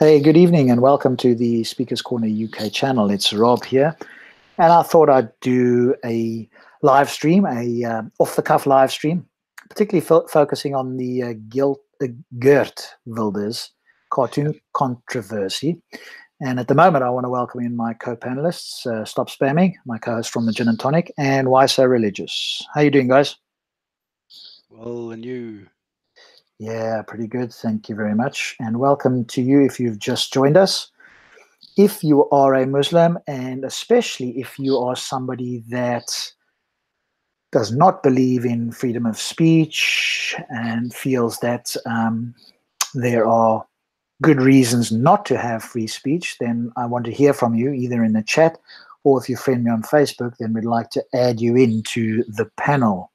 Hey, good evening and welcome to the Speakers Corner UK channel. It's Rob here, and I thought I'd do a live stream, a off-the-cuff live stream, particularly focusing on the Geert Wilder's cartoon controversy. And at the moment, I want to welcome in my co-panelists, Stop Spamming, my co-host from the Gin and Tonic, and Why So Religious. How you doing, guys? Well, and you? Yeah, pretty good. Thank you very much. And welcome to you if you've just joined us. If you are a Muslim, and especially if you are somebody that does not believe in freedom of speech and feels that there are good reasons not to have free speech, then I want to hear from you either in the chat or if you friend me on Facebook, then we'd like to add you into the panel.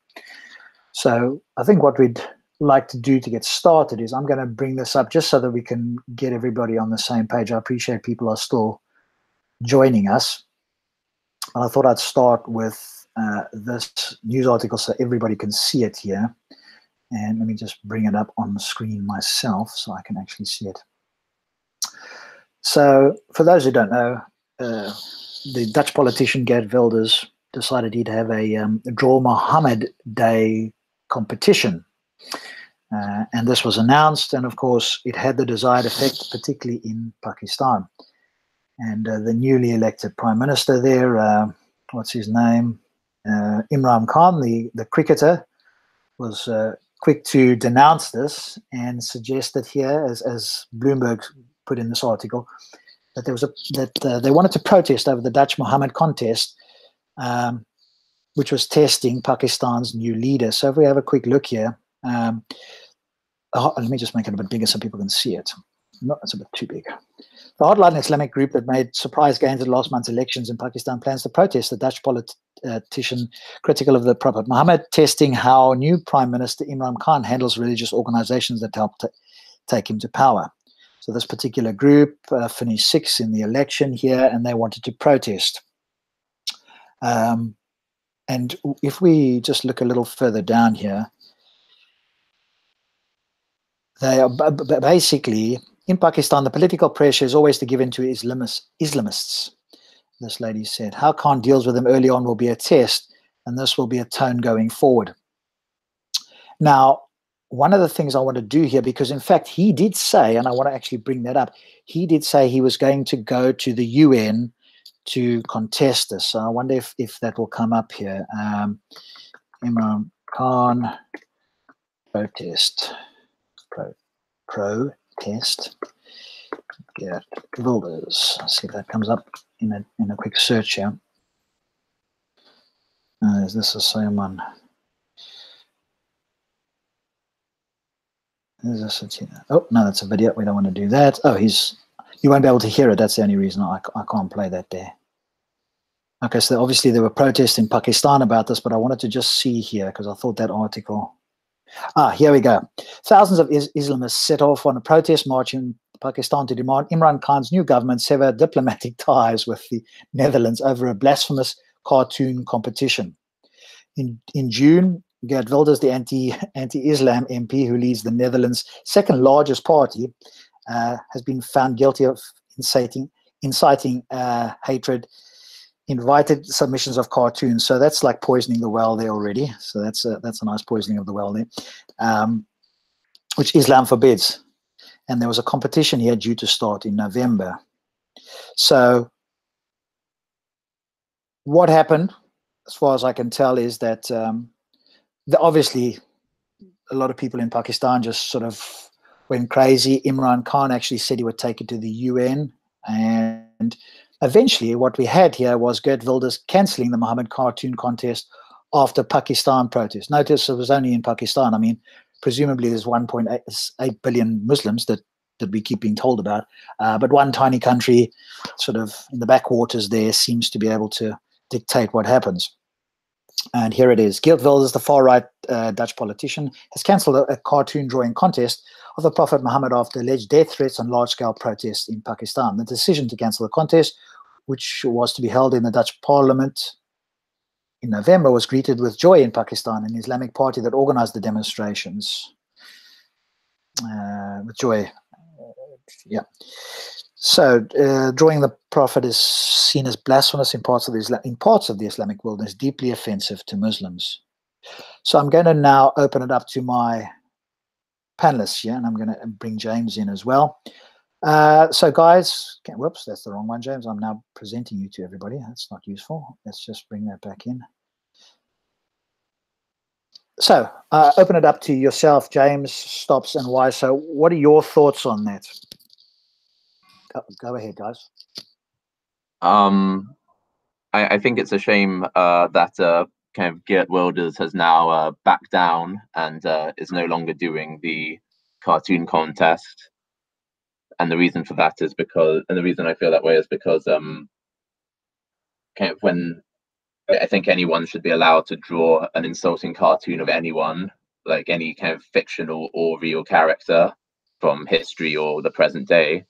So I think what we'd like to do to get started is I'm going to bring this up just so that we can get everybody on the same page. I appreciate people are still joining us. And I thought I'd start with this news article so everybody can see it here. And let me just bring it up on the screen myself so I can actually see it. So for those who don't know, the Dutch politician Geert Wilder decided he'd have a Draw Muhammad Day competition. And this was announced, and of course it had the desired effect, particularly in Pakistan. And the newly elected prime minister there, what's his name, Imran Khan, the cricketer, was quick to denounce this and suggested here, as Bloomberg put in this article, that there was they wanted to protest over the Dutch Muhammad contest, which was testing Pakistan's new leader. So if we have a quick look here, let me just make it a bit bigger so people can see it. No, it's a bit too big. The hardline Islamic group that made surprise gains at last month's elections in Pakistan plans to protest the Dutch politician critical of the Prophet Muhammad, testing how new Prime Minister Imran Khan handles religious organizations that helped take him to power. So this particular group finished sixth in the election here, and they wanted to protest. And if we just look a little further down here, they are basically, in Pakistan, the political pressure is always to give in to Islamists. This lady said, how Khan deals with them early on will be a test, and this will be a tone going forward. Now, one of the things I want to do here, because in fact he did say, and I want to actually bring that up, he did say he was going to go to the UN to contest this. So I wonder if that will come up here. Imran Khan protest. Geert Wilders. Let's see if that comes up in a quick search here. Is this the same one? Is this a, oh no, that's a video. We don't want to do that. Oh, you won't be able to hear it. That's the only reason I can't play that there. Okay, so obviously there were protests in Pakistan about this, but I wanted to just see here because I thought that article. Here we go. Thousands of Islamists set off on a protest march in Pakistan to demand Imran Khan's new government sever diplomatic ties with the Netherlands over a blasphemous cartoon competition. In June, Geert Wilders, the anti-Islam MP who leads the Netherlands' second largest party, has been found guilty of inciting hatred, invited submissions of cartoons. So that's like poisoning the well there already. So that's a nice poisoning of the well there, which Islam forbids. And there was a competition here due to start in November. So what happened, as far as I can tell, is that obviously a lot of people in Pakistan just sort of went crazy. Imran Khan actually said he would take it to the UN, and eventually what we had here was Geert Wilders cancelling the Muhammad cartoon contest after Pakistan protest. Notice it was only in Pakistan. I mean, presumably there's 1.8 billion Muslims that we keep being told about, but one tiny country sort of in the backwaters there seems to be able to dictate what happens. And here it is. Geert Wilders, the far-right Dutch politician, has cancelled a cartoon drawing contest of the Prophet Muhammad after alleged death threats and large-scale protests in Pakistan. The decision to cancel the contest, which was to be held in the Dutch parliament in November, was greeted with joy in Pakistan, an Islamic party that organized the demonstrations. With joy. Yeah. So, drawing the Prophet is seen as blasphemous in parts of the Islamic world and is deeply offensive to Muslims. So, I'm going to now open it up to my panelists here, and I'm going to bring James in as well. So, guys, whoops, that's the wrong one, James. I'm now presenting you to everybody. That's not useful. Let's just bring that back in. So, open it up to yourself, James, Stops, and Why. So, what are your thoughts on that? Go ahead, guys. I think it's a shame that kind of Geert Wilder has now backed down and is no longer doing the cartoon contest. And the reason for that is because, and the reason I feel that way is because kind of when I think anyone should be allowed to draw an insulting cartoon of anyone, like any kind of fictional or real character from history or the present day.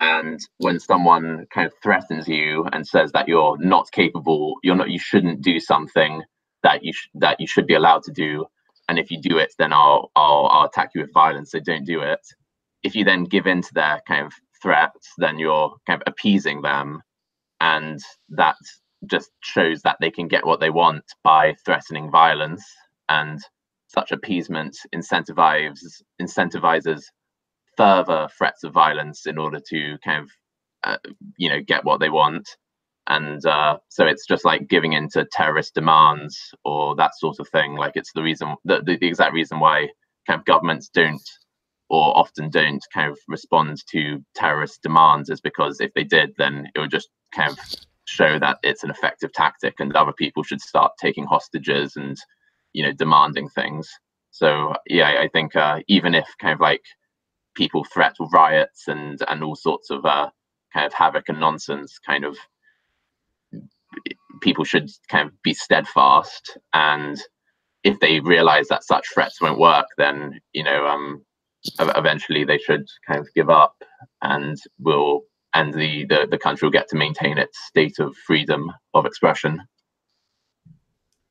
And when someone kind of threatens you and says that you're not capable, you shouldn't do something that you should be allowed to do, and if you do it, then I'll attack you with violence. So don't do it. If you then give in to their kind of threats, then you're kind of appeasing them, and that just shows that they can get what they want by threatening violence. And such appeasement incentivizes further threats of violence in order to kind of get what they want. And so it's just like giving in to terrorist demands or that sort of thing. Like it's the reason, the exact reason why kind of governments don't or often don't kind of respond to terrorist demands is because if they did, then it would just kind of show that it's an effective tactic and other people should start taking hostages and demanding things. So yeah, I think even if kind of like people threat riots and all sorts of kind of havoc and nonsense, kind of people should kind of be steadfast, and if they realize that such threats won't work, then eventually they should kind of give up, and the country will get to maintain its state of freedom of expression.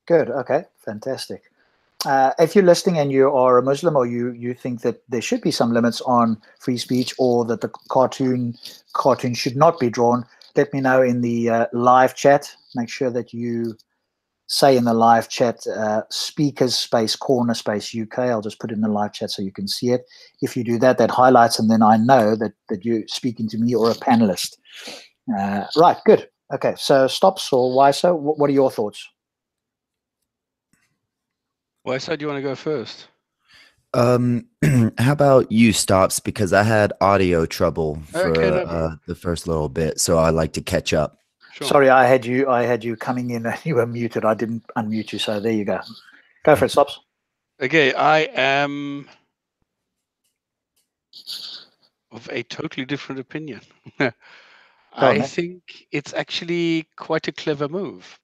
Good. Okay. Fantastic. If you're listening and you are a Muslim, or you think that there should be some limits on free speech, or that the cartoon should not be drawn, let me know in the live chat. Make sure that you say in the live chat speakers space corner space UK. I'll just put it in the live chat so you can see it. If you do that, that highlights, and then I know that you're speaking to me or a panelist. Right. Good. Okay. So Stops or Why So? What are your thoughts? Why so? Do you want to go first? How about you, Stops? Because I had audio trouble for Okay, the first little bit, so I like to catch up. Sure. Sorry, I had you coming in and you were muted. I didn't unmute you, so there you go. Go for it, Stops. Okay, I am of a totally different opinion. I think it's actually quite a clever move,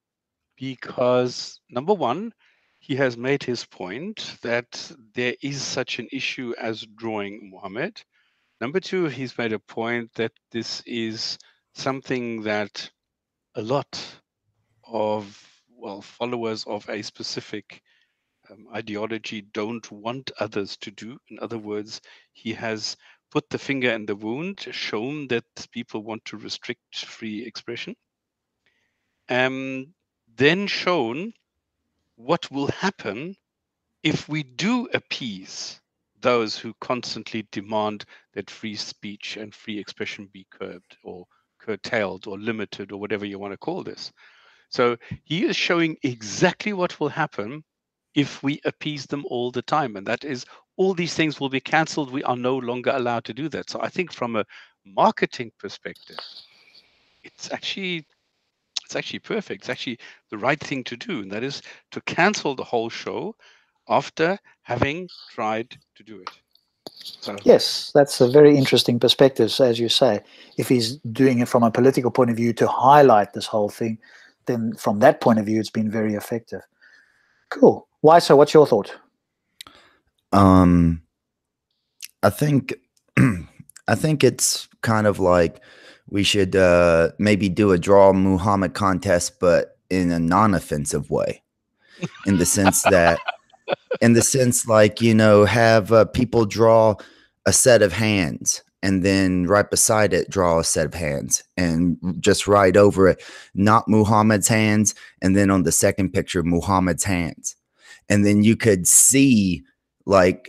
because number one, he has made his point that there is such an issue as drawing Muhammad. Number two, he's made a point that this is something that a lot of followers of a specific ideology don't want others to do. In other words, he has put the finger in the wound, shown that people want to restrict free expression, then shown what will happen if we do appease those who constantly demand that free speech and free expression be curbed or curtailed or limited or whatever you want to call this. So he is showing exactly what will happen if we appease them all the time. And that is, all these things will be cancelled. We are no longer allowed to do that. So I think from a marketing perspective, it's actually perfect. It's actually the right thing to do. And that is to cancel the whole show after having tried to do it. So yes, that's a very interesting perspective. So as you say, if he's doing it from a political point of view to highlight this whole thing, then from that point of view, it's been very effective. Cool. Why so? What's your thought? I think it's kind of like we should maybe do a draw Muhammad contest, but in a non-offensive way, in the sense that, like, have people draw a set of hands and then right beside it, draw a set of hands, and just right over it, not Muhammad's hands. And then on the second picture, Muhammad's hands. And then you could see like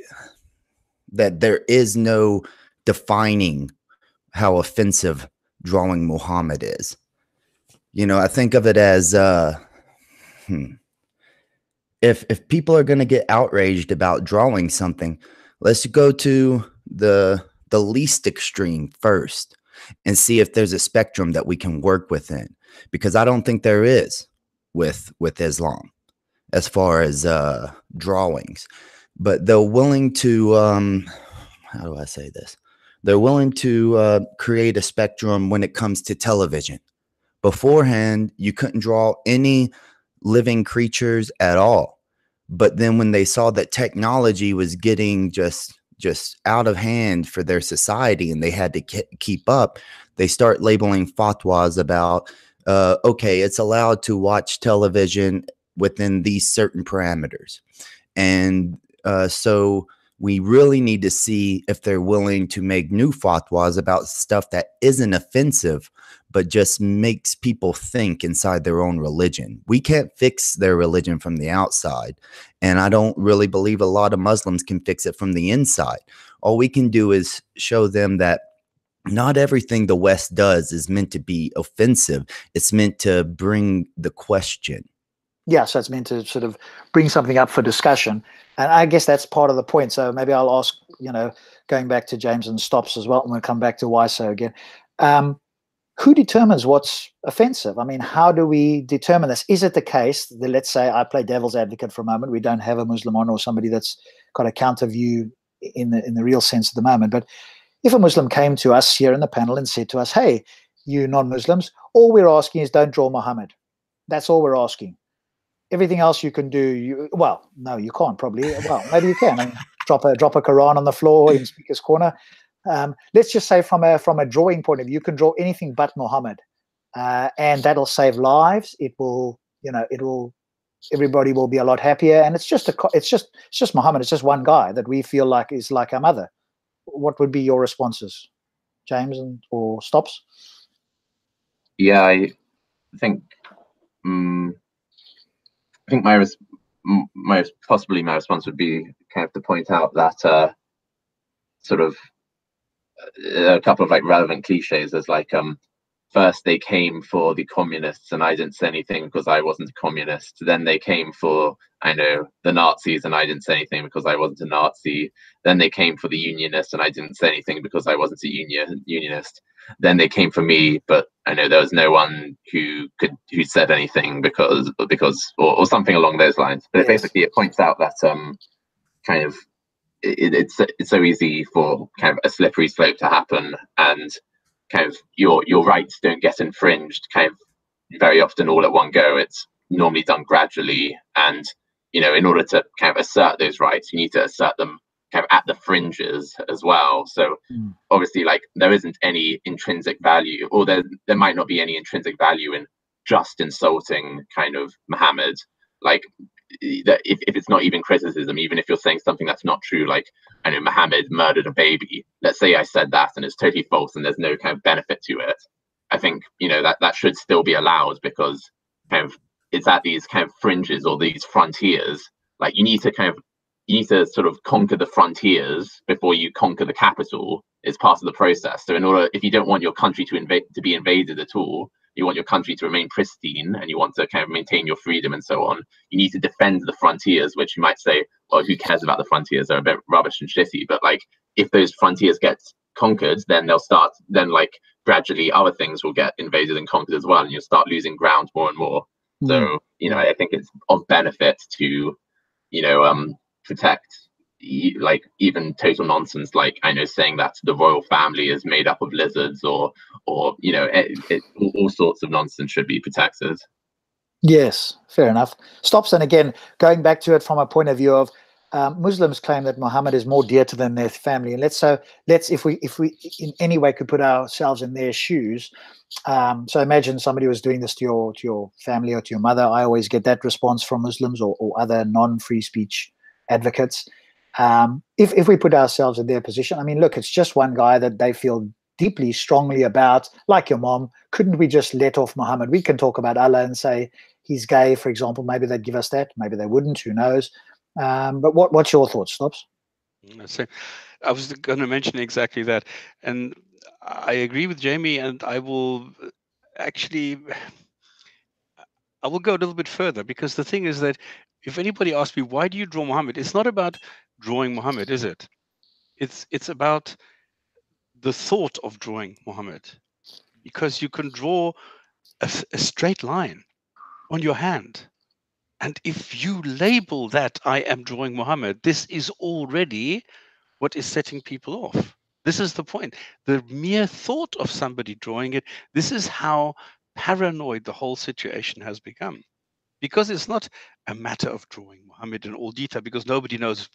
that there is no defining how offensive drawing Muhammad is. You know, I think of it as, if people are going to get outraged about drawing something, let's go to the least extreme first and see if there's a spectrum that we can work within, because I don't think there is with Islam as far as drawings. But they're willing to how do I say this? They're willing to create a spectrum when it comes to television. Beforehand, you couldn't draw any living creatures at all. But then when they saw that technology was getting just out of hand for their society and they had to keep up, they start labeling fatwas about, okay, it's allowed to watch television within these certain parameters. And so we really need to see if they're willing to make new fatwas about stuff that isn't offensive, but just makes people think inside their own religion. We can't fix their religion from the outside. And I don't really believe a lot of Muslims can fix it from the inside. All we can do is show them that not everything the West does is meant to be offensive. It's meant to bring the question. Yeah, so it's meant to sort of bring something up for discussion. And I guess that's part of the point. So maybe I'll ask, you know, going back to James and Stops as well, and we'll come back to why so again. Who determines what's offensive? I mean, how do we determine this? Is it the case that, let's say I play devil's advocate for a moment, we don't have a Muslim on or somebody that's got a counter view in the real sense at the moment, but if a Muslim came to us here in the panel and said to us, hey, you non-Muslims, all we're asking is don't draw Muhammad. That's all we're asking. Everything else you can do, well, no, you can't probably. Well, maybe you can. I mean, drop a Quran on the floor in speaker's corner. Let's just say from a drawing point of view, you can draw anything but Muhammad, and that'll save lives. It will, you know, everybody will be a lot happier. And it's just Muhammad. It's just one guy that we feel like is like our mother. What would be your responses, James or Stops? Yeah, I think my response would be kind of to point out that sort of a couple of like relevant cliches. There's like first they came for the communists and I didn't say anything because I wasn't a communist. Then they came for, I know, the Nazis and I didn't say anything because I wasn't a Nazi. Then they came for the unionists and I didn't say anything because I wasn't a unionist. Then they came for me, but I know there was no one who said anything because or something along those lines. But yes. Basically it points out that kind of it's so easy for kind of a slippery slope to happen, and kind of your rights don't get infringed kind of very often all at one go. It's normally done gradually, and you know, in order to kind of assert those rights, you need to assert them kind of at the fringes as well. So obviously, like, there isn't any intrinsic value, or there might not be any intrinsic value in just insulting kind of Muhammad. Like, if it's not even criticism, even if you're saying something that's not true, like, I know Muhammad murdered a baby, let's say I said that and it's totally false and there's no kind of benefit to it, I think, you know, that should still be allowed, because kind of it's at these kind of fringes or these frontiers. Like, you need to sort of conquer the frontiers before you conquer the capital. Is part of the process. So if you don't want your country to be invaded at all, you want your country to remain pristine, and you want to kind of maintain your freedom and so on, you need to defend the frontiers, which you might say, well, who cares about the frontiers? They're a bit rubbish and shitty. But like, if those frontiers get conquered, then like gradually other things will get invaded and conquered as well, and you'll start losing ground more and more. So, you know, I think it's of benefit to, you know, protect like even total nonsense, like, I know, saying that the royal family is made up of lizards, or you know, all sorts of nonsense should be protected. Yes, fair enough. Stops. And again, going back to it from a point of view of Muslims claim that Muhammad is more dear to them than their family, and let's if we in any way could put ourselves in their shoes. So imagine somebody was doing this to your family or to your mother. I always get that response from Muslims or other non-free speech advocates. If we put ourselves in their position, I mean, look, it's just one guy that they feel deeply, strongly about, like your mom. Couldn't we just let off Muhammad? We can talk about Allah and say he's gay, for example. Maybe they'd give us that. Maybe they wouldn't. Who knows? But what's your thoughts, Stops? So I was going to mention exactly that, and I agree with Jamie, and I will actually go a little bit further, because the thing is that if anybody asks me, why do you draw Muhammad? It's not about drawing Muhammad, is it? It's about the thought of drawing Muhammad, because you can draw a straight line on your hand. And if you label that I am drawing Muhammad, this is already what is setting people off. This is the point. The mere thought of somebody drawing it, this is how paranoid the whole situation has become. Because it's not a matter of drawing Muhammad in all detail, because nobody knows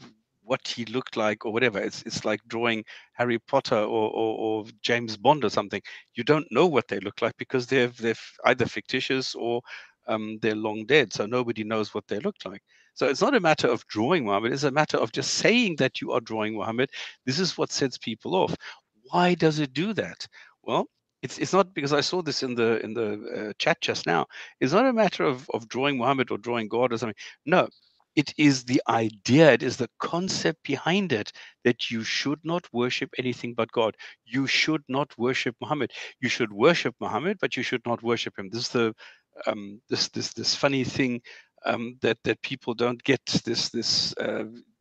what he looked like or whatever. It's like drawing Harry Potter or James Bond or something. You don't know what they look like, because they're either fictitious or they're long dead, so nobody knows what they look like. So it's not a matter of drawing Muhammad, it's a matter of just saying that you are drawing Muhammad. This is what sets people off. Why does it do that? Well, it's not because I saw this in the chat just now. It's not a matter of drawing Muhammad or drawing God or something. No, it is the idea, it is the concept behind it, that you should not worship anything but God. You should not worship Muhammad. You should worship Muhammad, but you should not worship him. This is the this funny thing that people don't get, this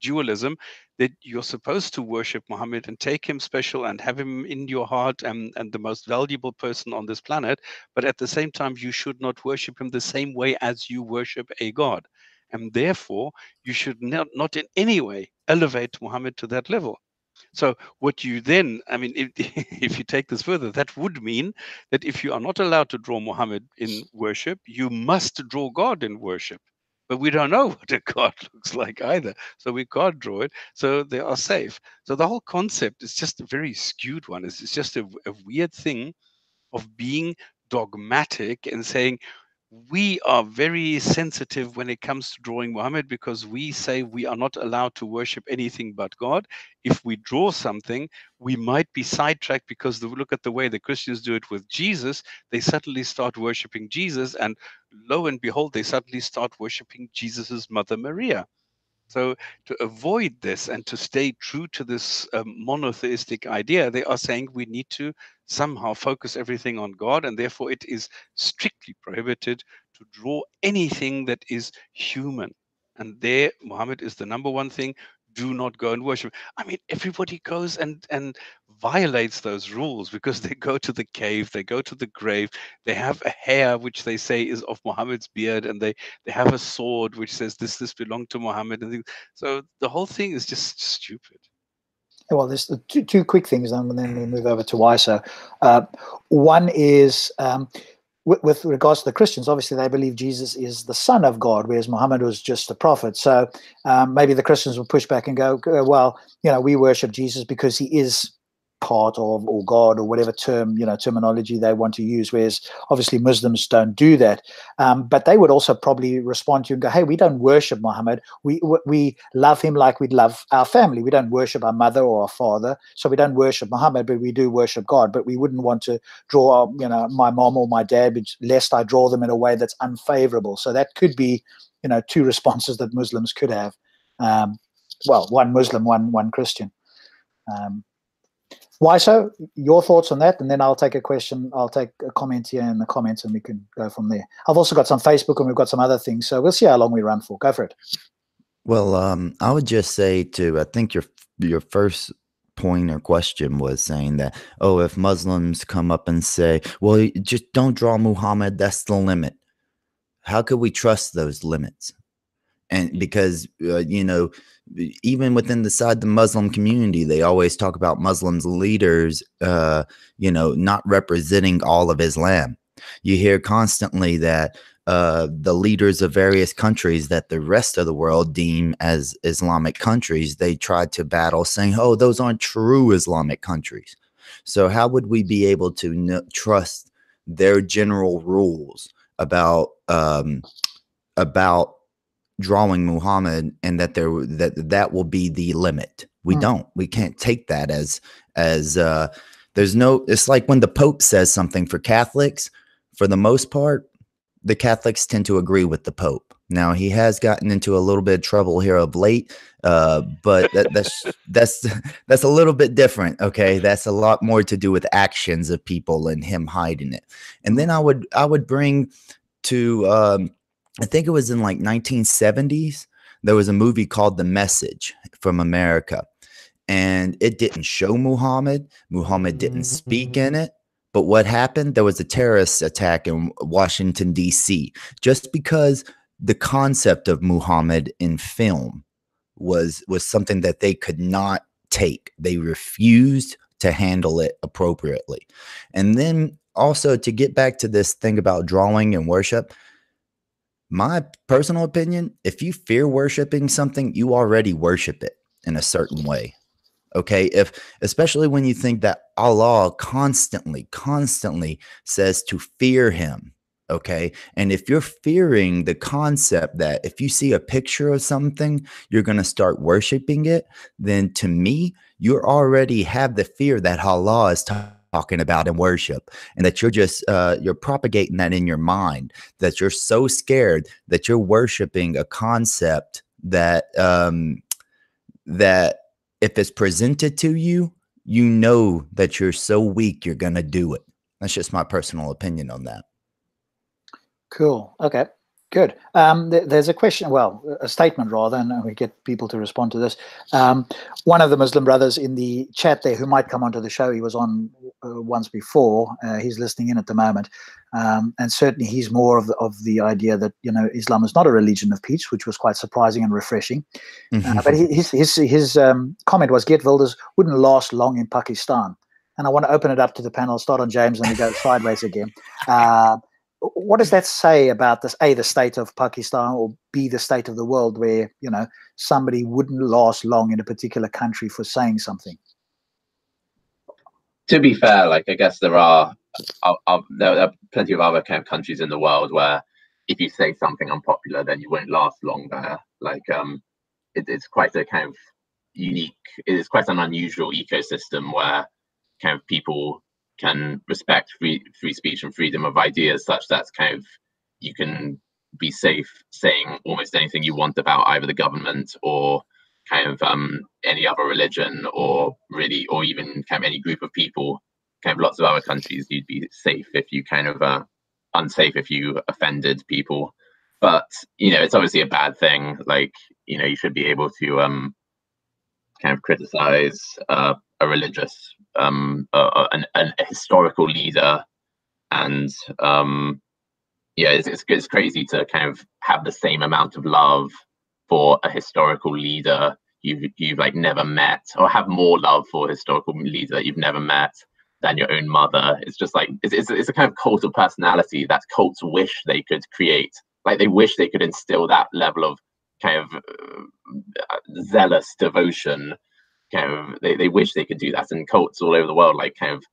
dualism, that you're supposed to worship Muhammad and take him special and have him in your heart and the most valuable person on this planet, but at the same time you should not worship him the same way as you worship a god, and therefore you should not in any way elevate Muhammad to that level. So what you then, I mean, if you take this further, that would mean that if you are not allowed to draw Muhammad in worship, you must draw God in worship. But we don't know what a God looks like either, so we can't draw it. So they are safe. So the whole concept is just a very skewed one. It's just a weird thing of being dogmatic and saying, we are very sensitive when it comes to drawing Muhammad, because we say we are not allowed to worship anything but God. If we draw something, we might be sidetracked, because look at the way the Christians do it with Jesus. They suddenly start worshiping Jesus, and lo and behold, they suddenly start worshiping Jesus's mother Maria. So to avoid this and to stay true to this monotheistic idea, they are saying we need to somehow focus everything on God, and therefore it is strictly prohibited to draw anything that is human. And there, Muhammad is the number one thing. Do not go and worship. I mean, everybody goes and violates those rules, because they go to the cave, they go to the grave, they have a hair which they say is of Muhammad's beard, and they have a sword which says this belonged to Muhammad. And so the whole thing is just stupid. Well, there's two quick things, and then we'll move over to why so. One is with regards to the Christians, obviously they believe Jesus is the Son of God, whereas Muhammad was just a prophet. So maybe the Christians will push back and go, well, we worship Jesus because he is part of, or God, or whatever terminology they want to use, whereas obviously Muslims don't do that. But they would also probably respond to you and go, hey, we don't worship Muhammad. We love him like we'd love our family. We don't worship our mother or our father, so we don't worship Muhammad, but we do worship God. But we wouldn't want to draw my mom or my dad, lest I draw them in a way that's unfavorable. So that could be two responses that Muslims could have. Well, one Muslim, one Christian. Why so? Your thoughts on that, and then I'll take a question. I'll take a comment here in the comments, and we can go from there. I've also got some Facebook, and we've got some other things, so we'll see how long we run for. Go for it. Well, I would just say I think your first point or question was saying that, if Muslims come up and say, well, just don't draw Muhammad, that's the limit. How could we trust those limits? And because, even within the Muslim community, they always talk about Muslims leaders, not representing all of Islam. You hear constantly that the leaders of various countries that the rest of the world deem as Islamic countries, they try to battle saying, oh, those aren't true Islamic countries. So how would we be able to trust their general rules about drawing Muhammad and that that will be the limit. We don't. We can't take that as there's no. It's like when the Pope says something for Catholics. For the most part, the Catholics tend to agree with the Pope. Now, he has gotten into a little bit of trouble here of late, but that's a little bit different. Okay, that's a lot more to do with actions of people and him hiding it. And then I would bring to I think it was in like 1970s. There was a movie called The Message from America, and it didn't show Muhammad. Muhammad didn't speak in it. But what happened? There was a terrorist attack in Washington, D.C. just because the concept of Muhammad in film was something that they could not take. They refused to handle it appropriately. And then also to get back to this thing about drawing and worship, my personal opinion, if you fear worshiping something, you already worship it in a certain way. Okay, especially when you think that Allah constantly says to fear him. Okay, and if you're fearing the concept that if you see a picture of something, you're going to start worshiping it, then to me, you already have the fear that Allah is talking about in worship, and that you're just you're propagating that in your mind, that you're so scared that you're worshiping a concept that that if it's presented to you, you know that you're so weak, you're going to do it. That's just my personal opinion on that. Cool. Okay, good. There's a question, well, a statement rather, and we get people to respond to this. One of the Muslim brothers in the chat there who might come onto the show, he was on once before, he's listening in at the moment. And certainly he's more of the idea that, you know, Islam is not a religion of peace, which was quite surprising and refreshing. But his comment was, Geert Wilders wouldn't last long in Pakistan. And I want to open it up to the panel, start on James, and we go sideways again. What does that say about this, A, the state of Pakistan, or B, the state of the world, where, you know, somebody wouldn't last long in a particular country for saying something? To be fair, like, I guess there are plenty of other kind of countries in the world where if you say something unpopular, then you won't last long there. Like, it's quite a kind of unique, it is quite an unusual ecosystem where kind of people can respect free speech and freedom of ideas, such that kind of you can be safe saying almost anything you want about either the government or kind of any other religion, or really, or even kind of any group of people. Kind of lots of other countries, you'd be safe if you kind of unsafe if you offended people. But, you know, it's obviously a bad thing. Like, you know, you should be able to kind of criticize a religious, a historical leader, and yeah, it's crazy to kind of have the same amount of love for a historical leader you've like never met, or have more love for a historical leader that you've never met than your own mother. It's just like it's a kind of cult of personality that cults wish they could create. Like, they wish they could instill that level of kind of zealous devotion. Kind of they wish they could do that, and cults all over the world, like, kind of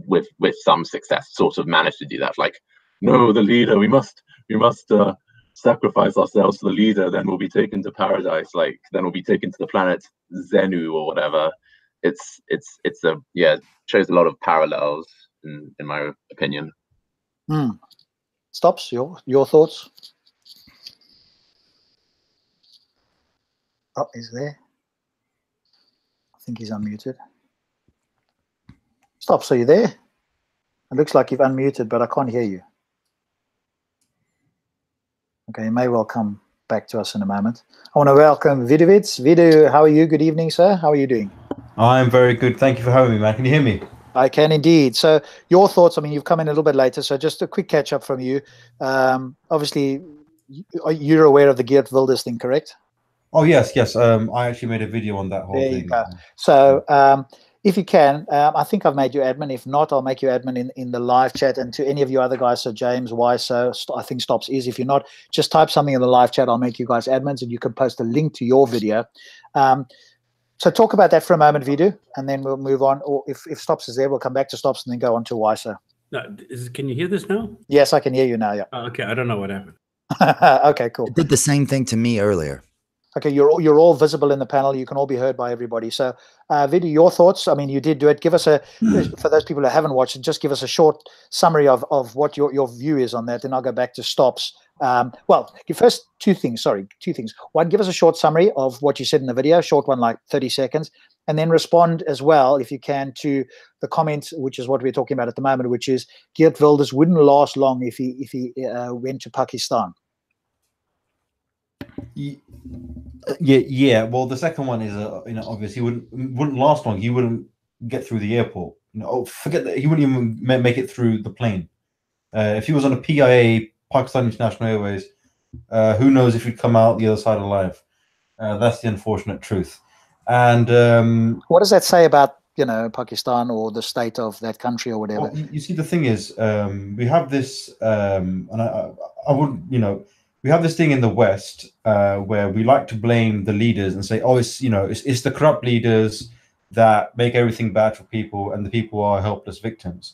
with some success, sort of manage to do that. Like, no, the leader, we must sacrifice ourselves to the leader, then we'll be taken to paradise. Like, then we'll be taken to the planet Zenu or whatever. It's a, yeah, it shows a lot of parallels in my opinion. Stops, your thoughts? Oh, he's there. I think he's unmuted. Stops, are you there? It looks like you've unmuted, but I can't hear you. Okay, you may well come back to us in a moment. I want to welcome Vidovitz. Vidu, how are you? Good evening, sir. How are you doing? I'm very good. Thank you for having me, man. Can you hear me? I can indeed. So your thoughts, I mean, you've come in a little bit later, so just a quick catch up from you. Obviously, you're aware of the Geert Wilders thing, correct? Oh, yes. I actually made a video on that whole thing. There you go. So if you can, I think I've made you admin. If not, I'll make you admin in the live chat, and to any of you other guys, so James, so I think Stops is. If you're not, just type something in the live chat. I'll make you guys admins, and you can post a link to your video. So talk about that for a moment, Vidu, and then we'll move on. Or if Stops is there, we'll come back to Stops and then go on to Wisa. No, can you hear this now? Yes, I can hear you now, yeah. Oh, okay, I don't know what happened. Okay, cool. It did the same thing to me earlier. Okay, you're all visible in the panel. You can all be heard by everybody. So, Vidi, your thoughts? I mean, you did do it. Give us for those people who haven't watched it, just give us a short summary of what your view is on that. Then I'll go back to stops. Well, first two things. One, give us a short summary of what you said in the video, short one, like 30 seconds, and then respond as well, if you can, to the comment, which is what we're talking about at the moment, which is Geert Wilders wouldn't last long if he went to Pakistan. Yeah. Well, the second one is, obviously wouldn't last long. He wouldn't get through the airport. Forget that. He wouldn't even make it through the plane. If he was on a PIA, Pakistan International Airways, who knows if he'd come out the other side alive. That's the unfortunate truth. And what does that say about Pakistan or the state of that country or whatever? Well, you see, the thing is, we have this, and I wouldn't, we have this thing in the West where we like to blame the leaders and say, oh, it's the corrupt leaders that make everything bad for people, and the people are helpless victims.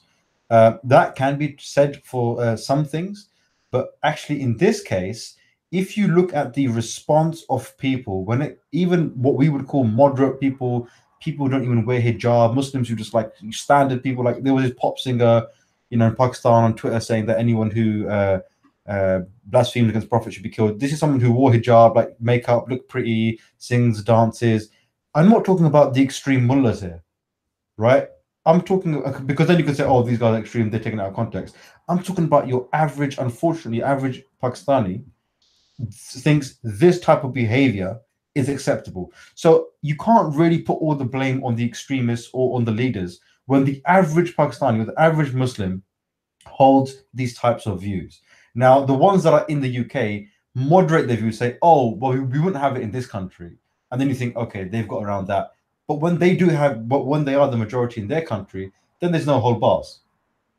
That can be said for some things, but actually, in this case, if you look at the response of people, even what we would call moderate people who don't even wear hijab, Muslims who just like standard people, like there was this pop singer, in Pakistan on Twitter saying that anyone who blasphemes against Prophet should be killed. This is someone who wore hijab, like makeup, looked pretty, sings, dances. I'm not talking about the extreme mullahs here, right? I'm talking, because then you can say, oh, these guys are extreme, they're taken out of context. I'm talking about your average, unfortunately, average Pakistani thinks this type of behavior is acceptable. So you can't really put all the blame on the extremists or on the leaders when the average Pakistani or the average Muslim holds these types of views. Now, the ones that are in the UK moderate their views, say, oh, well, we wouldn't have it in this country. And then you think, okay, they've got around that. But when they are the majority in their country, then there's no hold bars.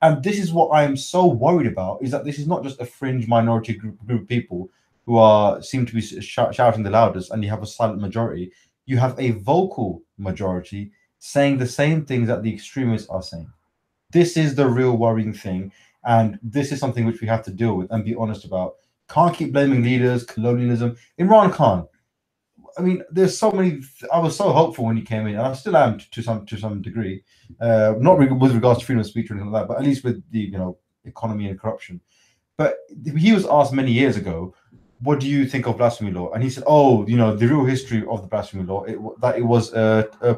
And this is what I am so worried about, is that this is not just a fringe minority group of people who seem to be shouting the loudest, and you have a silent majority. You have a vocal majority saying the same things that the extremists are saying. This is the real worrying thing, and this is something which we have to deal with and be honest about. Can't keep blaming leaders, colonialism. Imran Khan, I mean, there's so many. I was so hopeful when he came in, and I still am to some degree. Not with regards to freedom of speech or anything like that, but at least with the economy and corruption. But he was asked many years ago, what do you think of blasphemy law? And he said, oh, the real history of the blasphemy law, that it was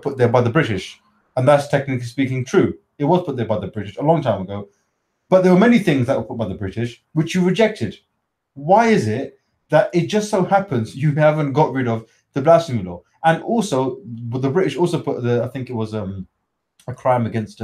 put there by the British. And that's technically speaking true. It was put there by the British a long time ago. But there were many things that were put by the British, which you rejected. Why is it that it just so happens you haven't got rid of the blasphemy law? And also, but the British also put I think it was a crime against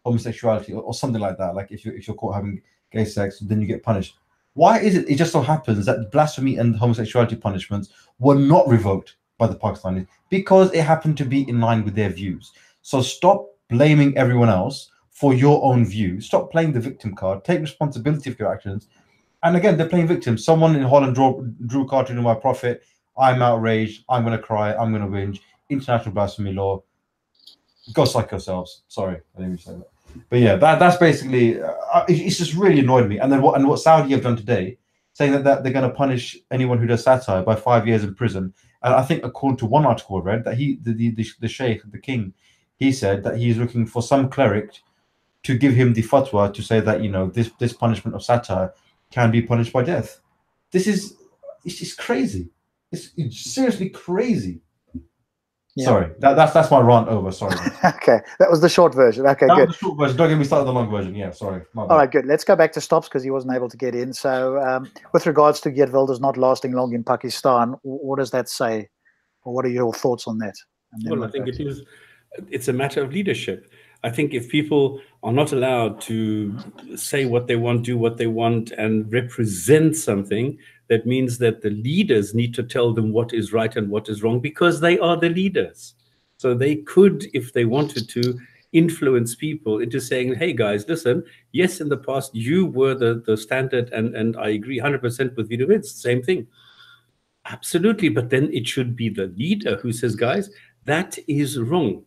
homosexuality or something like that. Like if you're caught having gay sex, then you get punished. Why is it just so happens that blasphemy and homosexuality punishments were not revoked by the Pakistanis? Because it happened to be in line with their views. So stop blaming everyone else for your own view. Stop playing the victim card. Take responsibility for your actions. And again, they're playing victims. Someone in Holland drew a cartoon of my prophet. I'm outraged. I'm going to cry. I'm going to whinge. International blasphemy law. Go suck yourselves. Sorry, I didn't even say that. But yeah, that's basically, it's just really annoyed me. And then what Saudi have done today, saying that they're going to punish anyone who does satire by 5 years in prison. And I think according to one article I read, that the sheikh, the king, he said that he's looking for some cleric to give him the fatwa to say that, this punishment of satire can be punished by death. It's just crazy. It's seriously crazy. Yeah. Sorry, that's my rant over. Sorry. Okay, that was the short version. Okay, that good. Was the short version. Don't get me started on the long version. Yeah, sorry. All right, good. Let's go back to stops because he wasn't able to get in. So, with regards to Geert Wilders not lasting long in Pakistan, what does that say, or what are your thoughts on that? Well, I think it's a matter of leadership. I think if people are not allowed to say what they want, do what they want, and represent something, that means that the leaders need to tell them what is right and what is wrong, because they are the leaders. So they could, if they wanted to, influence people into saying, hey guys, listen, yes, in the past you were the standard, and I agree 100% with Vito, it's the same thing. Absolutely, but then it should be the leader who says, guys, that is wrong.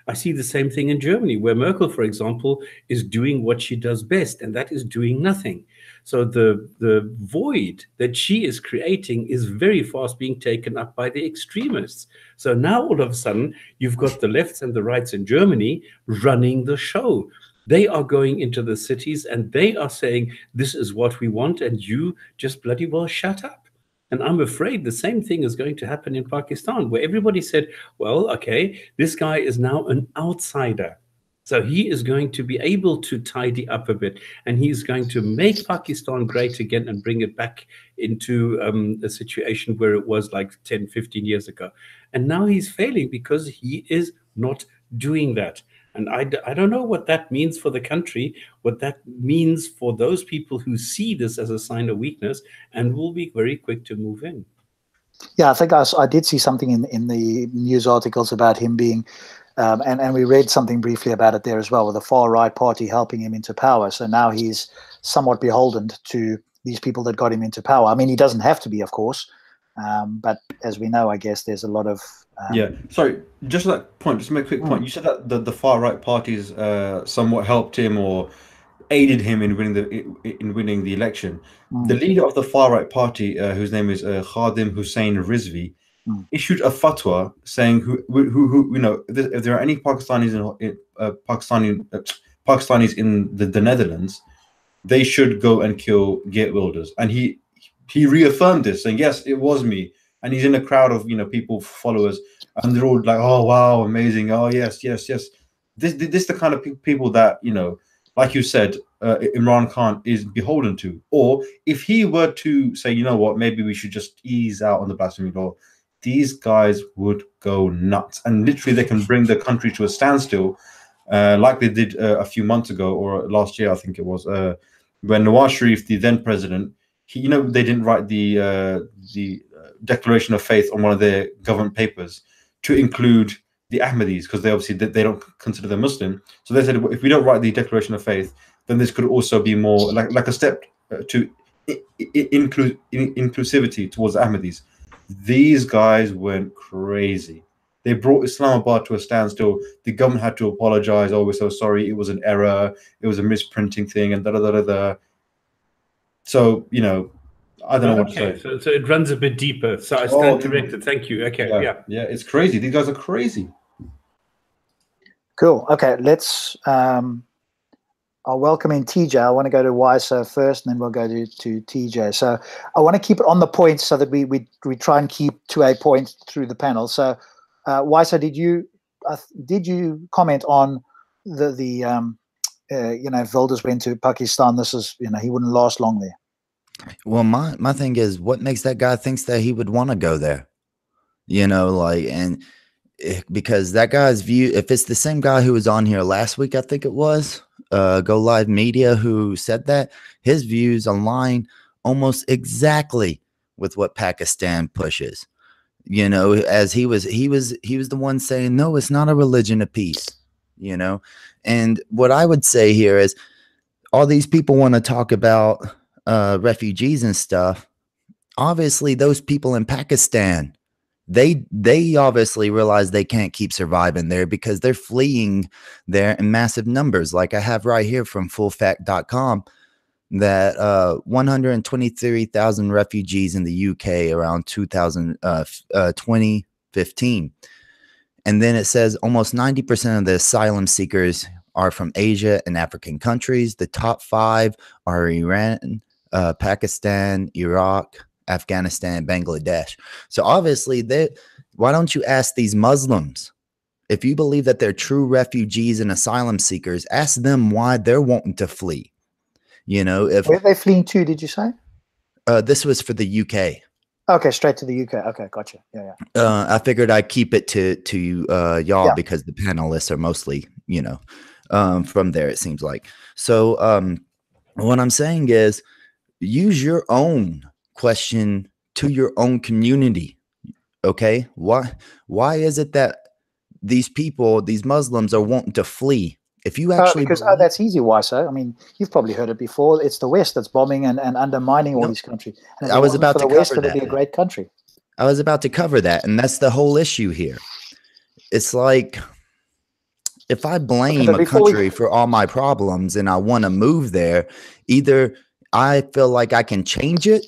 I see the same thing in Germany, where Merkel, for example, is doing what she does best, and that is doing nothing. So the void that she is creating is very fast being taken up by the extremists. So now all of a sudden, you've got the lefts and the rights in Germany running the show. They are going into the cities and they are saying, this is what we want, and you just bloody well shut up. And I'm afraid the same thing is going to happen in Pakistan, where everybody said, well, okay, this guy is now an outsider. So he is going to be able to tidy up a bit, and he's going to make Pakistan great again and bring it back into a situation where it was like 10, 15 years ago. And now he's failing because he is not doing that. And I don't know what that means for the country, what that means for those people who see this as a sign of weakness and will be very quick to move in. Yeah, I think I did see something in the news articles about him being, and we read something briefly about it there as well, with the far-right party helping him into power. So now he's somewhat beholden to these people that got him into power. I mean, he doesn't have to be, of course, but as we know, I guess there's a lot of... yeah, sorry, just that point, just to make a quick point. You said that the far-right parties somewhat helped him or aided him in winning the election. The leader of the far-right party, whose name is Khadim Hussein Rizvi, issued a fatwa saying who you know, if there are any Pakistanis in the Netherlands, they should go and kill Geert Wilders. And he reaffirmed this, saying, yes, it was me. And he's in a crowd of, you know, people, followers, and they're all like, oh, wow, amazing. Oh, yes, yes, yes. This the kind of people that, you know, like you said, Imran Khan is beholden to. Or if he were to say, you know what, maybe we should just ease out on the blasphemy law, these guys would go nuts. And literally they can bring the country to a standstill, like they did a few months ago, or last year, I think it was, when Nawaz Sharif, the then president, he, you know, they didn't write the declaration of faith on one of their government papers to include the Ahmadis, because they obviously they don't consider them Muslim. So they said, if we don't write the declaration of faith, then this could also be more like a step to inclusivity towards the Ahmadis. These guys went crazy. They brought Islamabad to a standstill. The government had to apologize. Oh, we're so sorry. It was an error. It was a misprinting thing, and da-da-da-da-da. So, you know, I don't know what to say. So it runs a bit deeper. So I stand corrected. Thank you. Okay. Yeah, it's crazy. These guys are crazy. Cool. Okay, let's... I'll welcome in TJ. I want to go to Weiser first, and then we'll go to TJ. So I want to keep it on the point so that we try and keep to a point through the panel. So Weiser, did you comment on the you know, if Wilders went to Pakistan, this is, you know, he wouldn't last long there? Well, my thing is, what makes that guy thinks that he would want to go there? You know, like, and because that guy's view, if it's the same guy who was on here last week, I think it was, Go Live Media, who said that, his views align almost exactly with what Pakistan pushes. You know, as he was the one saying, no, it's not a religion of peace, you know. And what I would say here is, all these people want to talk about refugees and stuff. Obviously, those people in Pakistan, they obviously realize they can't keep surviving there, because they're fleeing there in massive numbers. Like I have right here from fullfact.com that 123,000 refugees in the UK around 2015. And then it says almost 90% of the asylum seekers are from Asia and African countries. The top 5 are Iran, Pakistan, Iraq, Afghanistan, Bangladesh. So obviously, why don't you ask these Muslims, if you believe that they're true refugees and asylum seekers, ask them why they're wanting to flee. You know, if where are they fleeing to, did you say? This was for the UK. Okay, straight to the UK. Okay, gotcha. Yeah. I figured I'd keep it to y'all, because the panelists are mostly, you know, from there, it seems like. So what I'm saying is, use your own question to your own community. Okay, why is it that these people, these Muslims, are wanting to flee? If you actually because that's easy. Why so? I mean, you've probably heard it before. It's the West that's bombing and undermining all these countries. And I was about to West, cover that. It'll be a great country. I was about to cover that, and that's the whole issue here. It's like, if I blame but a country for all my problems and I want to move there, either I feel like I can change it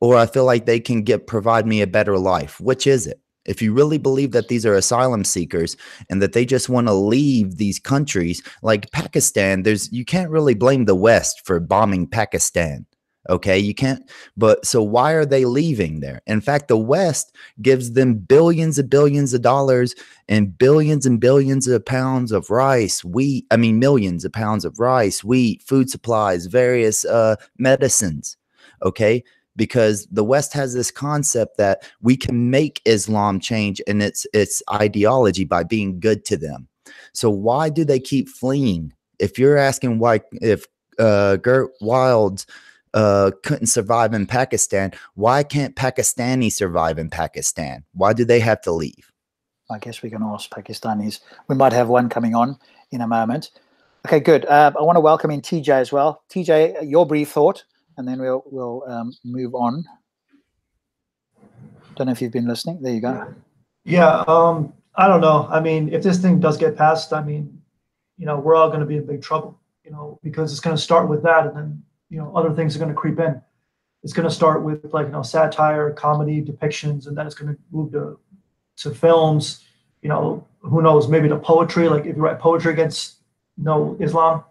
or I feel like they can provide me a better life. Which is it? If you really believe that these are asylum seekers and that they just want to leave these countries like Pakistan, you can't really blame the West for bombing Pakistan. Okay, you can't. But so why are they leaving there? In fact, the West gives them billions of dollars and billions of pounds of rice, wheat. I mean, millions of pounds of rice, wheat, food supplies, various medicines. Okay, because the West has this concept that we can make Islam change in its ideology by being good to them. So why do they keep fleeing? If you're asking why, if Geert Wilder couldn't survive in Pakistan, why can't Pakistanis survive in Pakistan? Why do they have to leave? I guess we can ask Pakistanis. We might have one coming on in a moment. Okay, good. I want to welcome in TJ as well. TJ, your brief thought, and then we'll move on. Don't know if you've been listening. There you go. Yeah, I don't know. I mean, if this thing does get passed, I mean, we're all going to be in big trouble, because it's going to start with that, and then other things are going to creep in. It's going to start with satire, comedy, depictions, and then it's going to move to films. Who knows? Maybe to poetry. Like if you write poetry against Islam,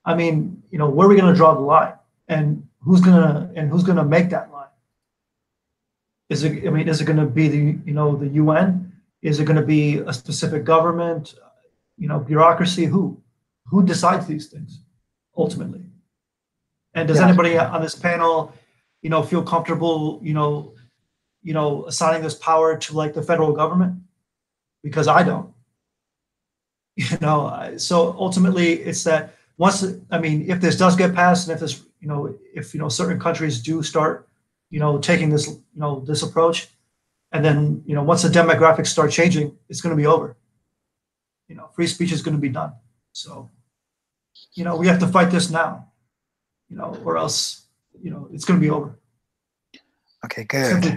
I mean, where are we going to draw the line, and who's gonna make that line? Is it going to be the UN? Is it going to be a specific government? Bureaucracy? Who decides these things ultimately? And does anybody on this panel, feel comfortable, assigning this power to like the federal government? Because I don't. So ultimately, it's that if this does get passed, and if this, if certain countries do start, taking this, this approach, and then once the demographics start changing, it's going to be over. Free speech is going to be done. So, we have to fight this now. Or else, it's going to be over. Okay, good.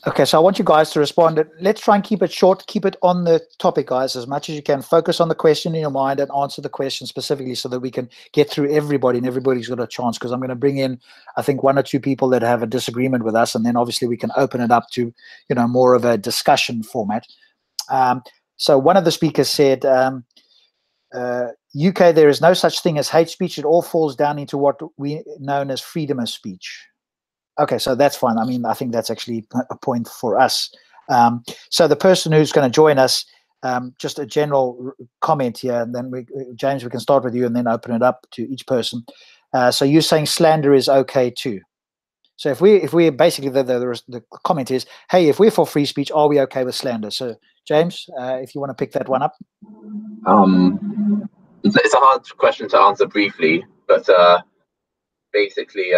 Okay, so I want you guys to respond. Let's try and keep it short, keep it on the topic, guys, as much as you can. Focus on the question in your mind and answer the question specifically so that we can get through everybody and everybody's got a chance, because I'm going to bring in, I think, one or two people that have a disagreement with us, and then obviously we can open it up to, more of a discussion format. So one of the speakers said, UK, there is no such thing as hate speech. It all falls down into what we known as freedom of speech. Okay, so that's fine. I mean, I think that's actually a point for us. So the person who's going to join us, just a general comment here, and then James, we can start with you and then open it up to each person. So you're saying slander is okay too. So if we basically the comment is, hey, if we're for free speech, are we okay with slander? So James, if you want to pick that one up. It's a hard question to answer briefly, but basically,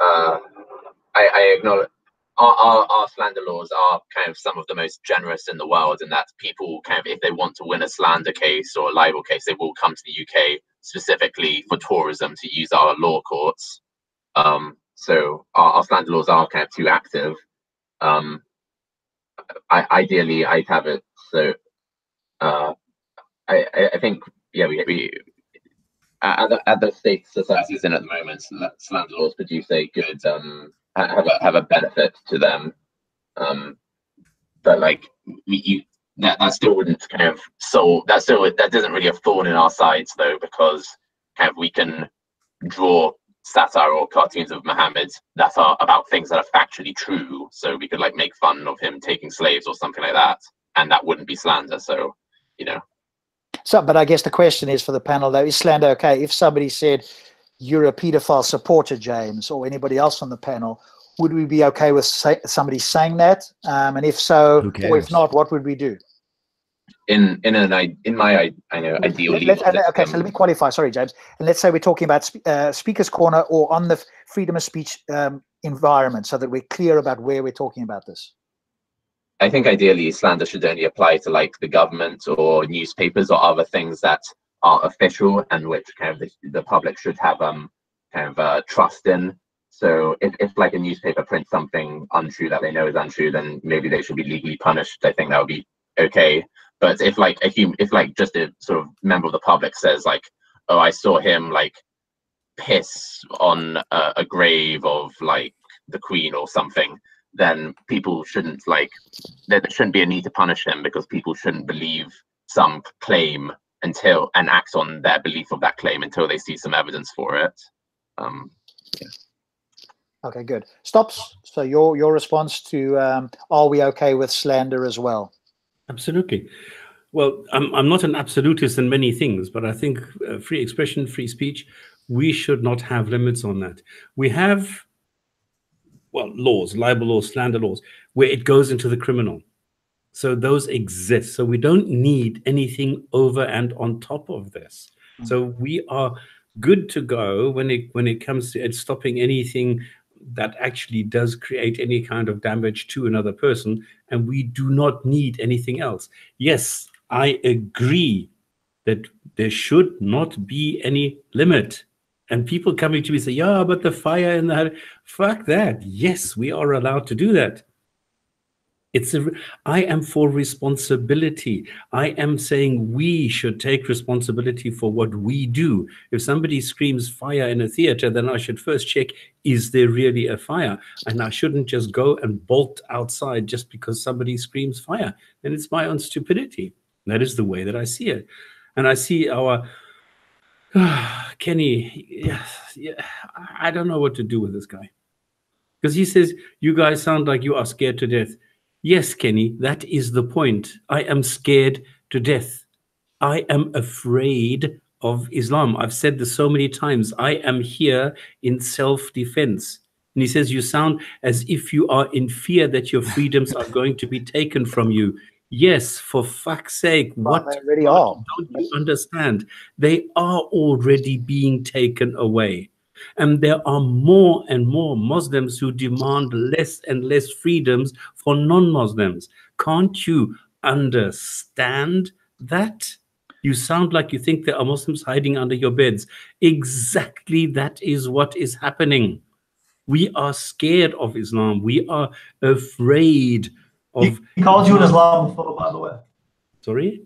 I acknowledge our slander laws are kind of some of the most generous in the world, and that people kind of, if they want to win a slander case or a libel case, they will come to the UK specifically for tourism to use our law courts. So our slander laws are kind of too active. Ideally, I'd have it so. I think, yeah, we at the state societies in at the moment, slander laws produce a good have a benefit to them, but like that still wouldn't kind of that doesn't really have thorn in our sides though, because kind of we can draw satire or cartoons of Muhammad that are about things that are factually true, so we could like make fun of him taking slaves or something like that, and that wouldn't be slander. So So, but I guess the question is for the panel though, is slander okay? If somebody said you're a pedophile supporter, James, or anybody else on the panel, would we be okay with somebody saying that? And if so, or if not, what would we do? In my ideal okay, so let me qualify. Sorry, James. And let's say we're talking about Speaker's Corner or on the freedom of speech environment, so that we're clear about where we're talking about this. I think ideally slander should only apply to like the government or newspapers or other things that are official and which kind of the public should have trust in. So if like a newspaper prints something untrue that they know is untrue, then maybe they should be legally punished. I think that would be okay. But if like if like just a sort of member of the public says like, oh, I saw him like piss on a grave of like the Queen or something, then people shouldn't like, there shouldn't be a need to punish him, because people shouldn't believe some claim until and act on their belief of that claim until they see some evidence for it. Yeah. Okay, good. Stops. So your response to are we okay with slander as well? Absolutely. Well, I'm not an absolutist in many things, but I think free expression, free speech, we should not have limits on that. We have, well, laws, libel laws, slander laws, where it goes into the criminal. So those exist. So we don't need anything over and on top of this. So we are good to go when it comes to stopping anything that actually does create any kind of damage to another person, and we do not need anything else. Yes, I agree that there should not be any limit. And people coming to me say, yeah, but the fire in the... Fuck that. Yes, we are allowed to do that. I am for responsibility. I am saying we should take responsibility for what we do. If somebody screams fire in a theater, then I should first check, is there really a fire? And I shouldn't just go and bolt outside just because somebody screams fire. Then it's my own stupidity. That is the way that I see it. And I see our Kenny, I don't know what to do with this guy. Because he says, you guys sound like you are scared to death. Yes, Kenny, that is the point. I am scared to death. I am afraid of Islam. I've said this so many times. I am here in self-defense. And he says, you sound as if you are in fear that your freedoms are going to be taken from you. Yes, for fuck's sake, what really are. Don't you understand? They are already being taken away. And there are more and more Muslims who demand less and less freedoms for non-Muslims. Can't you understand that? You sound like you think there are Muslims hiding under your beds. Exactly, that is what is happening. We are scared of Islam. We are afraid of... He called you an Islamophobe, by the way. Sorry?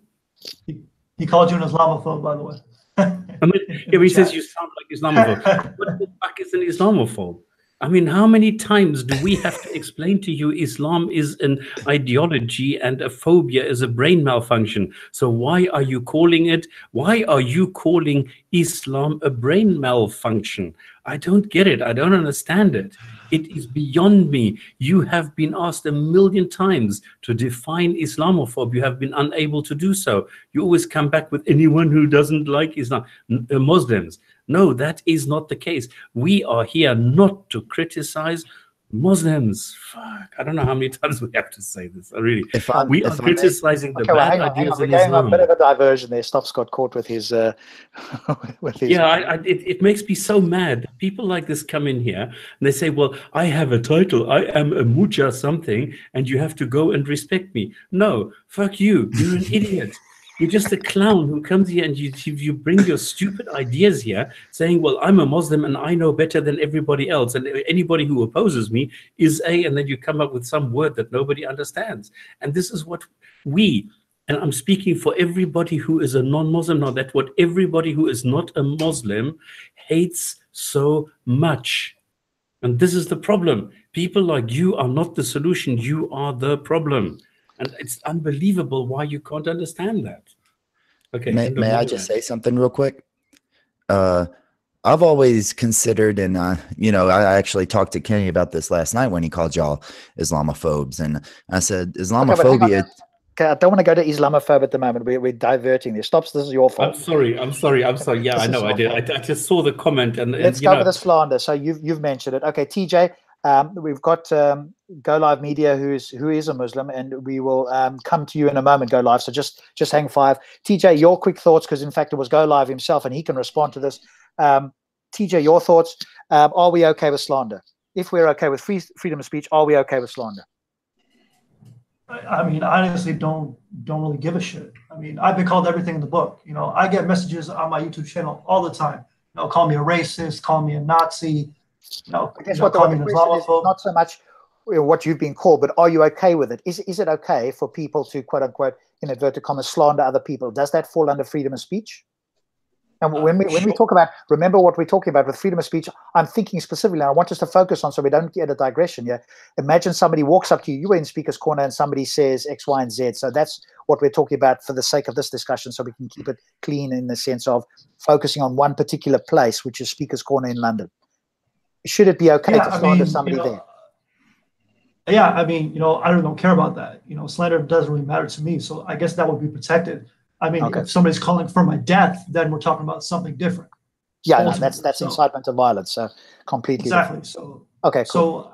He called you an Islamophobe, by the way. I mean, yeah, he says you sound like Islamophobe. What the fuck is an Islamophobe? I mean, how many times do we have to explain to you Islam is an ideology and a phobia is a brain malfunction? So why are you calling Islam a brain malfunction? I don't get it. I don't understand it. It is beyond me. You have been asked 1,000,000 times to define Islamophobe. You have been unable to do so. You always come back with anyone who doesn't like Islam, Muslims. No, that is not the case. We are here not to criticize Muslims. Fuck, I don't know how many times we have to say this. We are criticizing the bad ideas in Islam. A bit of a diversion there. Stops got caught with his. Yeah, it makes me so mad. People like this come in here and they say, "Well, I have a title. I am a muja something, and you have to go and respect me." No, fuck you. You're an idiot. You're just a clown who comes here and you bring your stupid ideas here saying, well, I'm a Muslim and I know better than everybody else. And anybody who opposes me is and then you come up with some word that nobody understands. And this is what and I'm speaking for everybody who is a non-Muslim now, that what everybody who is not a Muslim hates so much. And this is the problem. People like you are not the solution. You are the problem. And it's unbelievable why you can't understand that. Okay. May I just say something real quick? I've always considered, and I actually talked to Kenny about this last night when he called y'all Islamophobes, and I said Islamophobia. Okay, I don't want to go to Islamophobe at the moment. We're diverting this. Stops. This is your fault. I'm sorry. Yeah, I know. I did. I just saw the comment, and let's go with the slander. So you've mentioned it. Okay, TJ. We've got Go Live Media, who is a Muslim, and we will come to you in a moment, Go Live. So just hang fire. TJ, your quick thoughts, because in fact it was Go Live himself, and he can respond to this. TJ, your thoughts. Are we okay with slander? If we're okay with freedom of speech, are we okay with slander? I mean, I honestly don't really give a shit. I mean, I've been called everything in the book. I get messages on my YouTube channel all the time. Call me a racist, call me a Nazi. I guess what the question is not so much what you've been called, but are you okay with it? Is it okay for people to, quote unquote, in inverted commas, slander other people? Does that fall under freedom of speech? And when we talk about, remember what we're talking about with freedom of speech, I'm thinking specifically, and I want us to focus on so we don't get a digression here. Imagine somebody walks up to you, you were in Speaker's Corner, and somebody says X, Y, and Z. So that's what we're talking about for the sake of this discussion, so we can keep it clean in the sense of focusing on one particular place, which is Speaker's Corner in London. Should it be okay to slander somebody there? Yeah, I mean, I don't care about that. Slander doesn't really matter to me. So I guess that would be protected. I mean, if somebody's calling for my death, then we're talking about something different. Yeah, no, that's incitement to violence. So completely exactly. Different. So okay, cool.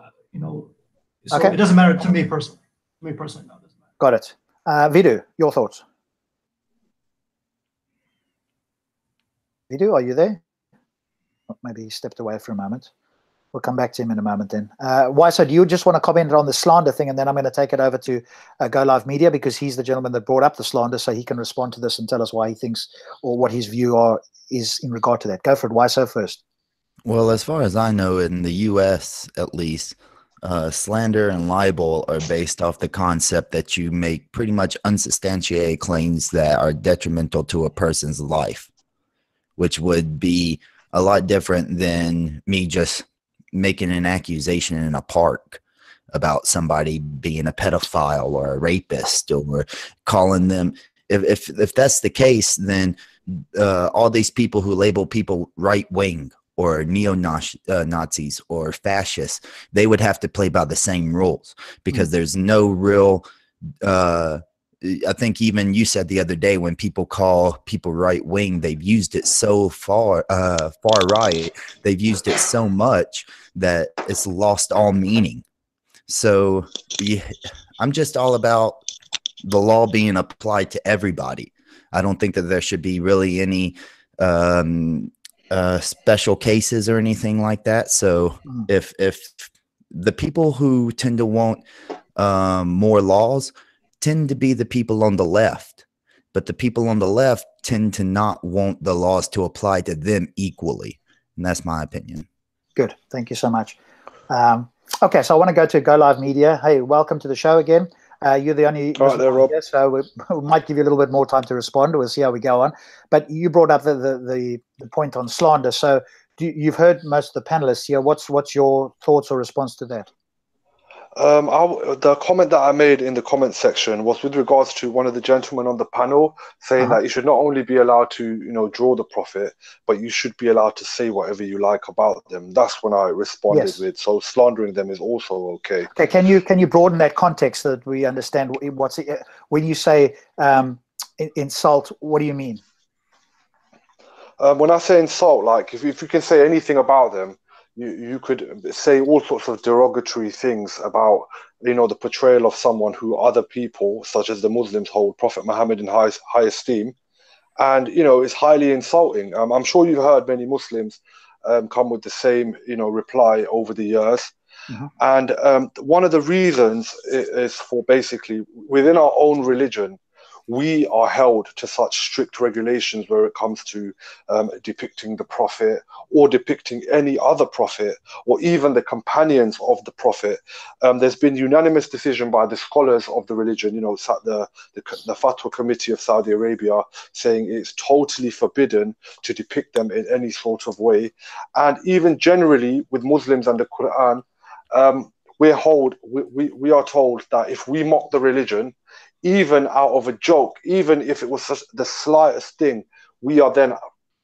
So it doesn't matter to me personally. To me personally, no, it doesn't matter. Got it. Vidu, your thoughts? Vidu, are you there? Maybe he stepped away for a moment. We'll come back to him in a moment then. Waiso, do you just want to comment on the slander thing, and then I'm going to take it over to Go Live Media, because he's the gentleman that brought up the slander, so he can respond to this and tell us why he thinks, or what his view is in regard to that. Go for it, Waiso, first. Well, as far as I know, in the U.S. at least, slander and libel are based off the concept that you make pretty much unsubstantiated claims that are detrimental to a person's life, which would be a lot different than me just making an accusation in a park about somebody being a pedophile or a rapist, or calling them. If that's the case, then all these people who label people right wing or neo-Nazis or fascists, they would have to play by the same rules, because there's no real. I think even you said the other day, when people call people right wing, they've used it so far right. They've used it so much that it's lost all meaning. So I'm just all about the law being applied to everybody. I don't think that there should be really any special cases or anything like that. So if the people who tend to want more laws tend to be the people on the left, but the people on the left tend to not want the laws to apply to them equally. And that's my opinion. Good. Thank you so much. Okay, so I want to go to Go Live Media. Hey, welcome to the show again. You're the only here, so we might give you a little bit more time to respond. We'll see how we go on. But you brought up the point on slander. So you've heard most of the panelists here. What's your thoughts or response to that? The comment that I made in the comment section was with regards to one of the gentlemen on the panel saying that you should not only be allowed to, draw the prophet, but you should be allowed to say whatever you like about them. That's when I responded with, so slandering them is also okay. Okay, can you broaden that context so that we understand when you say insult, what do you mean? When I say insult, like if you can say anything about them, you could say all sorts of derogatory things about, the portrayal of someone who other people, such as the Muslims, hold Prophet Muhammad in high esteem. And, it's highly insulting. I'm sure you've heard many Muslims come with the same, reply over the years. And one of the reasons is for basically within our own religion, we are held to such strict regulations where it comes to depicting the prophet or depicting any other prophet or even the companions of the prophet. There's been unanimous decision by the scholars of the religion, the Fatwa Committee of Saudi Arabia, saying it's totally forbidden to depict them in any sort of way. And even generally with Muslims and the Quran, we are told that if we mock the religion, even out of a joke, even if it was just the slightest thing, we are then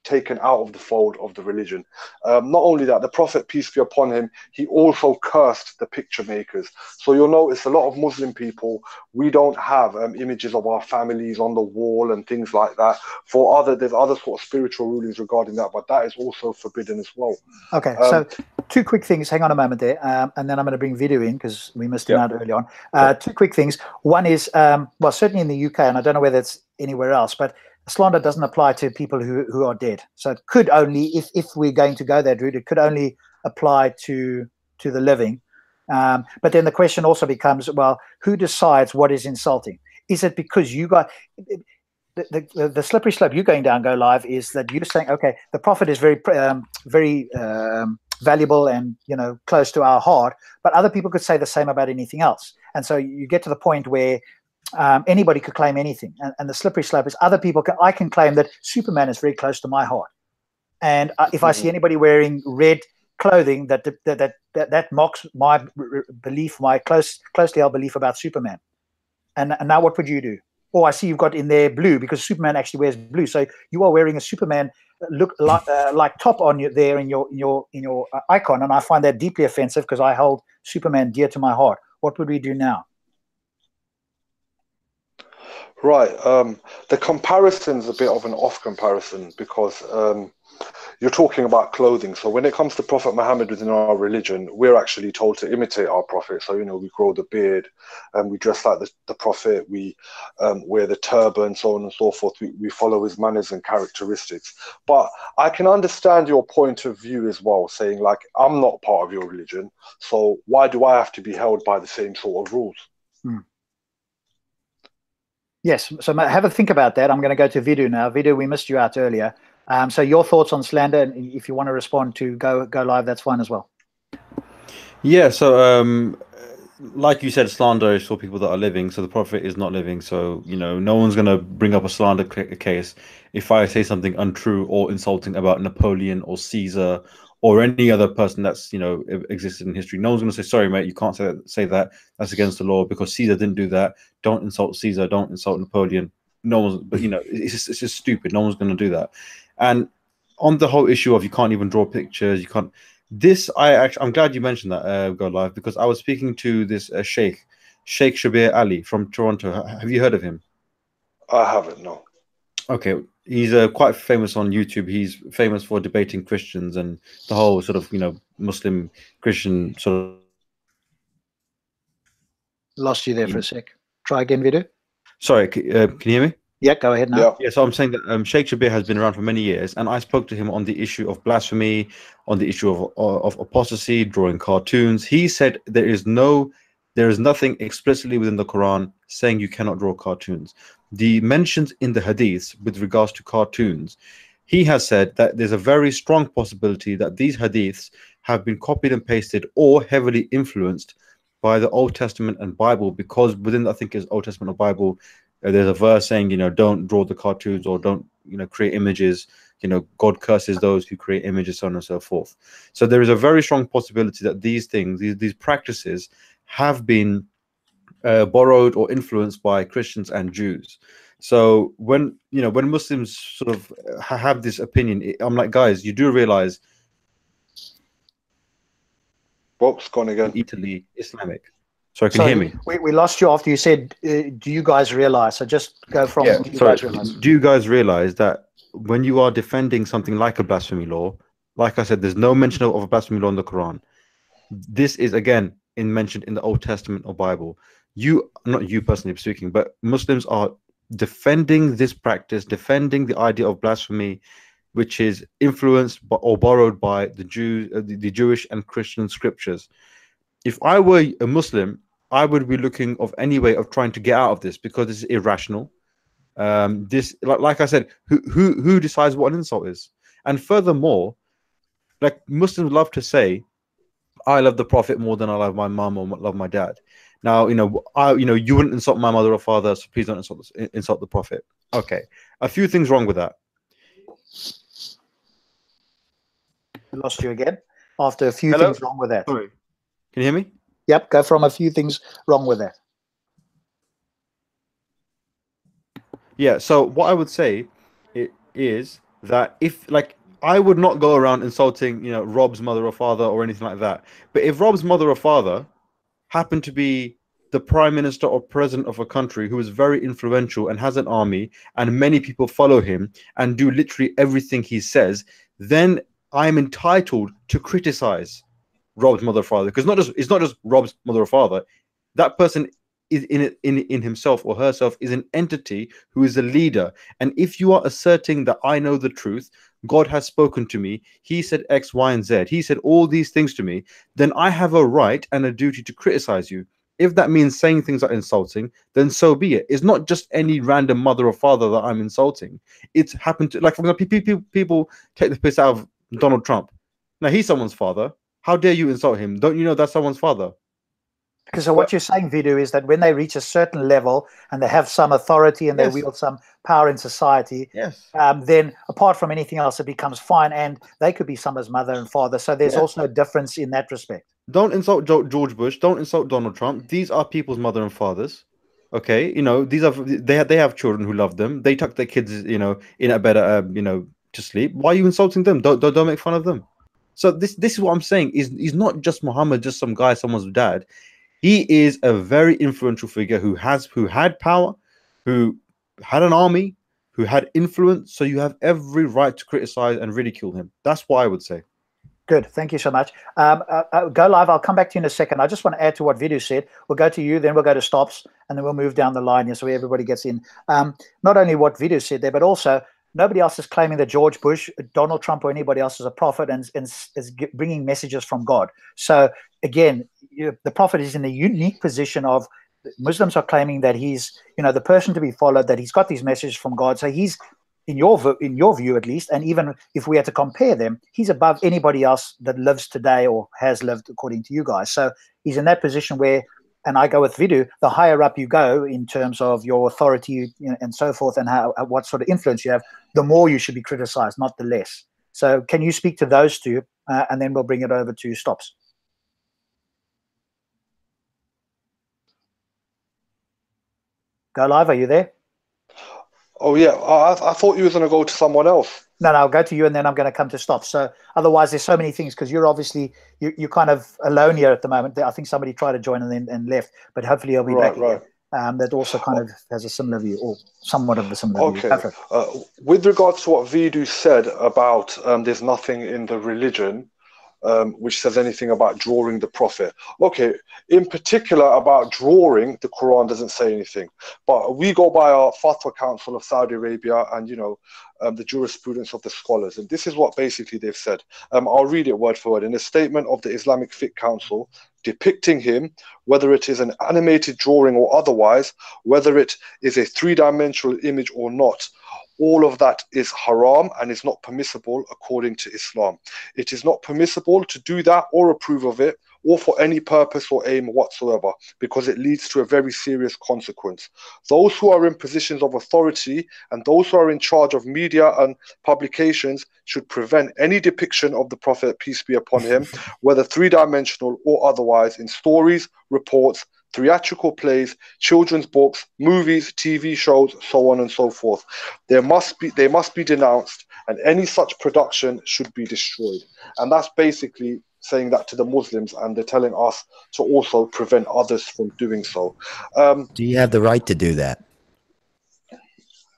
taken out of the fold of the religion. Not only that, the Prophet, peace be upon him, he also cursed the picture makers. So you'll notice a lot of Muslim people, we don't have images of our families on the wall and things like that. There's other sort of spiritual rulings regarding that, but that is also forbidden as well. Okay, so two quick things. Hang on a moment there, and then I'm going to bring video in because we missed him out early on. Two quick things. One is, well, certainly in the UK, and I don't know whether it's anywhere else, but slander doesn't apply to people who are dead. So it could only, if we're going to go that route, it could only apply to the living. But then the question also becomes, well, who decides what is insulting? Is it because you got the slippery slope you're going down, Go Live, is that you're saying, okay, the Prophet is very valuable and, you know, close to our heart, but other people could say the same about anything else. And so you get to the point where anybody could claim anything. And the slippery slope is other people I can claim that Superman is very close to my heart. And if I see anybody wearing red clothing, that mocks my belief, my closely held belief about Superman. And now what would you do? Oh, I see you've got in there blue because Superman actually wears blue. So you are wearing a Superman look like top on you there in your icon, and I find that deeply offensive because I hold Superman dear to my heart. What would we do now? Right. The comparison's a bit of an off comparison because you're talking about clothing. So when it comes to Prophet Muhammad within our religion, we're actually told to imitate our Prophet. So, you know, we grow the beard and we dress like the Prophet. We wear the turban, so on and so forth. We follow his manners and characteristics. But I can understand your point of view as well, saying like, I'm not part of your religion, so why do I have to be held by the same sort of rules? Yes, so have a think about that. I'm going to go to Vidu now. Vidu, we missed you out earlier. So your thoughts on slander, and if you want to respond to go live, that's fine as well. Yeah, so like you said, slander is for people that are living, so the Prophet is not living. So, you know, no one's going to bring up a slander case if I say something untrue or insulting about Napoleon or Caesar or any other person that's, you know, existed in history. No one's going to say, sorry, mate, you can't say that. That's against the law because Caesar didn't do that. Don't insult Caesar. Don't insult Napoleon. No one's, but, you know, it's just stupid. No one's going to do that. And on the whole issue of you can't even draw pictures, you can't. I'm glad you mentioned that, Go Live, because I was speaking to this Sheikh Shabir Ali from Toronto. Have you heard of him? I haven't, no. Okay, he's quite famous on YouTube. He's famous for debating Christians and the whole sort of, you know, Muslim Christian sort of. Lost you there for a sec. Try again, Vidu. Sorry, can you hear me? Yeah, go ahead now. Yeah, so I'm saying that Sheikh Shabir has been around for many years, and I spoke to him on the issue of blasphemy, on the issue of apostasy, drawing cartoons. He said there is nothing explicitly within the Quran saying you cannot draw cartoons. The mentions in the Hadiths with regards to cartoons, he has said that there's a very strong possibility that these Hadiths have been copied and pasted or heavily influenced by the Old Testament and Bible, because within, I think, is Old Testament or Bible, there's a verse saying, you know, don't draw the cartoons or don't, you know, create images. You know, God curses those who create images, so on and so forth. So there is a very strong possibility that these things, these practices, have been borrowed or influenced by Christians and Jews. So when Muslims sort of have this opinion, I'm like, guys, you do realize. Whoops, gone again. Italy, Islamic. Sorry, can you hear me? We lost you after you said, do you guys realize? So just go from, yeah, do you guys realize? Do you guys realize that when you are defending something like a blasphemy law, like I said, there's no mention of a blasphemy law in the Quran. This is, again, mentioned in the Old Testament or Bible. Not you personally speaking, but Muslims are defending this practice, defending the idea of blasphemy, which is influenced or borrowed by the Jewish and Christian scriptures. If I were a Muslim, I would be looking of any way of trying to get out of this because it's irrational. This, like I said, who decides what an insult is? And furthermore, like Muslims love to say, I love the Prophet more than I love my mum or love my dad. Now, you wouldn't insult my mother or father, so please don't insult the Prophet. Okay, a few things wrong with that. We lost you again. After a few things wrong with that. Sorry. Can you hear me? Yep, go from a few things wrong with that. Yeah, so what I would say is that if, like, I would not go around insulting, you know, Rob's mother or father or anything like that. But if Rob's mother or father happened to be the prime minister or president of a country who is very influential and has an army and many people follow him and do literally everything he says, then I'm entitled to criticize Rob's mother or father, because it's not just Rob's mother or father. That person is in himself or herself is an entity who is a leader. And if you are asserting that I know the truth, God has spoken to me, he said X, Y, and Z, he said all these things to me, then I have a right and a duty to criticize you. If that means saying things that are insulting, then so be it. It's not just any random mother or father that I'm insulting. It's happened to, like, for example, people take the piss out of Donald Trump. Now he's someone's father. How dare you insult him? Don't you know that's someone's father? Because so what you're saying, Vidu, is that when they reach a certain level and they have some authority and they wield some power in society, then apart from anything else, it becomes fine, and they could be someone's mother and father. So there's also a difference in that respect. Don't insult George Bush. Don't insult Donald Trump. These are people's mother and fathers. Okay, you know, these are they have children who love them. They tuck their kids, you know, in a better, you know, to sleep. Why are you insulting them? Don't make fun of them. So this is what I'm saying. He's not just Muhammad, just some guy, someone's dad. He is a very influential figure who had power, who had an army, who had influence. So you have every right to criticize and ridicule him. That's what I would say. Good. Thank you so much. Go live. I'll come back to you in a second. I just want to add to what Vidu said. We'll go to you, then we'll go to Stops, and then we'll move down the line here so everybody gets in. Not only what Vidu said there, but also nobody else is claiming that George Bush, Donald Trump, or anybody else is a prophet and is bringing messages from God. So again, the prophet is in a unique position of Muslims are claiming that he's, you know, the person to be followed, that he's got these messages from God. So he's, in your view at least, and even if we had to compare them, he's above anybody else that lives today or has lived according to you guys. So he's in that position where, and I go with Vidu, the higher up you go in terms of your authority, you know, and so forth, and what sort of influence you have, the more you should be criticized, not the less. So can you speak to those two, and then we'll bring it over to Stops. Go live, are you there? Oh yeah, I thought you were going to go to someone else. No, I'll go to you, and then I'm going to come to Stops. So otherwise, there's so many things, because you're obviously you're kind of alone here at the moment. I think somebody tried to join and left, but hopefully he'll be back again. That also kind of has a similar view, or somewhat of a similar view. Okay. With regards to what Vidu said about there's nothing in the religion which says anything about drawing the Prophet. Okay, in particular about drawing, the Quran doesn't say anything. But we go by our Fatwa Council of Saudi Arabia and, you know, the jurisprudence of the scholars. And this is what basically they've said. I'll read it word for word. In a statement of the Islamic Fiqh Council, depicting him, whether it is an animated drawing or otherwise, whether it is a three-dimensional image or not, all of that is haram and is not permissible according to Islam. It is not permissible to do that or approve of it or for any purpose or aim whatsoever, because it leads to a very serious consequence. Those who are in positions of authority and those who are in charge of media and publications should prevent any depiction of the Prophet, peace be upon him, whether three-dimensional or otherwise, in stories, reports, theatrical plays, children's books, movies, TV shows, so on and so forth. They must be denounced, and any such production should be destroyed. And that's basically saying that to the Muslims, and they're telling us to also prevent others from doing so. Do you have the right to do that?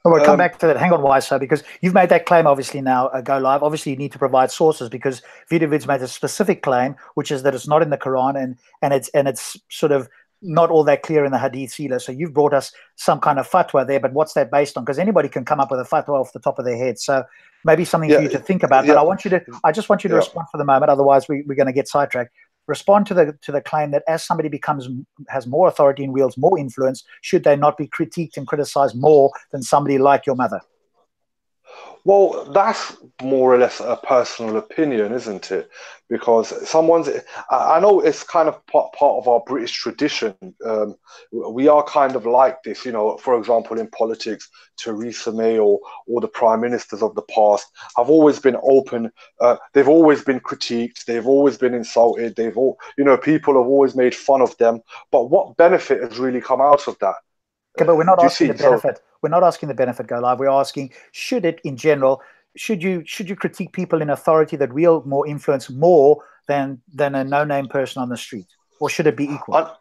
Well, we'll come back to that. Hang on, Wise, because you've made that claim, obviously, now, Go Live. Obviously, you need to provide sources, because Vidovid's made a specific claim, which is that it's not in the Quran, and it's sort of not all that clear in the Hadith either. So you've brought us some kind of fatwa there, but what's that based on? Because anybody can come up with a fatwa off the top of their head. So maybe something for you to think about. But I just want you to respond for the moment. Otherwise, we're going to get sidetracked. Respond to the claim that as somebody has more authority and wields more influence, should they not be critiqued and criticized more than somebody like your mother? Well, that's more or less a personal opinion, isn't it? Because I know it's kind of part of our British tradition. We are kind of like this, you know, for example, in politics, Theresa May or the prime ministers of the past have always been open. They've always been critiqued. They've always been insulted. People have always made fun of them. But what benefit has really come out of that? Okay, but we're not asking the benefit. We're not asking the benefit, Go Live. We're asking, should it, in general, should you critique people in authority that wield more influence more than a no-name person on the street, or should it be equal?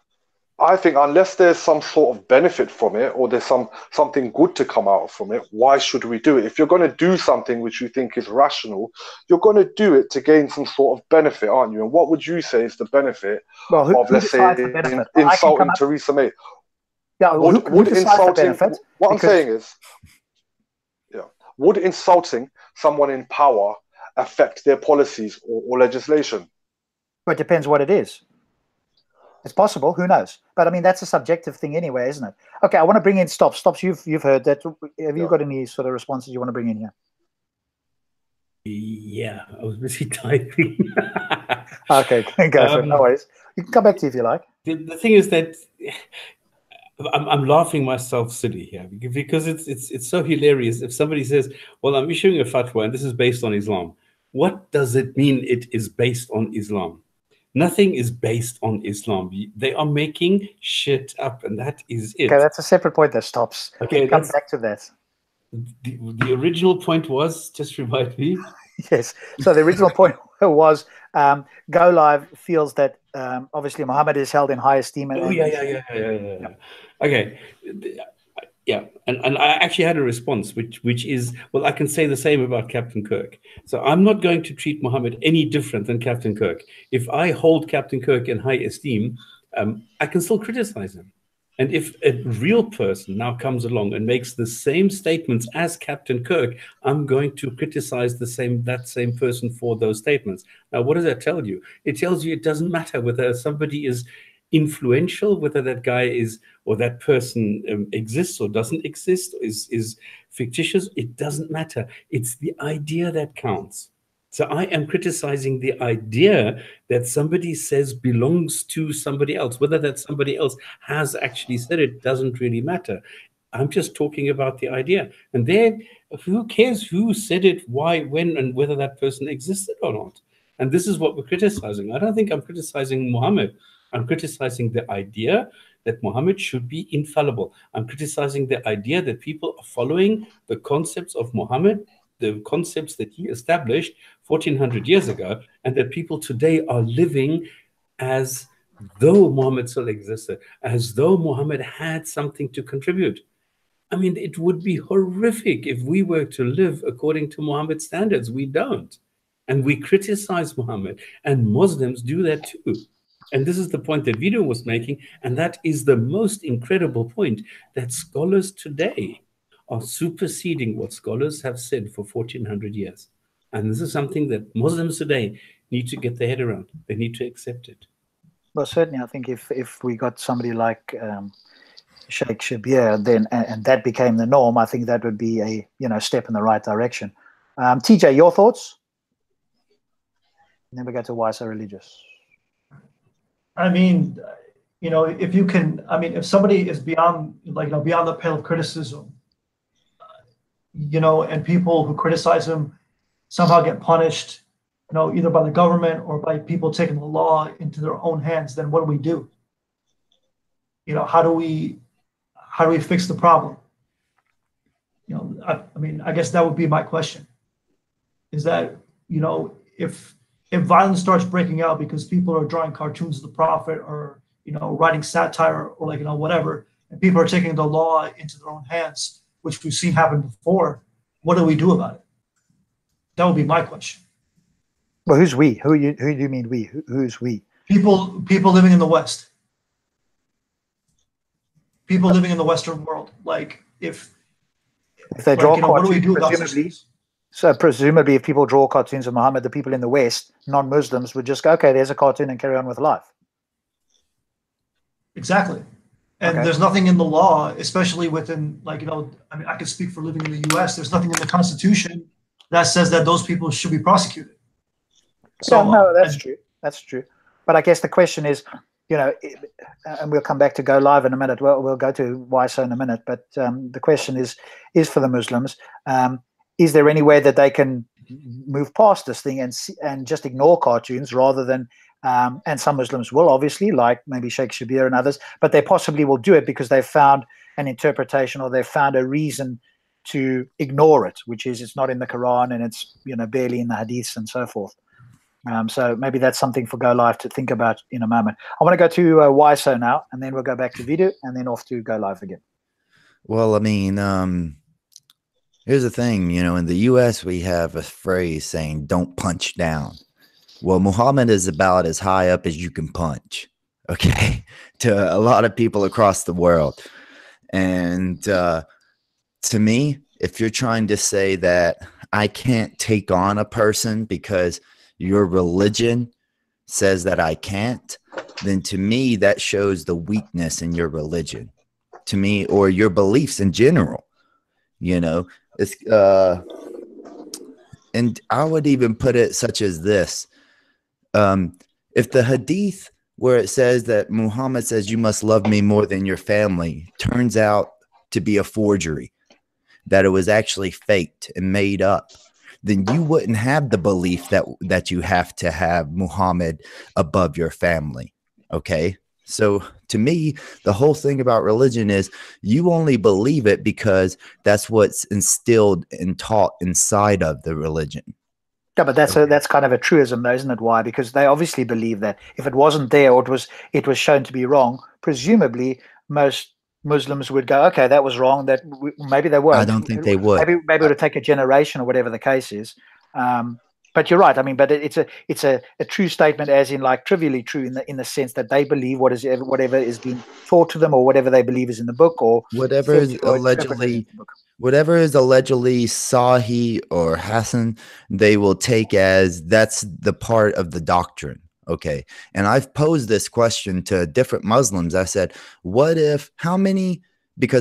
I think unless there's some sort of benefit from it, or there's something good to come out from it, why should we do it? If you're going to do something which you think is rational, you're going to do it to gain some sort of benefit, aren't you? And what would you say is the benefit of, let's say, insulting Theresa May? Yeah, would insulting, what I'm saying is, would insulting someone in power affect their policies or legislation? Well, it depends what it is. It's possible, who knows? But I mean, that's a subjective thing anyway, isn't it? Okay, I want to bring in Stops. Stops, you've heard that. Have you got any sort of responses you want to bring in here? Yeah, I was busy typing. Okay, go for it. No worries. You can come back to you if you like. The thing is that I'm laughing myself silly here because it's so hilarious. If somebody says, "Well, I'm issuing a fatwa and this is based on Islam," what does it mean? It is based on Islam. Nothing is based on Islam. They are making shit up, and that is it. Okay, that's a separate point that stops. Okay, we'll come back to that. The original point was, just remind me. Yes. So the original point was Go Live feels that obviously Muhammad is held in high esteem. Oh, yeah. Okay. Yeah, and I actually had a response, which is, well, I can say the same about Captain Kirk. So I'm not going to treat Muhammad any different than Captain Kirk. If I hold Captain Kirk in high esteem, I can still criticize him. And if a real person now comes along and makes the same statements as Captain Kirk, I'm going to criticize that same person for those statements. Now, what does that tell you? It tells you it doesn't matter whether somebody is influential, whether that guy is or that person exists or doesn't exist, is fictitious. It doesn't matter. It's the idea that counts. So I am criticizing the idea that somebody says belongs to somebody else. Whether that somebody else has actually said it doesn't really matter. I'm just talking about the idea. And then who cares who said it, why, when, and whether that person existed or not? And this is what we're criticizing. I don't think I'm criticizing Muhammad. I'm criticizing the idea that Muhammad should be infallible. I'm criticizing the idea that people are following the concepts of Muhammad, the concepts that he established 1400 years ago, and that people today are living as though Muhammad still existed, as though Muhammad had something to contribute. I mean, it would be horrific if we were to live according to Muhammad's standards. We don't. And we criticize Muhammad, and Muslims do that too. And this is the point that Vito was making, and that is the most incredible point, that scholars today are superseding what scholars have said for 1400 years. And this is something that Muslims today need to get their head around. They need to accept it. Well, certainly, I think if we got somebody like Sheikh Shabir, then and that became the norm, I think that would be a step in the right direction. TJ, your thoughts? And then we go to why so religious. I mean, if you can, if somebody is beyond the pale of criticism, and people who criticize him somehow get punished, either by the government or by people taking the law into their own hands, then what do we do? How do we fix the problem? I guess that would be my question. Is that, if violence starts breaking out because people are drawing cartoons of the Prophet or, writing satire or whatever, and people are taking the law into their own hands, which we've seen happen before, what do we do about it? That would be my question. Well, who's we? Who do you mean we? Who's we? People living in the West. People living in the Western world. If they draw cartoons, what do we do about this? So presumably, if people draw cartoons of Muhammad, the people in the West, non-Muslims, would just go, okay, there's a cartoon and carry on with life. Exactly. And there's nothing in the law, especially within, I can speak for living in the U.S., there's nothing in the Constitution that says that those people should be prosecuted. So, no, that's true. That's true. But I guess the question is, and we'll come back to Go Live in a minute. We'll go to why so in a minute. But the question is for the Muslims, is there any way that they can move past this thing and just ignore cartoons rather than, and some Muslims will obviously, like maybe Sheikh Shabir and others, but they possibly will do it because they've found an interpretation or they've found a reason to ignore it, which is it's not in the Quran and it's barely in the Hadiths and so forth. So maybe that's something for Go Live to think about in a moment. I want to go to why so now, and then we'll go back to video and then off to Go Live again. Well, I mean, here's the thing, in the U.S. we have a phrase saying, don't punch down. Well, Muhammad is about as high up as you can punch, okay, to a lot of people across the world. And to me, if you're trying to say that I can't take on a person because your religion says that I can't, then to me, that shows the weakness in your religion, to me, or your beliefs in general, It's, And I would even put it such as this. If the hadith where it says that Muhammad says you must love me more than your family turns out to be a forgery, that it was actually faked and made up, then you wouldn't have the belief that you have to have Muhammad above your family. Okay? So to me, the whole thing about religion is you only believe it because that's what's instilled and taught inside of the religion. Yeah, but that's kind of a truism, though, isn't it? Why? Because they obviously believe that if it wasn't there or it was shown to be wrong, presumably most Muslims would go, okay, that was wrong. Maybe they weren't. I don't think they would. Maybe it would take a generation or whatever the case is. But you're right. I mean, but it's a true statement, as in like trivially true in the sense that they believe whatever is being taught to them or whatever they believe is in the book or whatever is allegedly Sahih or Hassan, they will take as that's the part of the doctrine. Okay. And I've posed this question to different Muslims. I said, because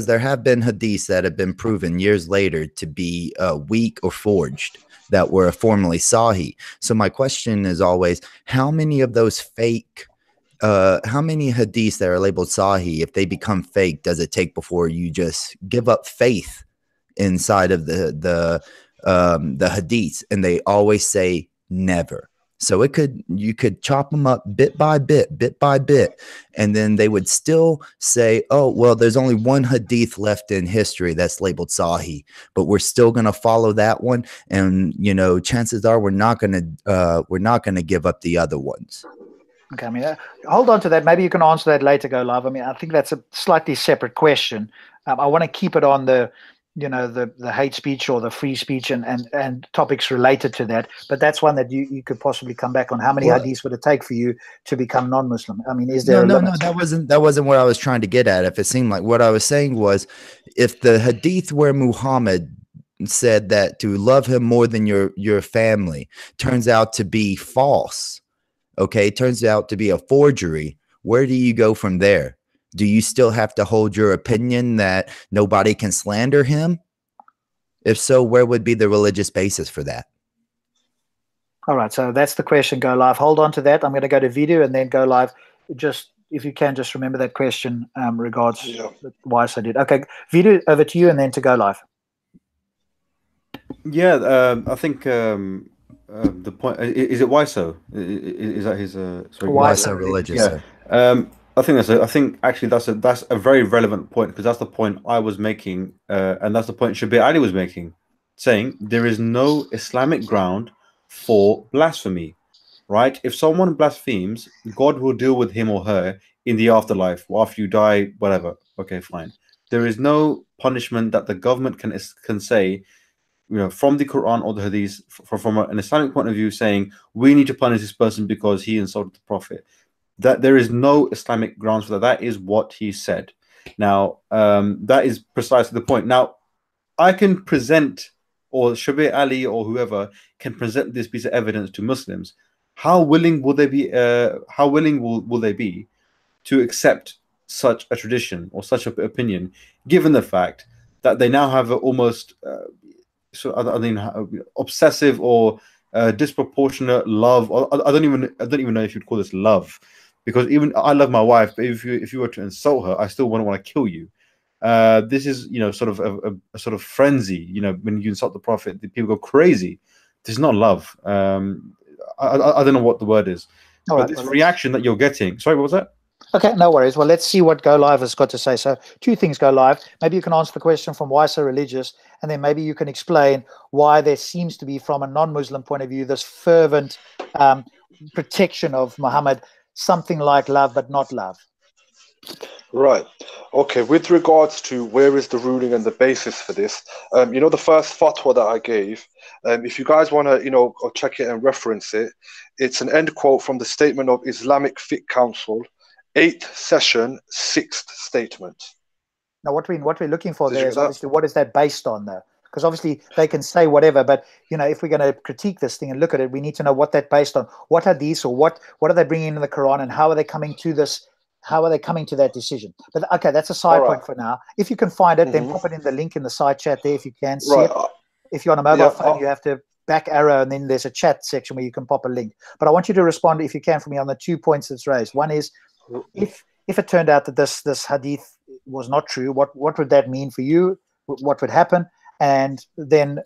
there have been hadiths that have been proven years later to be weak or forged that were formerly Sahih. So my question is always, how many of those fake, how many hadiths that are labeled Sahih, if they become fake, does it take before you just give up faith inside of the hadiths? And they always say never. So you could chop them up bit by bit, and then they would still say, oh, well, there's only one hadith left in history that's labeled Sahih, but we're still going to follow that one. And, chances are we're not going to give up the other ones. Okay. I mean, hold on to that. Maybe you can answer that later, Go Live. I mean, I think that's a slightly separate question. I want to keep it on the hate speech or the free speech and topics related to that. But that's one that you could possibly come back on. How many hadiths would it take for you to become non-Muslim? I mean, is there a limit? No, that wasn't what I was trying to get at. If it seemed like what I was saying was, if the hadith where Muhammad said that to love him more than your family turns out to be false, okay, turns out to be a forgery, where do you go from there? Do you still have to hold your opinion that nobody can slander him? If so, where would be the religious basis for that? All right, so that's the question, Go Live. Hold on to that. I'm going to go to video and then Go Live. Just, if you can, just remember that question regards why I did. Okay, video, over to you and then to Go Live. Yeah, I think the point, is it Wyso? Is that his... Wyso religious, yeah. I think actually that's a very relevant point, because that's the point I was making, and that's the point Shabir Ali was making, saying there is no Islamic ground for blasphemy, right? If someone blasphemes, God will deal with him or her in the afterlife, or after you die, whatever. Okay, fine. There is no punishment that the government can say, from the Quran or the Hadith, from an Islamic point of view, saying we need to punish this person because he insulted the Prophet. That there is no Islamic grounds for that. That is what he said. Now, that is precisely the point. Now, I can present, or Shabir Ali or whoever can present this piece of evidence to Muslims. How willing will they be? How willing will they be to accept such a tradition or such an opinion, given the fact that they now have almost obsessive or disproportionate love? Or I don't even know if you'd call this love. Because even I love my wife, but if you were to insult her, I still wouldn't want to kill you. This is sort of a sort of frenzy. When you insult the Prophet, people go crazy. This is not love. I don't know what the word is. But this reaction that you're getting. Sorry, what was that? Okay, no worries. Well, let's see what Go Live has got to say. So, two things, Go Live. Maybe you can answer the question from why so religious, and then maybe you can explain why there seems to be, from a non-Muslim point of view, this fervent protection of Muhammad. Something like love, but not love. Right. Okay. With regards to where is the ruling and the basis for this, the first fatwa that I gave, if you guys want to, check it and reference it, it's an end quote from the statement of Islamic Fiqh Council, 8th session, 6th statement. Now, what we're looking for there is obviously what is that based on, though? Because obviously they can say whatever, but if we're going to critique this thing and look at it, we need to know what that's based on. What are these, or what are they bringing in the Quran, and how are they coming to this? How are they coming to that decision? But okay, that's a side point for now. If you can find it, then pop it in the link in the side chat there if you can see it. If you're on a mobile phone, you have to back arrow, and then there's a chat section where you can pop a link. But I want you to respond, if you can, for me on the 2 points that's raised. One is, if it turned out that this hadith was not true, what would that mean for you? What would happen? And then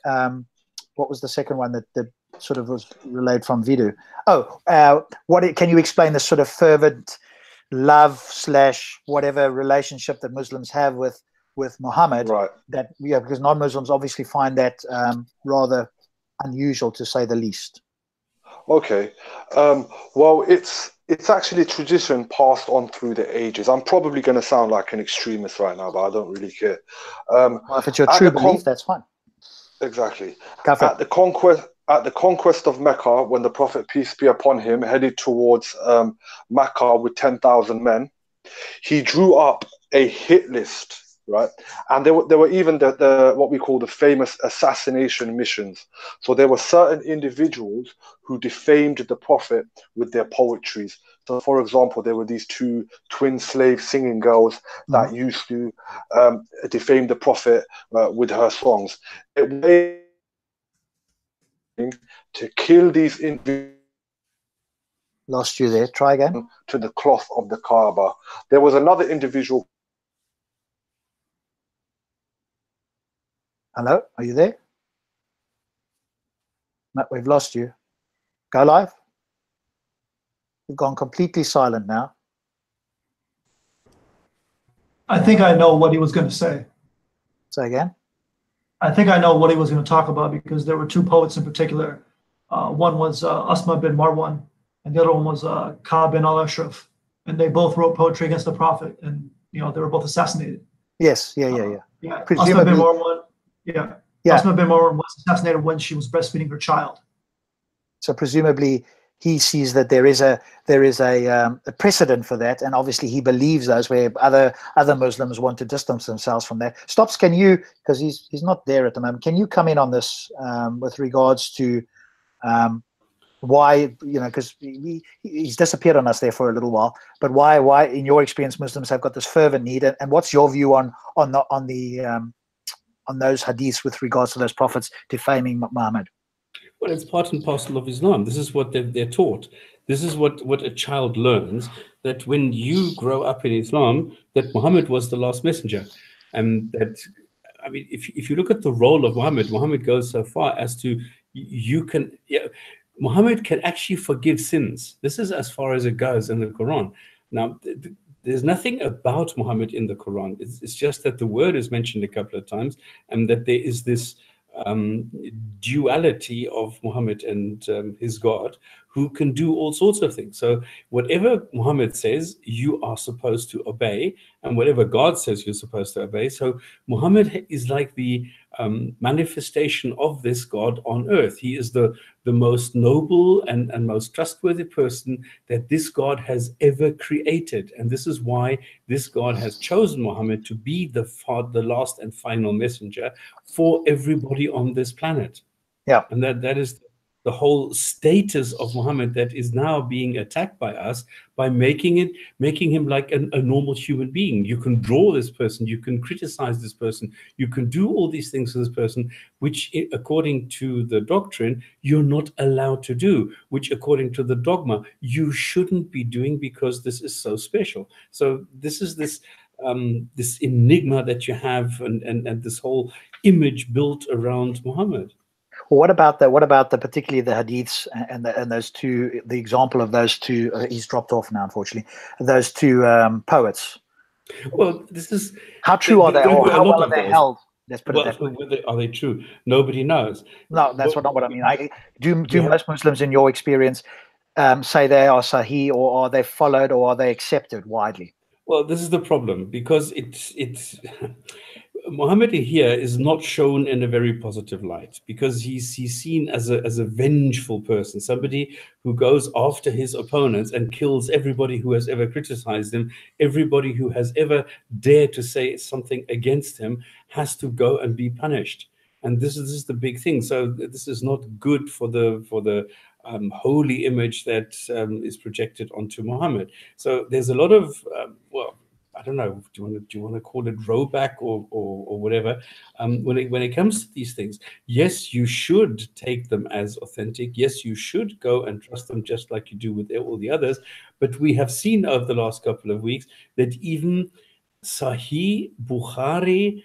what was the second one that sort of was relayed from Vidu? Can you explain the sort of fervent love / whatever relationship that Muslims have with Muhammad? Right. That because non-Muslims obviously find that rather unusual, to say the least. Okay. Well, it's actually tradition passed on through the ages. I'm probably going to sound like an extremist right now, but I don't really care. Well, if it's your true belief, that's fine. Exactly. At the conquest of Mecca, when the Prophet, peace be upon him, headed towards Mecca with 10,000 men, he drew up a hit list. Right, and there were even the what we call the famous assassination missions. So there were certain individuals who defamed the Prophet with their poetries. So, for example, there were these 2 twin slave singing girls that used to defame the Prophet with her songs. To kill these individuals. Lost you there. Try again. To the cloth of the Kaaba. There was another individual. Hello, are you there? No, we've lost you. Go live. You've gone completely silent now. I think I know what he was going to say. Say again. I think I know what he was going to talk about, because there were 2 poets in particular. One was Asma bin Marwan, and the other one was Ka'b bin al-Ashraf. And they both wrote poetry against the Prophet, and they were both assassinated. Yes, yeah. Asma bin Marwan. Yeah. Asma bin Marwan was assassinated when she was breastfeeding her child. So presumably he sees that there is a precedent for that, and obviously he believes those, where other Muslims want to distance themselves from that. Stops, can you, because he's not there at the moment, can you come in on this with regards to why, because he's disappeared on us there for a little while, but why in your experience Muslims have got this fervent need, and what's your view on those hadiths with regards to those prophets defaming Muhammad? Well, it's part and parcel of Islam. This is what they're taught. This is what a child learns, that when you grow up in Islam, that Muhammad was the last messenger. And that, I mean, if you look at the role of Muhammad goes so far as to, Muhammad can actually forgive sins. This is as far as it goes in the Quran. Now, there's nothing about Muhammad in the Quran. It's just that the word is mentioned a couple of times, and that there is this duality of Muhammad and his God, who can do all sorts of things. So whatever Muhammad says, you are supposed to obey, and whatever God says, you're supposed to obey. So Muhammad is like the manifestation of this God on earth. He is the most noble and most trustworthy person that this God has ever created. And this is why this God has chosen Muhammad to be the last and final messenger for everybody on this planet. Yeah. And that is the whole status of Muhammad that is now being attacked by us, by making him like a normal human being. You can draw this person, you can criticize this person, you can do all these things to this person, which according to the doctrine, you're not allowed to do, which according to the dogma, you shouldn't be doing, because this is so special. So this is this enigma that you have, and this whole image built around Muhammad. Well, what about particularly the hadiths and those 2, the example of those 2, he's dropped off now, unfortunately, those 2 poets? Well, this is... How true are they, or how well are they held? Let's put it that way. Are they true? Nobody knows. No, that's not what I mean. Do most Muslims, in your experience, say they are sahih, or are they followed, or are they accepted widely? Well, this is the problem, because it's Muhammad here is not shown in a very positive light, because he's seen as a vengeful person, somebody who goes after his opponents and kills everybody who has ever criticized him. Everybody who has ever dared to say something against him has to go and be punished. And this is the big thing. So this is not good for the holy image that is projected onto Muhammad. So there's a lot of I don't know, do you want to call it rowback or whatever? When it comes to these things, yes, you should take them as authentic. Yes, you should go and trust them just like you do with all the others. But we have seen over the last couple of weeks that even Sahih Bukhari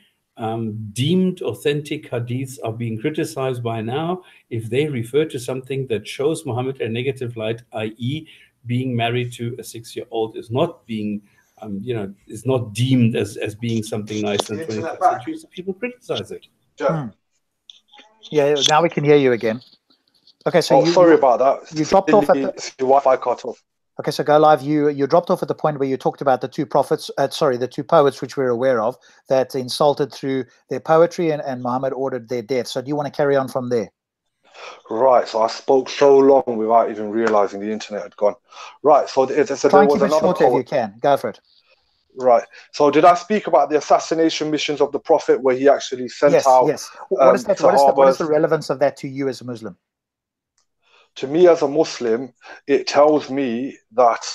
deemed authentic hadiths are being criticized by now if they refer to something that shows Muhammad a negative light, i.e., being married to a 6-year-old is not being is not deemed as being something nice in the 21st century, so people criticize it. Yeah, now we can hear you again. Okay, so sorry about that. You dropped off at the Wi-Fi cut off. Okay, so Go Live, you dropped off at the point where you talked about the two prophets, the two poets, which we're aware of, that insulted through their poetry and Muhammad ordered their death. So do you want to carry on from there? Right, so I spoke so long without even realizing the internet had gone. Right, so there was another poet. If you can, go for it. Right, so did I speak about the assassination missions of the Prophet where he actually sent out? Yes. What is that? What is the relevance of that to you as a Muslim? To me as a Muslim, it tells me that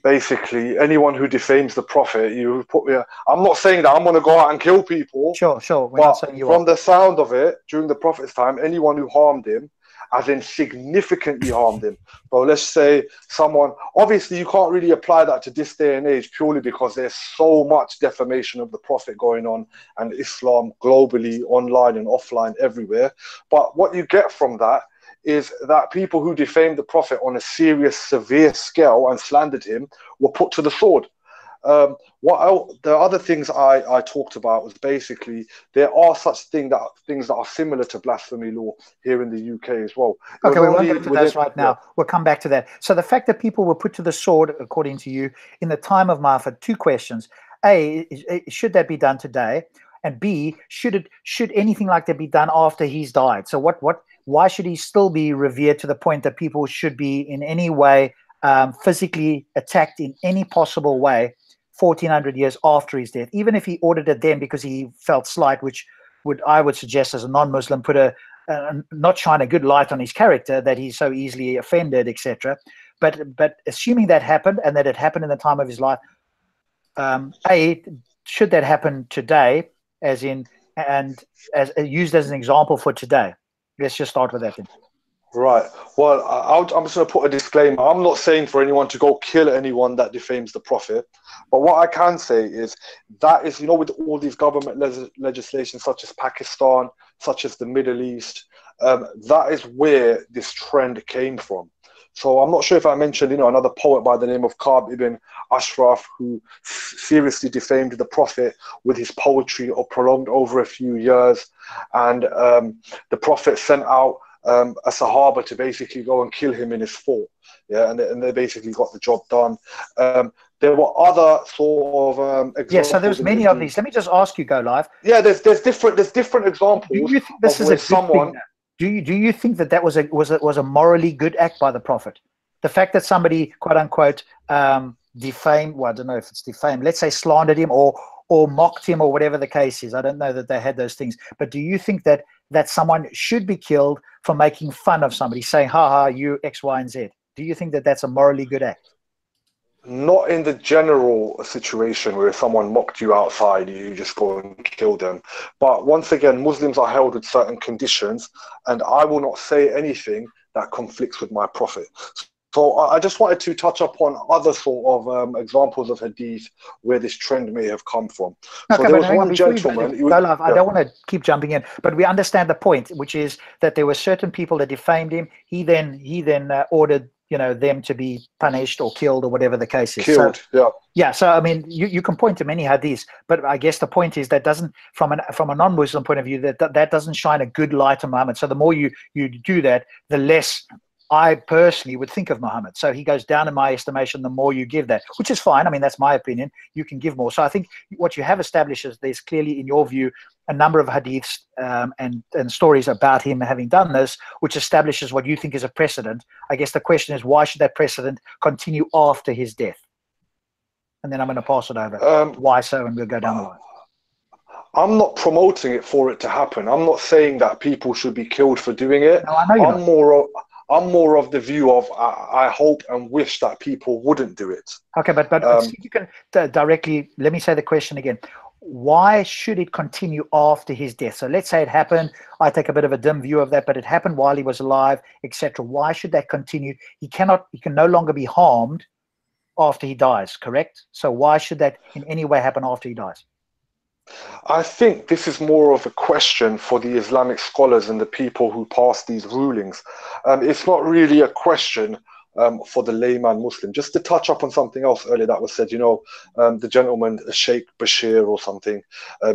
basically anyone who defames the Prophet, you put me. I'm not saying that I'm going to go out and kill people. Sure. We're not saying you from the sound of it, during the Prophet's time, anyone who harmed him, as in significantly harmed him. So let's say someone. Obviously, you can't really apply that to this day and age purely because there's so much defamation of the Prophet going on and Islam globally, online and offline, everywhere. But what you get from that is that people who defamed the Prophet on a serious, severe scale and slandered him were put to the sword. The other things I talked about was basically there are such things that are similar to blasphemy law here in the UK as well. Okay, we won't go into those right now. We'll come back to that. So the fact that people were put to the sword, according to you, in the time of Muhammad, two questions. A, should that be done today? And B, should anything like that be done after he's died? So why should he still be revered to the point that people should be in any way physically attacked in any possible way 1400 years after his death, even if he ordered it then because he felt slight, which I would suggest as a non-Muslim put not shine a good light on his character that he's so easily offended, etc. But assuming that happened and that it happened in the time of his life, should that happen today, as in and as used as an example for today? Let's just start with that then. Right. Well, I'm just going to put a disclaimer. I'm not saying for anyone to go kill anyone that defames the Prophet. But what I can say is that is, with all these government legislation, such as Pakistan, such as the Middle East, that is where this trend came from. So I'm not sure if I mentioned, another poet by the name of Ka'b ibn Ashraf, who seriously defamed the Prophet with his poetry or prolonged over a few years. And the Prophet sent out a Sahaba to basically go and kill him in his fort. Yeah, and they basically got the job done. There were other sort of examples. Yeah, so there's many of these. Let me just ask you, Go Live. Yeah, there's different examples. Do you think this is a good thing? Do you think that was a morally good act by the Prophet? The fact that somebody, quote unquote, defamed, well, I don't know if it's defamed, let's say slandered him or mocked him or whatever the case is. I don't know that they had those things. But do you think that someone should be killed for making fun of somebody, saying, ha, you X, Y, and Z? Do you think that that's a morally good act? Not in the general situation where someone mocked you outside, you just go and kill them. But once again, Muslims are held with certain conditions, and I will not say anything that conflicts with my Prophet. So I just wanted to touch upon other sort of examples of hadith where this trend may have come from. Okay, so there was one gentleman. I don't want to keep jumping in, but we understand the point, which is that there were certain people that defamed him. He then ordered them to be punished or killed or whatever the case is. Killed, yeah. So I mean, you can point to many hadiths, but I guess the point is that doesn't, from a non-Muslim point of view, that doesn't shine a good light on Muhammad. So the more you do that, the less I personally would think of Muhammad. So he goes down in my estimation the more you give that, which is fine. I mean, that's my opinion. You can give more. So I think what you have established is there's clearly, in your view, a number of hadiths and stories about him having done this, which establishes what you think is a precedent. I guess the question is, why should that precedent continue after his death? And then I'm going to pass it over. Why so? And we'll go down the line. I'm not promoting it for it to happen. I'm not saying that people should be killed for doing it. No, I know you're not. I'm more of the view of I hope and wish that people wouldn't do it. Okay, but see if you can directly, let me say the question again. Why should it continue after his death? So let's say it happened. I take a bit of a dim view of that, but it happened while he was alive, etc. Why should that continue? He can no longer be harmed after he dies, correct? So why should that in any way happen after he dies? I think this is more of a question for the Islamic scholars and the people who pass these rulings. It's not really a question for the layman Muslim. Just to touch up on something else earlier that was said, the gentleman, Sheikh Bashir or something,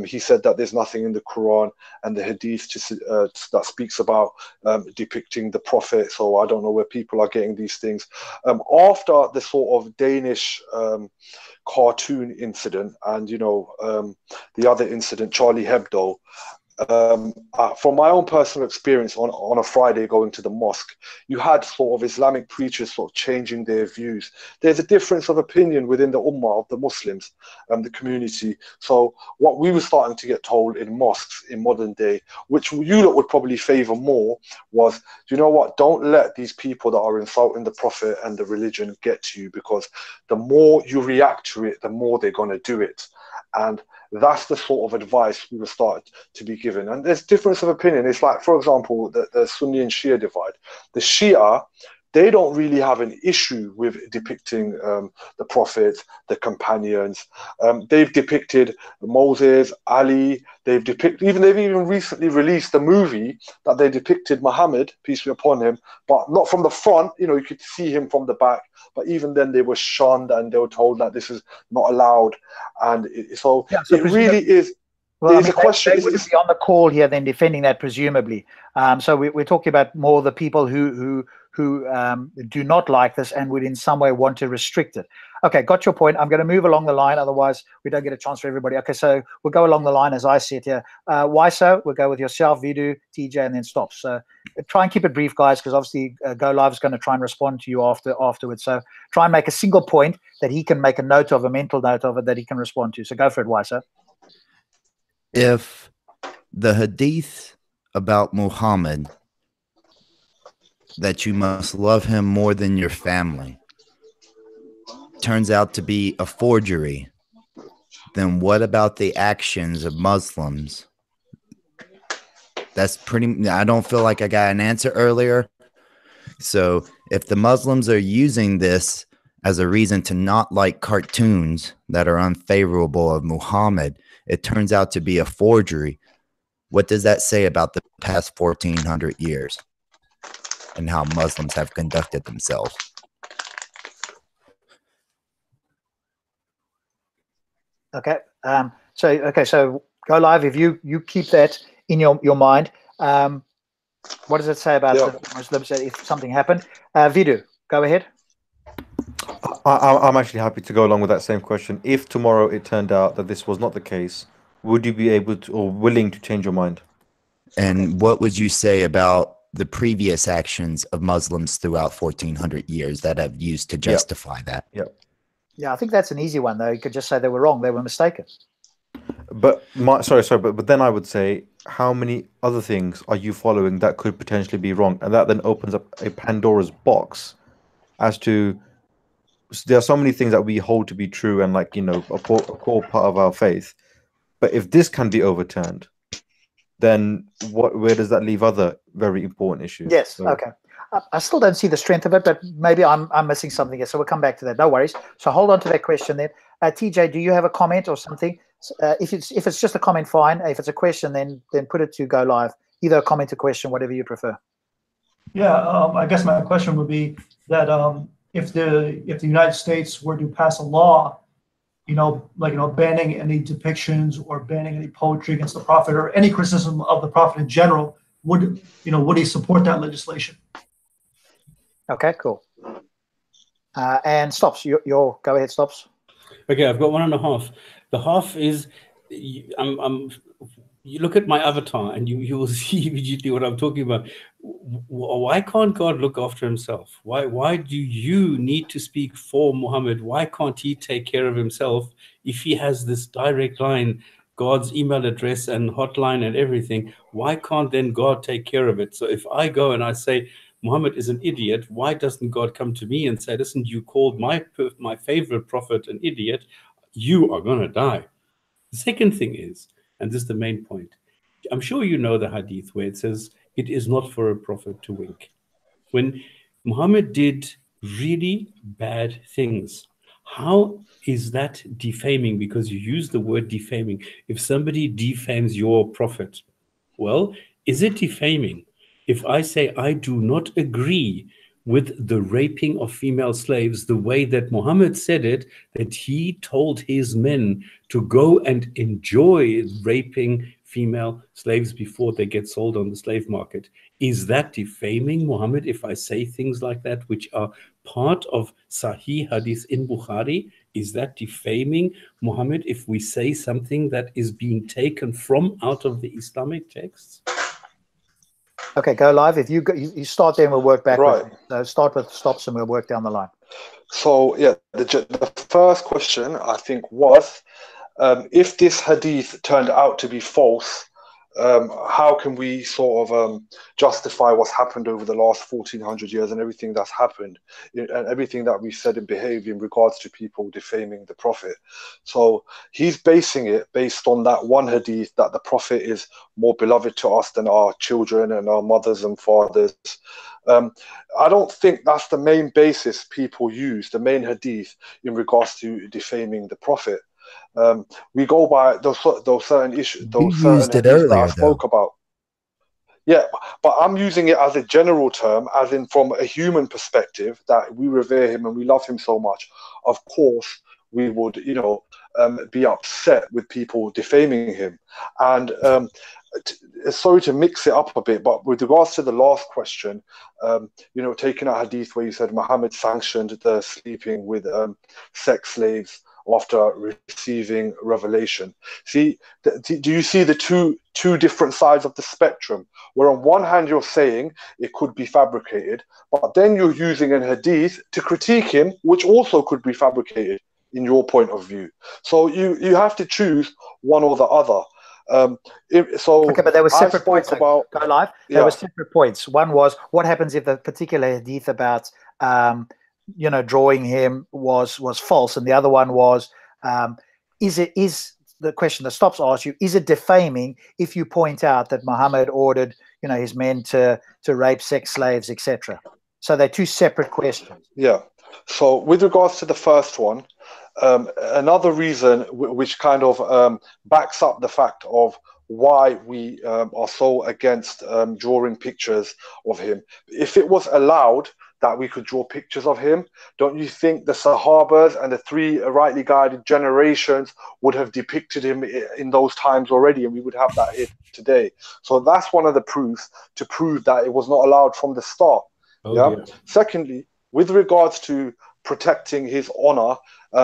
he said that there's nothing in the Quran and the Hadith that speaks about depicting the Prophet. So I don't know where people are getting these things. After the sort of Danish cartoon incident and, the other incident, Charlie Hebdo, from my own personal experience on a Friday going to the mosque, you had sort of Islamic preachers sort of changing their views. There's a difference of opinion within the ummah of the Muslims and the community. So what we were starting to get told in mosques in modern day, which you lot would probably favor more, was, you know what, don't let these people that are insulting the Prophet and the religion get to you, because the more you react to it, the more they're going to do it. And that's the sort of advice we were started to be given. And there's difference of opinion. It's like, for example, the Sunni and Shia divide. The Shia, they don't really have an issue with depicting the Prophet, the companions. They've depicted Moses, Ali. They've even recently released a movie that they depicted Muhammad, peace be upon him, but not from the front. You could see him from the back. But even then, they were shunned and they were told that this is not allowed. And so it really is. Well, a question. They wouldn't be on the call here then defending that, presumably. So we're talking about more the people who do not like this and would in some way want to restrict it. Okay, got your point. I'm going to move along the line, otherwise we don't get a chance for everybody. Okay, so we'll go along the line as I see it here. Why so? We'll go with yourself, Vidu, TJ, and then Stops. So try and keep it brief, guys, because obviously Go Live is going to try and respond to you afterwards. So try and make a single point that he can make a note of, a mental note of it, that he can respond to. So go for it, why so? If the Hadith about Muhammad, that you must love him more than your family, turns out to be a forgery, then what about the actions of Muslims? That's I don't feel like I got an answer earlier. So if the Muslims are using this as a reason to not like cartoons that are unfavorable of Muhammad, it turns out to be a forgery. What does that say about the past 1400 years and how Muslims have conducted themselves? Okay. So Go Live, if you keep that in your mind, what does it say about the Muslims if something happened? Vidu, go ahead. I'm actually happy to go along with that same question. If tomorrow it turned out that this was not the case, would you be able to or willing to change your mind? And what would you say about the previous actions of Muslims throughout 1400 years that have used to justify that? Yeah, I think that's an easy one, though. You could just say they were wrong, they were mistaken. But but then I would say, how many other things are you following that could potentially be wrong? And that then opens up a Pandora's box as to, there are so many things that we hold to be true and a core part of our faith. But if this can be overturned, then where does that leave other very important issues? Yes, okay. I still don't see the strength of it, but maybe I'm missing something here. So we'll come back to that. No worries. So hold on to that question then. TJ, do you have a comment or something? If it's just a comment, fine. If it's a question, then put it to Go Live. Either a comment or question, whatever you prefer. Yeah, I guess my question would be that if the United States were to pass a law, banning any depictions or banning any poetry against the Prophet or any criticism of the Prophet in general, would he support that legislation? Okay, cool. And Stops, go ahead, Stops. Okay, I've got 1.5. The half is, you look at my avatar and you will see immediately what I'm talking about. Why can't God look after himself? Why do you need to speak for Muhammad? Why can't he take care of himself if he has this direct line, God's email address and hotline and everything? Why can't then God take care of it? So if I go and I say, Muhammad is an idiot, why doesn't God come to me and say, listen, you called my favorite prophet an idiot, you are going to die. The second thing is, and this is the main point, I'm sure you know the hadith where it says, it is not for a prophet to wink. When Muhammad did really bad things, how is that defaming? Because you use the word defaming. If somebody defames your prophet, well, is it defaming if I say I do not agree with the raping of female slaves the way that Muhammad said it, that he told his men to go and enjoy raping female slaves before they get sold on the slave market? Is that defaming Muhammad if I say things like that, which are part of Sahih Hadith in Bukhari? Is that defaming Muhammad if we say something that is being taken from out of the Islamic texts? Okay, go live. If you go, you start there and we'll work backwards. Right. So start with stops and we'll work down the line. So yeah, the first question I think was, if this hadith turned out to be false, how can we sort of justify what's happened over the last 1400 years and everything that's happened and everything that we've said and behaved in regards to people defaming the Prophet? So he's basing it based on that one hadith that the Prophet is more beloved to us than our children and our mothers and fathers. I don't think that's the main basis people use, the main hadith in regards to defaming the Prophet. We go by those certain issues, those certain hadiths that I spoke about. Yeah, but I'm using it as a general term, as in from a human perspective, that we revere him and we love him so much. Of course, we would, be upset with people defaming him. And sorry to mix it up a bit, but with regards to the last question, taking a hadith where you said Muhammad sanctioned the sleeping with sex slaves after receiving revelation. See, do you see the two different sides of the spectrum? Where on one hand you're saying it could be fabricated, but then you're using an hadith to critique him, which also could be fabricated in your point of view. So you have to choose one or the other. Okay, but there were separate points. About, go live. There were separate points. One was, what happens if the particular hadith about drawing him was false, and the other one was, is the question that stops asks you, is it defaming if you point out that Muhammad ordered his men to rape sex slaves, etc.? So they're two separate questions. Yeah. So with regards to the first one, another reason which kind of backs up the fact of why we are so against drawing pictures of him. If it was allowed that we could draw pictures of him, don't you think the Sahabas and the three rightly guided generations would have depicted him in those times already, and we would have that here today? So that's one of the proofs to prove that it was not allowed from the start. Yeah. Secondly, with regards to protecting his honor,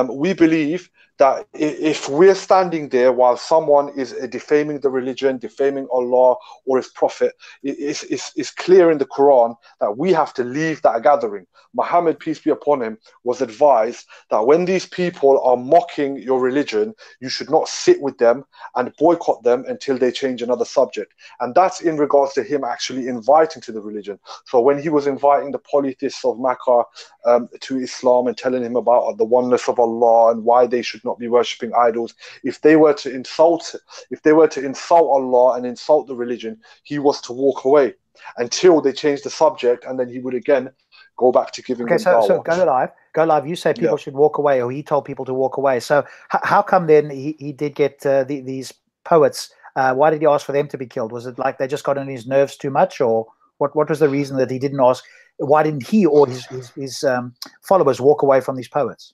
we believe that if we're standing there while someone is defaming the religion, defaming Allah or his prophet, it's clear in the Quran that we have to leave that gathering. Muhammad, peace be upon him, was advised that when these people are mocking your religion, you should not sit with them and boycott them until they change another subject. And that's in regards to him actually inviting to the religion. So when he was inviting the polytheists of Makkah to Islam and telling him about the oneness of Allah and why they should not be worshipping idols, if they were to insult Allah and insult the religion, he was to walk away until they changed the subject, and then he would again go back to giving them dawah. So go live. You say people should walk away, or he told people to walk away. So how come then he did get these poets? Why did he ask for them to be killed? Was it like they just got on his nerves too much, or what was the reason that he didn't ask? Why didn't he or his followers walk away from these poets?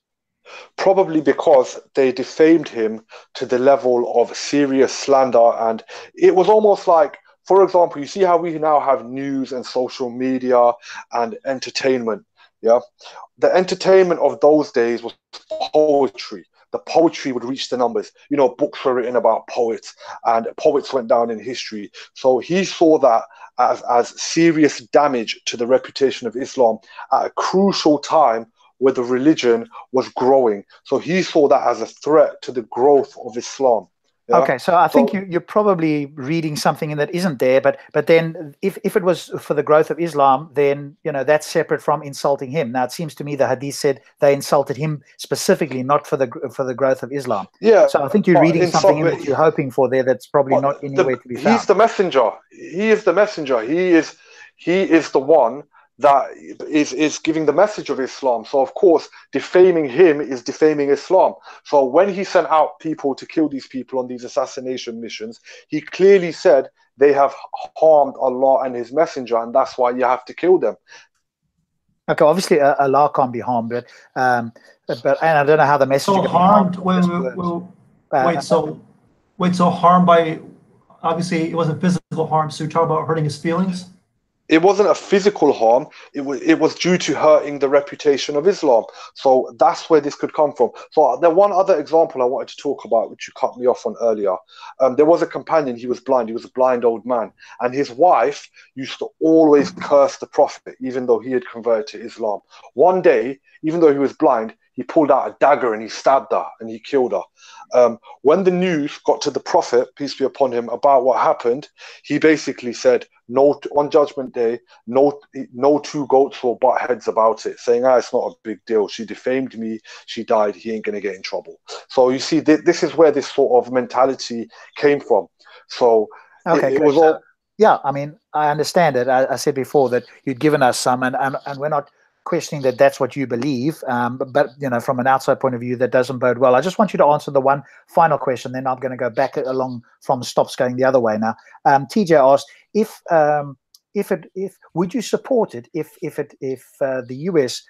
Probably because they defamed him to the level of serious slander, and it was almost like, for example, you see how we now have news and social media and entertainment. Yeah, the entertainment of those days was poetry. The poetry would reach the numbers. Books were written about poets, and poets went down in history. So he saw that as serious damage to the reputation of Islam at a crucial time where the religion was growing. So he saw that as a threat to the growth of Islam. Yeah? Okay, so I think you're probably reading something in that isn't there, but then if it was for the growth of Islam, then that's separate from insulting him. Now it seems to me the Hadith said they insulted him specifically, not for the growth of Islam. Yeah. So I think you're reading something in that you're hoping for there that's probably not anywhere to be found. He's the messenger. He is the messenger. He is the one that is giving the message of Islam. So of course, defaming him is defaming Islam. So when he sent out people to kill these people on these assassination missions, he clearly said they have harmed Allah and his messenger, and that's why you have to kill them. Okay, obviously Allah can't be harmed, but and I don't know how the message. So harmed. So harmed by, obviously it wasn't physical harm. So you're talking about hurting his feelings. It wasn't a physical harm. It was due to hurting the reputation of Islam. So that's where this could come from. So the one other example I wanted to talk about, which you cut me off on earlier, there was a companion. He was blind. He was a blind old man, and his wife used to always curse the Prophet, even though he had converted to Islam. One day, even though he was blind, he pulled out a dagger and he stabbed her and he killed her. When the news got to the Prophet, peace be upon him, about what happened, he basically said, "No, on Judgment Day, no two goats will butt heads about it," saying, "It's not a big deal. She defamed me. She died. He ain't gonna get in trouble." So you see, this is where this sort of mentality came from. So okay, it was all. Yeah, I mean, I understand it. I said before that you'd given us some, and we're not questioning that that's what you believe, but from an outside point of view, that doesn't bode well. I just want you to answer the one final question, then I'm going to go back along from stops going the other way now. TJ asked if would you support it if the US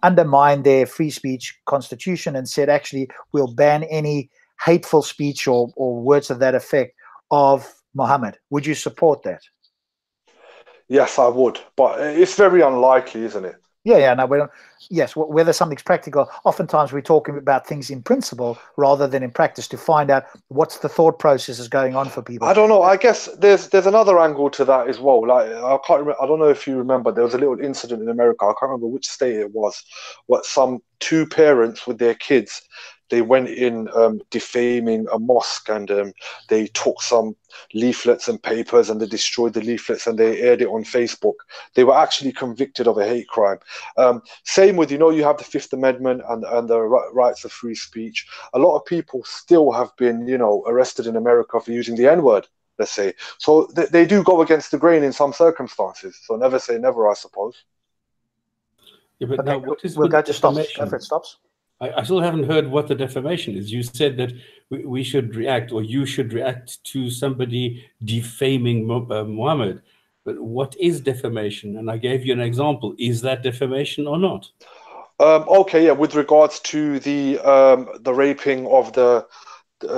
undermined their free speech constitution and said, actually, we'll ban any hateful speech or words of that effect of Muhammad. Would you support that? Yes, I would, but it's very unlikely, isn't it? Yeah, no, we don't. Yes, whether something's practical, oftentimes we're talking about things in principle rather than in practice to find out what's the thought process is going on for people. I don't know. I guess there's another angle to that as well. Like I can't remember. I don't know if you remember. There was a little incident in America. I can't remember which state it was. What some two parents with their kids, they went in defaming a mosque, and they took some leaflets and papers and they destroyed the leaflets and they aired it on Facebook. They were actually convicted of a hate crime. Same with, you have the Fifth Amendment and the rights of free speech. A lot of people still have been, arrested in America for using the N-word, let's say. So they do go against the grain in some circumstances. So never say never, I suppose. Yeah, but okay, now what is we'll go to stops. Go for it, stops. I still haven't heard what the defamation is. You said that we should react, or you should react to somebody defaming Muhammad. But what is defamation? And I gave you an example. Is that defamation or not? Okay, yeah. With regards to the raping of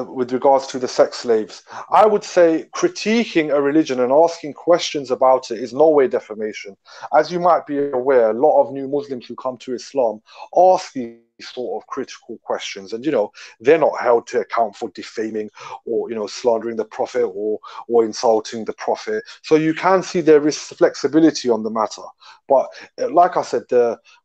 with regards to the sex slaves, I would say critiquing a religion and asking questions about it is no way defamation. As you might be aware, a lot of new Muslims who come to Islam ask these sort of critical questions, and they're not held to account for defaming or slandering the Prophet or insulting the Prophet. So you can see there is flexibility on the matter. But like I said,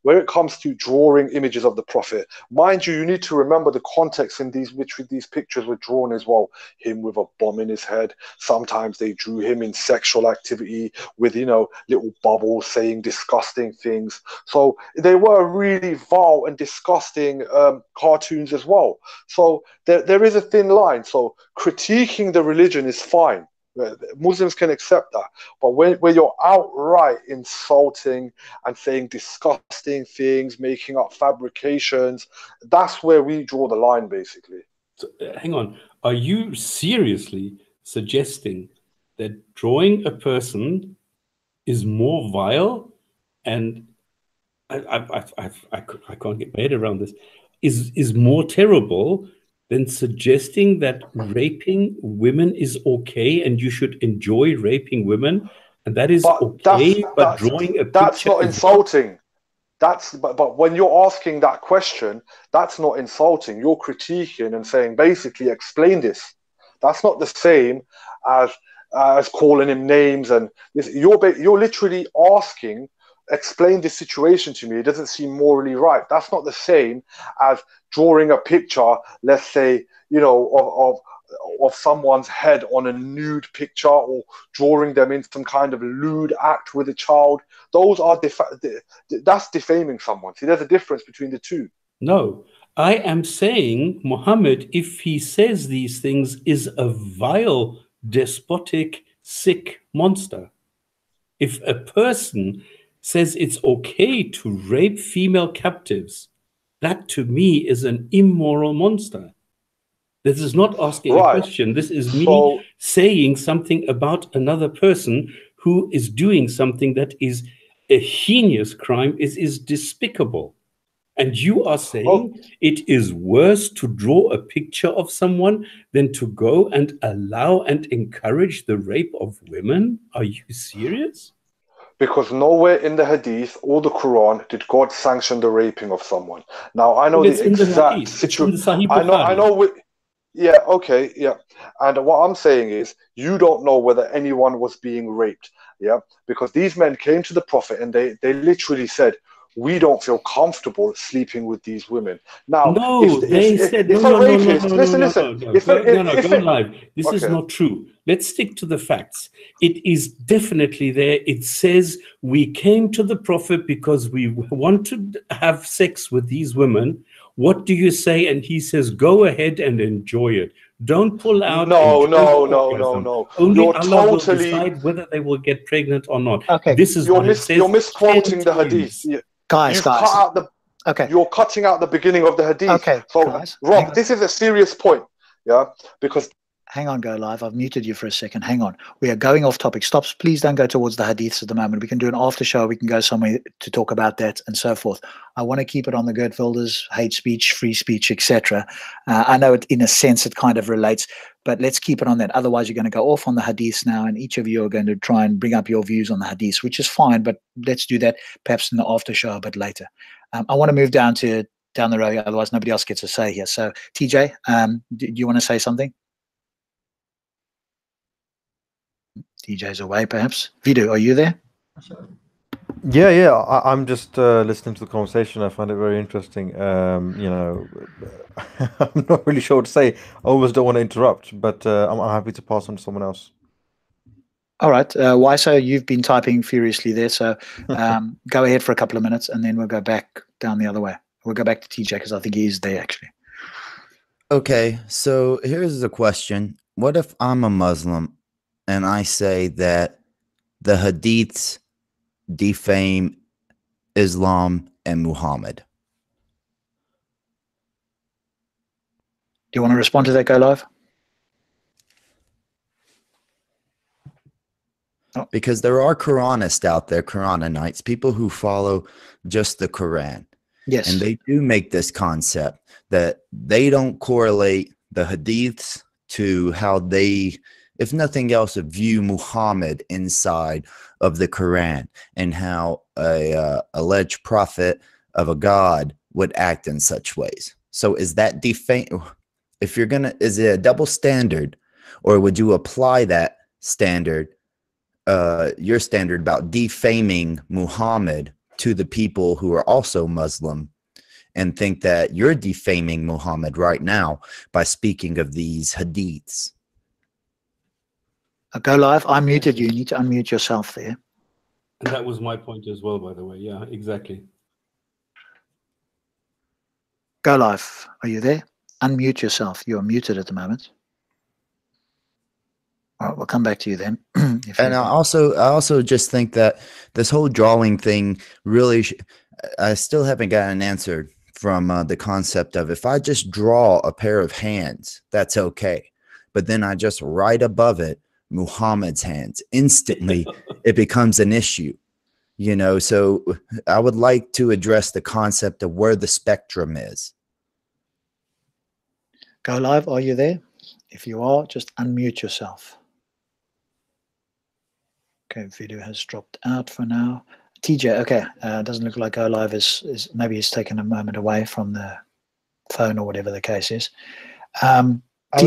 when it comes to drawing images of the Prophet, mind you need to remember the context in which these pictures were drawn as well. Him with a bomb in his head. Sometimes they drew him in sexual activity with little bubbles saying disgusting things. So they were really vile and disgusting cartoons as well. So there is a thin line. So critiquing the religion is fine. Muslims can accept that. But when you're outright insulting and saying disgusting things, making up fabrications, that's where we draw the line, basically. So, hang on. Are you seriously suggesting that drawing a person is more vile, and I can't get my head around this, is more terrible than suggesting that raping women is okay and you should enjoy raping women, and that is okay, but drawing a picture, that's not insulting. But when you're asking that question, that's not insulting. You're critiquing and saying, basically, explain this. That's not the same as calling him names, and you're literally asking, explain this situation to me. It doesn't seem morally right. That's not the same as drawing a picture, let's say, of of someone's head on a nude picture or drawing them in some kind of lewd act with a child. Those are that's defaming someone. See, there's a difference between the two. No, I am saying Muhammad, if he says these things, is a vile, despotic, sick monster. If a person says it's okay to rape female captives, that to me is an immoral monster. This is not asking a question. This is me saying something about another person who is doing something that is a heinous crime, is despicable. And you are saying it is worse to draw a picture of someone than to go and allow and encourage the rape of women? Are you serious? Because nowhere in the Hadith or the Quran did God sanction the raping of someone. Now, I know the exact situation. I know. Yeah, okay, yeah. And what I'm saying is, you don't know whether anyone was being raped, yeah? Because these men came to the Prophet and they literally said, we don't feel comfortable sleeping with these women. Now, no, they said, no, go live. This is not true. Let's stick to the facts. It is definitely there. It says we came to the Prophet because we want to have sex with these women. What do you say? And he says, go ahead and enjoy it. Don't pull out. No. Only you're Allah will decide whether they will get pregnant or not. Okay. This is what it says. You're misquoting the Hadith. Guys. You're cutting out the beginning of the Hadith. Okay. So, guys, Rob, this is a serious point. Yeah, because. Hang on, Go Live. I've muted you for a second. Hang on. We are going off topic. Stop. Please don't go towards the Hadiths at the moment. We can do an after show. We can go somewhere to talk about that and so forth. I want to keep it on the Geert Wilder's hate speech, free speech, etc. I know it, in a sense, it kind of relates, but let's keep it on that. Otherwise, you're going to go off on the Hadiths now, and each of you are going to try and bring up your views on the Hadiths, which is fine, but let's do that perhaps in the after show a bit later. I want to move down the road. Otherwise, nobody else gets a say here. So, TJ, do you want to say something? DJ's away, perhaps. Vidu, are you there? Yeah. I'm just listening to the conversation. I find it very interesting. You know, I'm not really sure what to say. I almost don't want to interrupt, but I'm happy to pass on to someone else. All right. Why so? You've been typing furiously there, so go ahead for a couple of minutes, and then we'll go back down the other way. We'll go back to TJ because I think he is there, actually. Okay, so here's the question. What if I'm a Muslim and I say that the Hadiths defame Islam and Muhammad? Do you want to respond to that, Go Live? Oh. Because there are Quranists out there, Quranites, people who follow just the Quran. Yes. And they do make this concept that they don't correlate the Hadiths to how they, if nothing else, view Muhammad inside of the Quran and how a alleged prophet of a god would act in such ways. So is that if you're gonna, is it a double standard, or would you apply that standard, your standard about defaming Muhammad to the people who are also Muslim and think that you're defaming Muhammad right now by speaking of these Hadiths? Go Live. I muted you. You need to unmute yourself there. And that was my point as well, by the way. Yeah, exactly. Go Live. Are you there? Unmute yourself. You're muted at the moment. All right, we'll come back to you then. And I also just think that this whole drawing thing really, I still haven't got an answer from the concept of, if I just draw a pair of hands, that's okay. But then I just write above it Muhammad's hands. Instantly, it becomes an issue. You know, so I would like to address the concept of where the spectrum is. Go Live, are you there? If you are, just unmute yourself. Okay, video has dropped out for now. TJ, okay, doesn't look like Go Live is maybe he's taken a moment away from the phone or whatever the case is. I would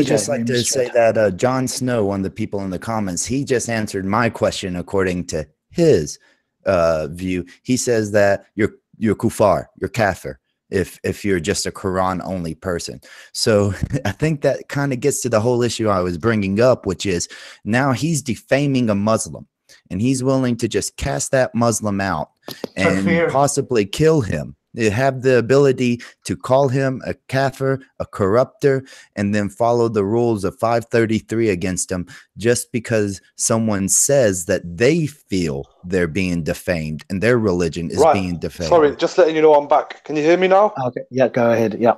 TJ, just like to say that John Snow, one of the people in the comments, he just answered my question according to his view. He says that you're kuffar, you're kafir, if you're just a Quran only person. So I think that kind of gets to the whole issue I was bringing up, which is now he's defaming a Muslim and he's willing to just cast that Muslim out and possibly kill him. They have the ability to call him a kafir, a corrupter, and then follow the rules of 533 against him just because someone says that they feel they're being defamed and their religion is being defamed. Sorry, just letting you know I'm back. Can you hear me now? Okay, yeah, go ahead. Yeah.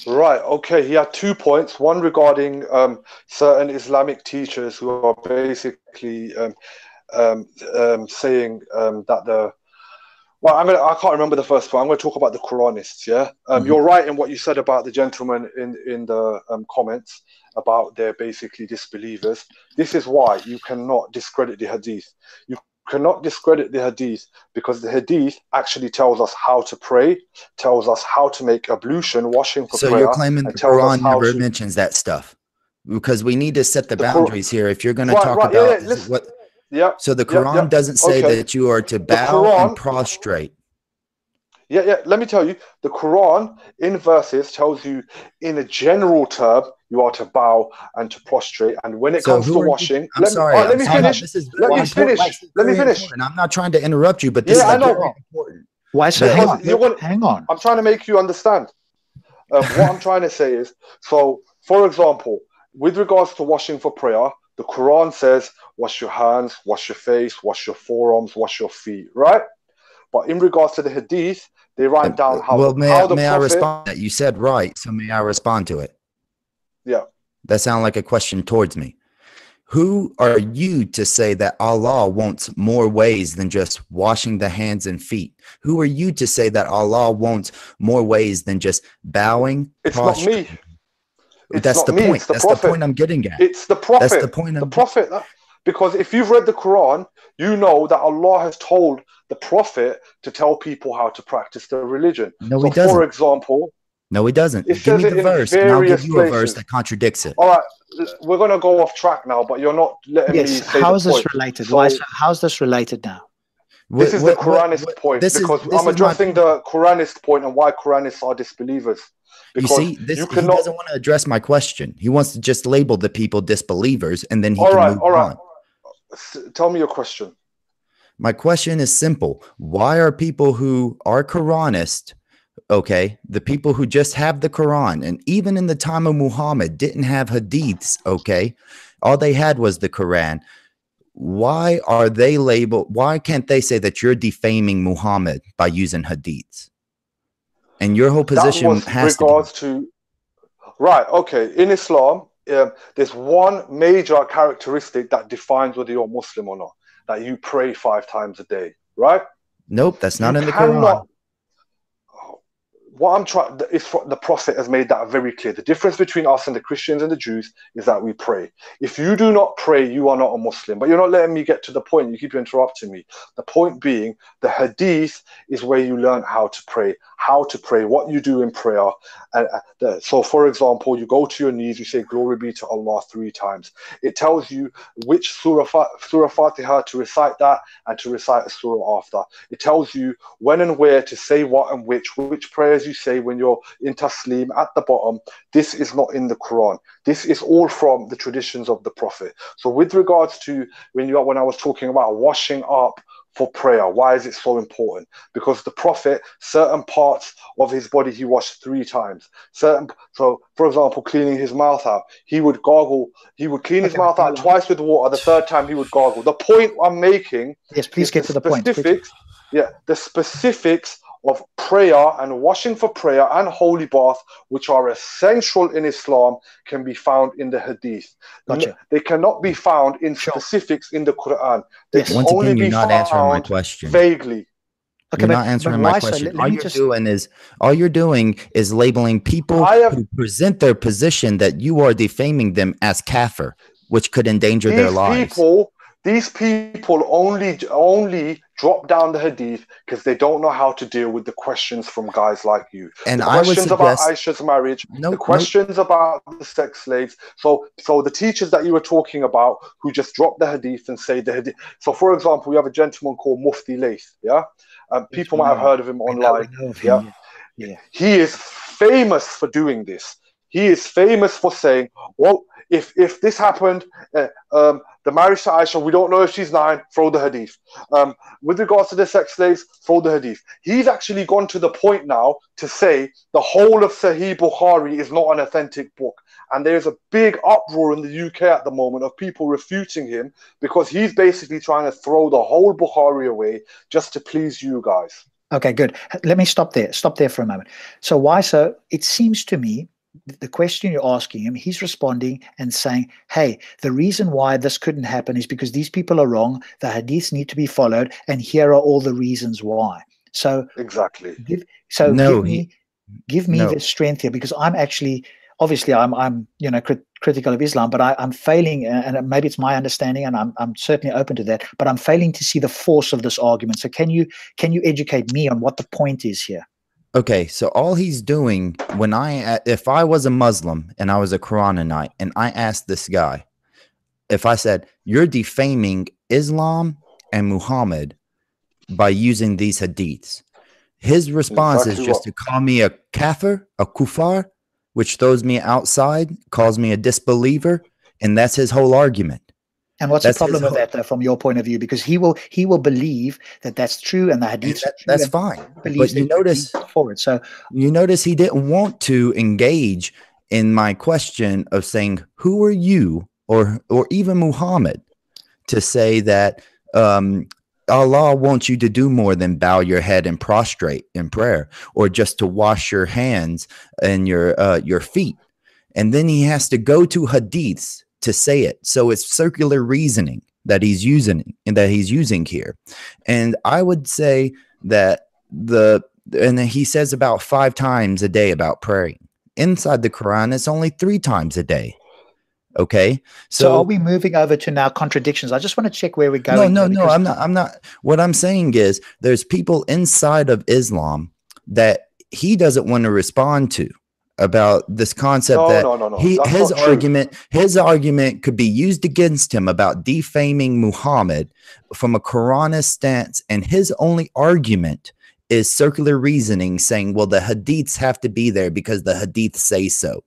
Right, okay. He had 2 points. One regarding certain Islamic teachers who are basically saying that the well, I can't remember the first point. I'm going to talk about the Quranists. Yeah, you're right in what you said about the gentleman in the comments about they're basically disbelievers. This is why you cannot discredit the Hadith. You cannot discredit the Hadith because the Hadith actually tells us how to pray, tells us how to make ablution, washing for prayer. So you're claiming the Quran never mentions that stuff? Because we need to set the boundaries here. If you're going to talk about what. Yeah. So the Quran doesn't say that you are to bow and prostrate. Yeah. Let me tell you, the Quran in verses tells you in a general term you are to bow and to prostrate. And when it comes to washing, let me finish. Let me finish. And I'm not trying to interrupt you, but this is very important. Why so? Hang on. I'm trying to make you understand. What I'm trying to say is, so for example, with regards to washing for prayer, the Quran says, wash your hands, wash your face, wash your forearms, wash your feet, right? But in regards to the Hadith, they write down how. Well, may I respond to that? You said right, so may I respond to it? Yeah. That sounds like a question towards me. Who are you to say that Allah wants more ways than just washing the hands and feet? Who are you to say that Allah wants more ways than just bowing? It's not me. That's the point. That's the point I'm getting at. It's the Prophet. That's the point. The Prophet. Because if you've read the Quran, you know that Allah has told the Prophet to tell people how to practice their religion. No, he doesn't. For example, no, he doesn't. Give me the verse, and I'll give you a verse that contradicts it. All right, we're going to go off track now, but you're not letting me say how is this related? How's this related now? This is the Quranist point, because I'm addressing the Quranist point and why Quranists are disbelievers. Because he doesn't want to address my question. He wants to just label the people disbelievers, and then he can move on. Tell me your question. My question is simple. Why are people who are Quranist, okay, the people who just have the Quran, and even in the time of Muhammad didn't have hadiths, okay, all they had was the Quran. Why are they labeled? Why can't they say that you're defaming Muhammad by using hadiths? And your whole position has to right. Okay, in Islam, there's one major characteristic that defines whether you're Muslim or not: that you pray 5 times a day. Right? Nope, that's not in the Quran. What I'm trying is the Prophet has made that very clear. The difference between us and the Christians and the Jews is that we pray. If you do not pray, you are not a Muslim. But you're not letting me get to the point. You keep interrupting me. The point being, the Hadith is where you learn how to pray, what you do in prayer. So, for example, you go to your knees, you say, "Glory be to Allah" 3 times. It tells you which Surah Fatiha to recite that and to recite a surah after. It tells you when and where to say what and which prayers you say when you're in taslim at the bottom. This is not in the Quran. This is all from the traditions of the Prophet. So with regards to when I was talking about washing up for prayer, why is it so important? Because the Prophet, certain parts of his body he washed 3 times. So for example, cleaning his mouth out, he would gargle. He would clean his mouth out twice with water. The 3rd time he would gargle. The point I'm making, yes, please get to the point. Yeah, the specifics of prayer and washing for prayer and holy bath, which are essential in Islam, can be found in the Hadith. Gotcha. They cannot be found in specifics in the Quran. They can Once only again, you're be not found answering my question. Vaguely. Okay, you're not answering my question. All you're doing is labeling people who present their position that you are defaming them as kafir, which could endanger their lives. These people only drop down the Hadith because they don't know how to deal with the questions from guys like you. And the questions about Aisha's marriage, the questions about the sex slaves. So the teachers that you were talking about who just drop the Hadith and say the Hadith. So for example, we have a gentleman called Mufti Laith. Yeah, people might have heard of him online. Yeah. He is famous for doing this. He is famous for saying, well, if this happened, the marriage to Aisha, we don't know if she's 9, throw the hadith. With regards to the sex slaves, throw the hadith. He's actually gone to the point now to say the whole of Sahih Bukhari is not an authentic book. And there's a big uproar in the UK at the moment of people refuting him because he's basically trying to throw the whole Bukhari away just to please you guys. Okay, good. Let me stop there. Stop there for a moment. So why so? It seems to me the question you're asking him, he's responding and saying, hey, the reason why this couldn't happen is because these people are wrong. The hadiths need to be followed. And here are all the reasons why. So exactly. Give me the strength here, because I'm actually, obviously I'm critical of Islam, but I'm failing, and maybe it's my understanding, and I'm certainly open to that, but I'm failing to see the force of this argument. So can you educate me on what the point is here? Okay, so all he's doing, if I was a Muslim and I was a Quranite and I asked this guy, if I said, you're defaming Islam and Muhammad by using these hadiths, his response is just to call me a kafir, a kufar, which throws me outside, calls me a disbeliever, and that's his whole argument. And what's the problem with that, though, from your point of view? Because he will believe that that's true, and the hadith. That's fine. But you notice he didn't want to engage in my question of saying, "Who are you?" or even Muhammad to say that Allah wants you to do more than bow your head and prostrate in prayer, or just to wash your hands and your feet. And then he has to go to hadiths to say it. So it's circular reasoning that he's using here. And I would say that and he says about 5 times a day about praying. Inside the Quran, it's only 3 times a day. Okay. So are we moving over to now contradictions? I just want to check where we're going. No, I'm not. What I'm saying is there's people inside of Islam that he doesn't want to respond to about this concept his argument could be used against him about defaming Muhammad from a Quranist stance, and his only argument is circular reasoning, saying, well, the hadiths have to be there because the hadiths say so.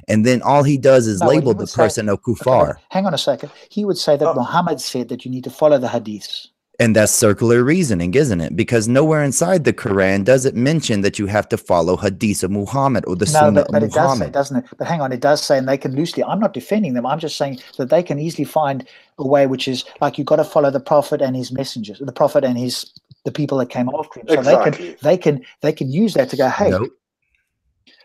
And then all he does is label the person a kufar. Okay, hang on a second. He would say that Muhammad said that you need to follow the hadiths. And that's circular reasoning, isn't it? Because nowhere inside the Quran does it mention that you have to follow hadith of Muhammad or the Sunnah of Muhammad. It does say, doesn't it? But hang on, it does say, and they can loosely, I'm not defending them, I'm just saying that they can easily find a way which is like, you've got to follow the Prophet and his messengers, the Prophet and the people that came after him. So they can use that to go, hey. Nope.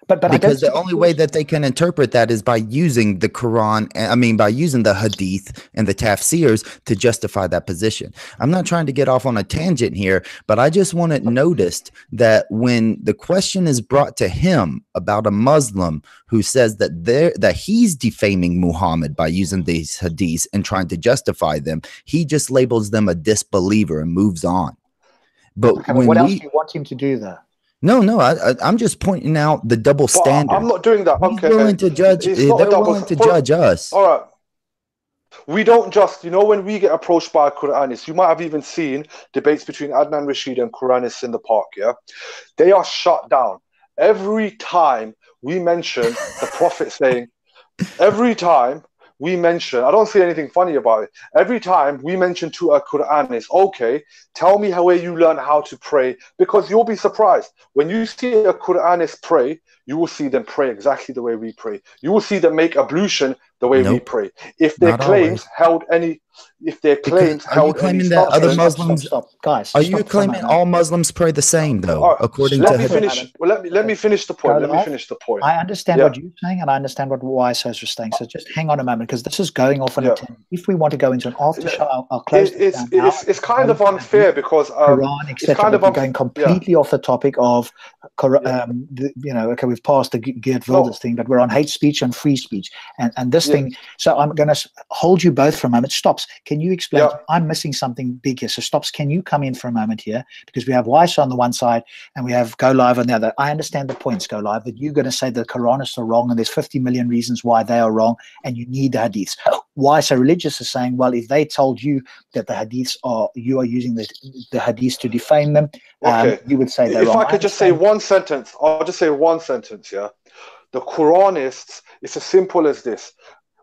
But because the only way that they can interpret that is by using the Quran, by using the hadith and the tafsirs to justify that position. I'm not trying to get off on a tangent here, but I just want it noticed that when the question is brought to him about a Muslim who says that he's defaming Muhammad by using these hadiths and trying to justify them, he just labels them a disbeliever and moves on. But what else do you want him to do there? No, I'm just pointing out the double standard. I'm not doing that. Okay. They're willing to judge us. All right. We don't just, when we get approached by Quranists, you might have even seen debates between Adnan Rashid and Quranists in the park, yeah? They are shut down. Every time we mention the Prophet saying, I don't see anything funny about it. Every time we mention to a Quranist, okay, tell me where you learn how to pray, because you'll be surprised. When you see a Quranist pray, you will see them pray exactly the way we pray. You will see them make ablution the way we pray. If their claims held any, that other Muslims, guys, are you claiming all Muslims pray the same though? According to let me finish the point. I understand what you're saying, and I understand what YSOs are saying. So just hang on a moment, because this is going off on a tangent. If we want to go into an after show, I'll close it down now. It's kind of unfair because Quran, etc. We're going completely off the topic of okay, we've passed the Geert Wilder's thing, but we're on hate speech and free speech, and this thing. So I'm going to hold you both for a moment. Stops, can you explain? I'm missing something big here. So Stops, can you come in for a moment here? Because we have Weiss on the one side and we have Go Live on the other. I understand the points, Go Live, that you're going to say the Quranists are wrong and there's 50 million reasons why they are wrong and you need the Hadiths. Weiss, a religious, is saying, well, if they told you that the Hadiths are, you are using the Hadiths to defame them, you would say they're wrong. If I could just say one sentence, I'll just say one sentence, yeah? The Quranists, it's as simple as this.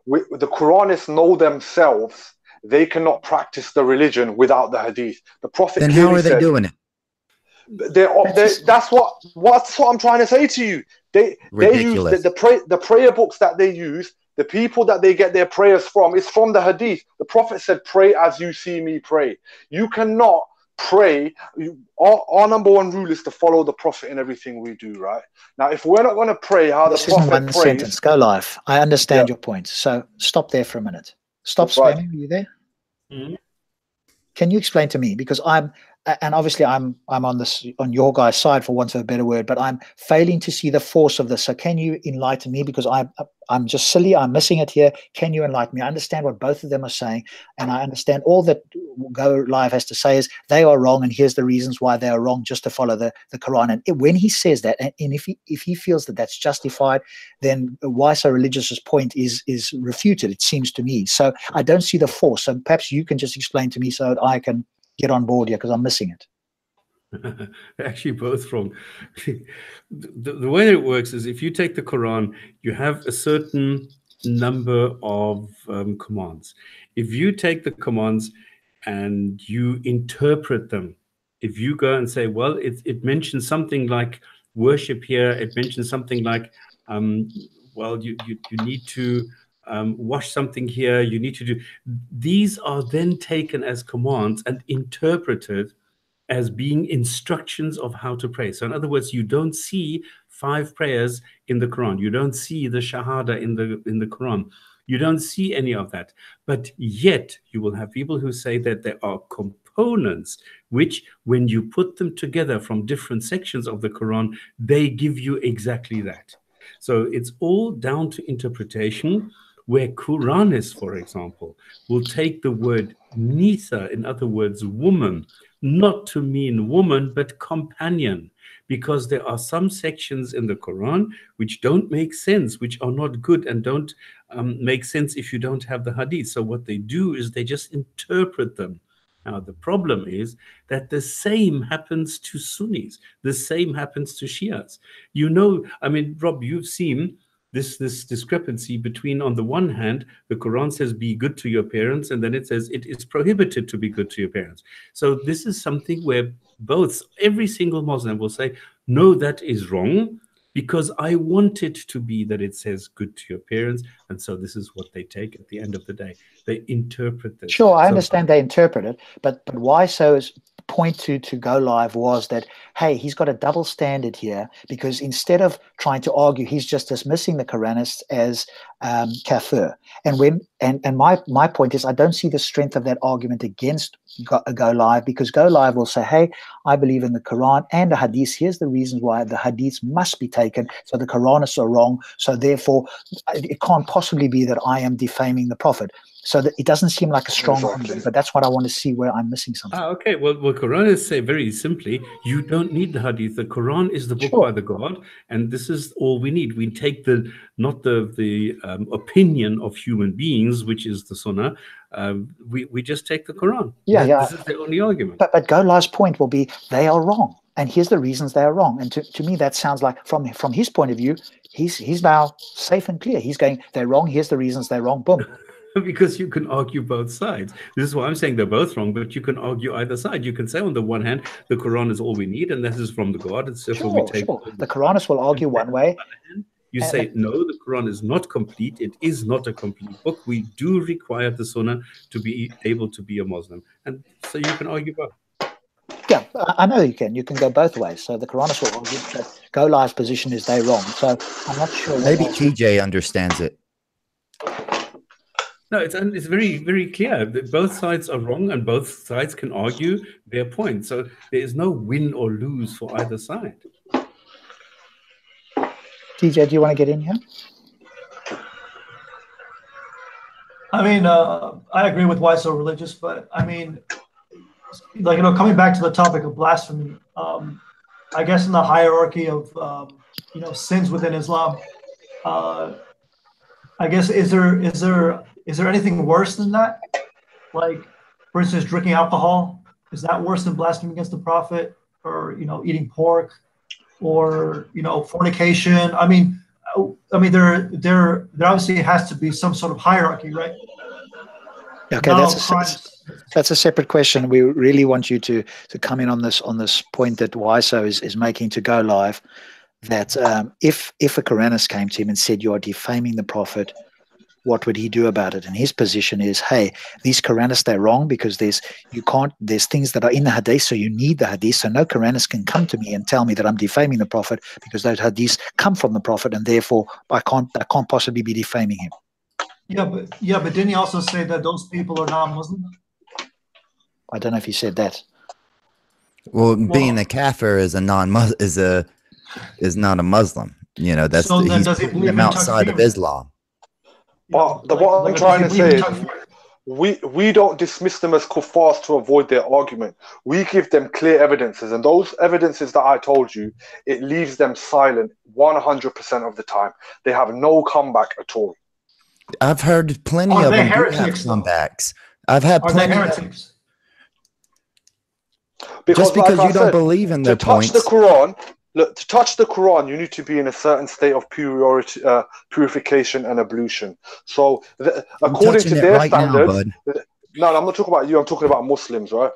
The Quranists know themselves they cannot practice the religion without the Hadith. The Prophet then how are they doing it? That's what I'm trying to say to you. They use the prayer books that they use. The people that they get their prayers from is from the Hadith. The Prophet said, "Pray as you see me pray." You cannot pray. Our number one rule is to follow the Prophet in everything we do, right? Now, if we're not going to pray how the Prophet prays... sentence. Go Live. I understand your point. So stop there for a minute. Stop spamming. Are you there? Mm-hmm. Can you explain to me? Because and obviously I'm on your guy's side, for want of a better word, but I'm failing to see the force of this. So can you enlighten me? Because I'm just silly. I'm missing it here. Can you enlighten me? I understand what both of them are saying, and I understand all that Go Live has to say is they are wrong, and here's the reasons why they are wrong, just to follow the Quran. And when he says that, and if he feels that that's justified, then why so religious's point is refuted, it seems to me. So I don't see the force. So perhaps you can just explain to me so that I can get on board here, because I'm missing it. Actually, both wrong. The way that it works is, if you take the Quran, you have a certain number of commands. If you take the commands and you interpret them, if you go and say, well, it mentions something like worship here, it mentions something like, well, you need to wash something here, you need to do. These are then taken as commands and interpreted as being instructions of how to pray. So in other words, you don't see 5 prayers in the Quran. You don't see the Shahada in the Quran. You don't see any of that. But yet you will have people who say that there are components which, when you put them together from different sections of the Quran, they give you exactly that. So it's all down to interpretation, where Quranists, for example, will take the word Nisa, in other words, woman, not to mean woman, but companion, because there are some sections in the Quran which don't make sense, which are not good, and don't make sense if you don't have the Hadith. So what they do is they just interpret them. Now, the problem is that the same happens to Sunnis. The same happens to Shias. You know, I mean, Rob, you've seen this discrepancy between, on the one hand, the Quran says be good to your parents, and then it says it is prohibited to be good to your parents. So this is something where every single Muslim will say, no, that is wrong, because I want it to be that it says good to your parents, and so this is what they take at the end of the day. They interpret this. Sure, I understand they interpret it, but why so is point to Go Live was that, hey, he's got a double standard here, because instead of trying to argue, he's just dismissing the Quranists as kafir. And my point is, I don't see the strength of that argument against Go Live, because Go Live will say, hey, I believe in the Quran and the Hadith. Here's the reasons why the Hadiths must be taken. So the Quranists are wrong. So therefore, it can't possibly be that I am defaming the Prophet. So that it doesn't seem like a strong argument, but that's what I want to see where I'm missing something. Okay, well, Quranists say very simply, you don't need the Hadith. The Quran is the book by the God, and this is all we need. We take not the opinion of human beings, which is the Sunnah. We just take the Quran. This is the only argument. But Go Live's point will be they are wrong, and here's the reasons they are wrong. And to me, that sounds like from his point of view, he's now safe and clear. He's going, they're wrong. Here's the reasons they're wrong. Boom. Because you can argue both sides. This is why I'm saying they're both wrong, but you can argue either side. You can say, on the one hand, the Quran is all we need, and this is from the God. And so we take the Quranists will argue one way. You say, no, the Quran is not complete. It is not a complete book. We do require the Sunnah to be able to be a Muslim. And so you can argue both. Yeah, I know you can. You can go both ways. So the Quranists will argue that Go Live's position is they're wrong. So I'm not sure. Maybe TJ understands it. No, it's very, very clear that both sides are wrong and both sides can argue their point. So there is no win or lose for either side. TJ, do you want to get in here? I mean, I agree with why so religious, but I mean, like, you know, coming back to the topic of blasphemy, I guess in the hierarchy of, you know, sins within Islam, I guess is there anything worse than that? Like, for instance, drinking alcohol, is that worse than blasphemy against the Prophet, or, you know, eating pork, or, you know, fornication? I mean, there obviously has to be some sort of hierarchy, right? Okay, that's a separate question. We really want you to come in on this point that Waiso is making to go live. That if a Quranist came to him and said, "You are defaming the Prophet," what would he do about it? And his position is, hey, these Quranists, they're wrong, because there's things that are in the Hadith, so you need the Hadith. So no Quranist can come to me and tell me that I'm defaming the Prophet, because those Hadiths come from the Prophet, and therefore I can't possibly be defaming him. Yeah, but didn't he also say that those people are non-Muslim? I don't know if he said that. Well, being a kafir is a is not a Muslim. You know, that's so he's putting them outside of Islam. But what I'm trying to say is, we don't dismiss them as kuffars to avoid their argument. We give them clear evidences, and those evidences that I told you, it leaves them silent 100% of the time. They have no comeback at all. I've heard plenty of them do have comebacks. I've had plenty of heretics. Just because like you don't believe in their points. To touch the Quran, look, to touch the Quran, you need to be in a certain state of purification and ablution. So, according to their standards, no, I'm not talking about you. I'm talking about Muslims, right?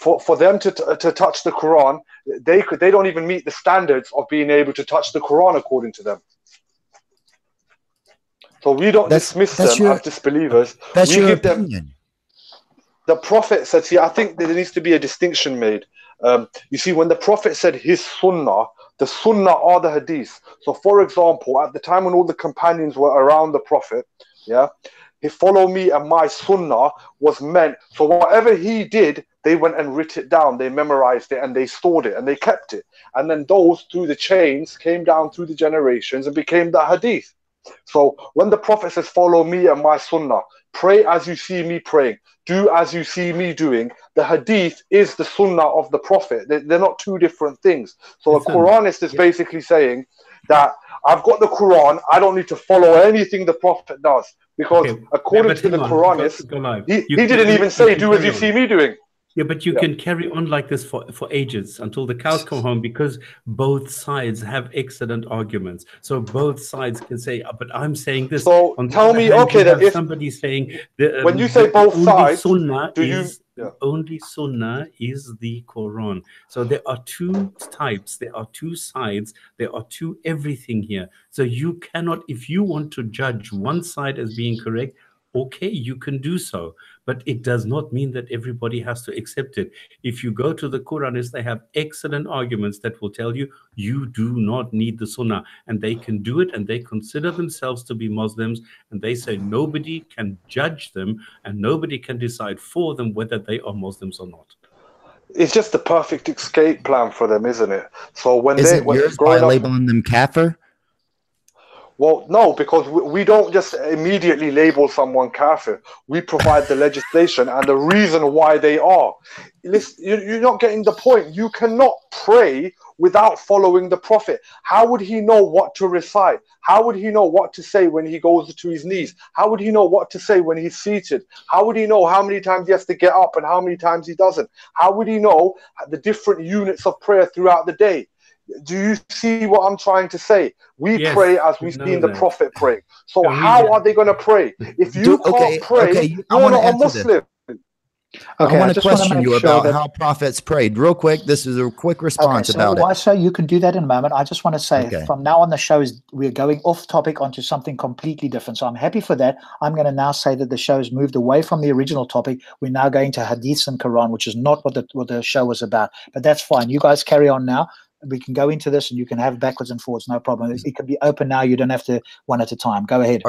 For them to touch the Quran, they don't even meet the standards of being able to touch the Quran according to them. So we don't dismiss them as disbelievers. That's we your give opinion. Them, the Prophet said, see, I think there needs to be a distinction made. You see, when the Prophet said his sunnah, the sunnah are the hadith. So, for example, at the time when all the companions were around the Prophet, yeah, he follow me and my sunnah was meant. So whatever he did, they went and writ it down, they memorized it, and they stored it, and they kept it. And then those through the chains came down through the generations and became the hadith. So when the Prophet says, follow me and my sunnah, pray as you see me praying, do as you see me doing, the hadith is the sunnah of the Prophet. They're not two different things. So a Quranist is basically saying that I've got the Quran, I don't need to follow anything the Prophet does, because according to the Quranist, he didn't even say, do as you see me doing. Yeah, but you can carry on like this for ages until the cows come home, because both sides have excellent arguments. So both sides can say, but I'm saying this. So tell me, okay, that if somebody saying when you say both sides, only sunnah is the Quran. So there are two types, there are two sides, there are two everything here. So you cannot, if you want to judge one side as being correct, okay, you can do so, but it does not mean that everybody has to accept it. If you go to the Quranists, they have excellent arguments that will tell you you do not need the Sunnah, and they can do it, and they consider themselves to be Muslims, and they say nobody can judge them and nobody can decide for them whether they are Muslims or not. It's just the perfect escape plan for them, isn't it? So when is it yours by labeling them kafir? Well, no, because we don't just immediately label someone kafir. We provide the legislation and the reason why they are. Listen, you're not getting the point. You cannot pray without following the Prophet. How would he know what to recite? How would he know what to say when he goes to his knees? How would he know what to say when he's seated? How would he know how many times he has to get up and how many times he doesn't? How would he know the different units of prayer throughout the day? Do you see what I'm trying to say? We pray as we've seen the Prophet pray. So how are they going to pray? If you can't pray, you're not a Muslim. Okay, I want to question you about how prophets prayed. Real quick, this is a quick response about it. So you can do that in a moment. I just want to say from now on the show we're going off topic onto something completely different. So I'm happy for that. I'm going to now say that the show has moved away from the original topic. We're now going to Hadiths and Quran, which is not what the show was about. But that's fine. You guys carry on now. We can go into this and you can have backwards and forwards, no problem. It can be open now. You don't have to one at a time. Go ahead.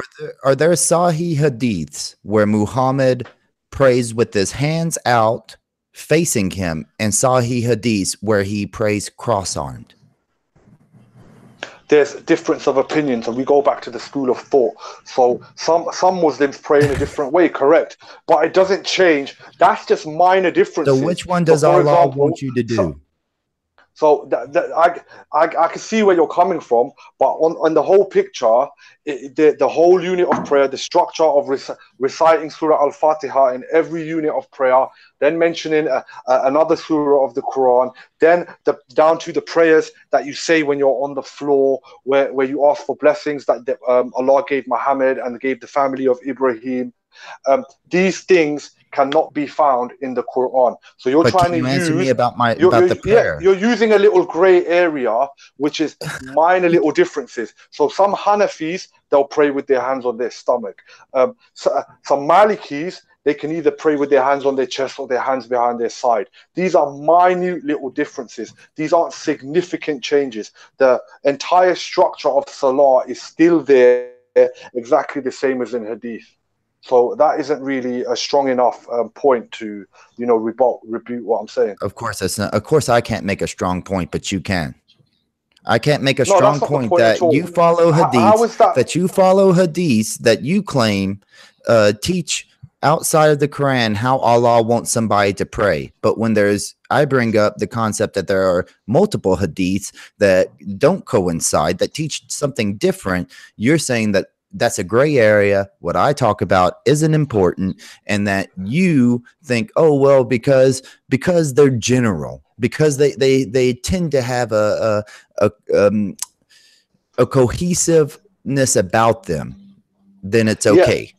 Are there Sahih Hadiths where Muhammad prays with his hands out facing him, and Sahih Hadiths where he prays cross-armed? there's difference of opinions, and we go back to the school of thought. So some Muslims pray in a different way, correct? But it doesn't change. That's just minor differences. So which one does Allah want you to do? So I can see where you're coming from, but on the whole picture, the whole unit of prayer, the structure of reciting Surah Al-Fatiha in every unit of prayer, then mentioning another surah of the Quran, then down to the prayers that you say when you're on the floor, where you ask for blessings that Allah gave Muhammad and gave the family of Ibrahim. These things cannot be found in the Quran. So you're trying to answer me about the prayer. You're using a little gray area, which is minor little differences. So some Hanafis, they'll pray with their hands on their stomach. Some Malikis, they can either pray with their hands on their chest or their hands behind their side. These are minute little differences. These aren't significant changes. The entire structure of Salah is still there, exactly the same as in Hadith. So that isn't really a strong enough point to, rebuke what I'm saying. Of course, that's not. Of course, I can't make a strong point, but you can. I can't make a strong point that you follow Hadith. That you follow Hadith that you claim teach outside of the Quran how Allah wants somebody to pray. But when I bring up the concept that there are multiple Hadiths that don't coincide, that teach something different, you're saying that that's a gray area. What I talk about isn't important, and that you think, oh well, because they're general, because they tend to have a cohesiveness about them, then it's okay. Yeah.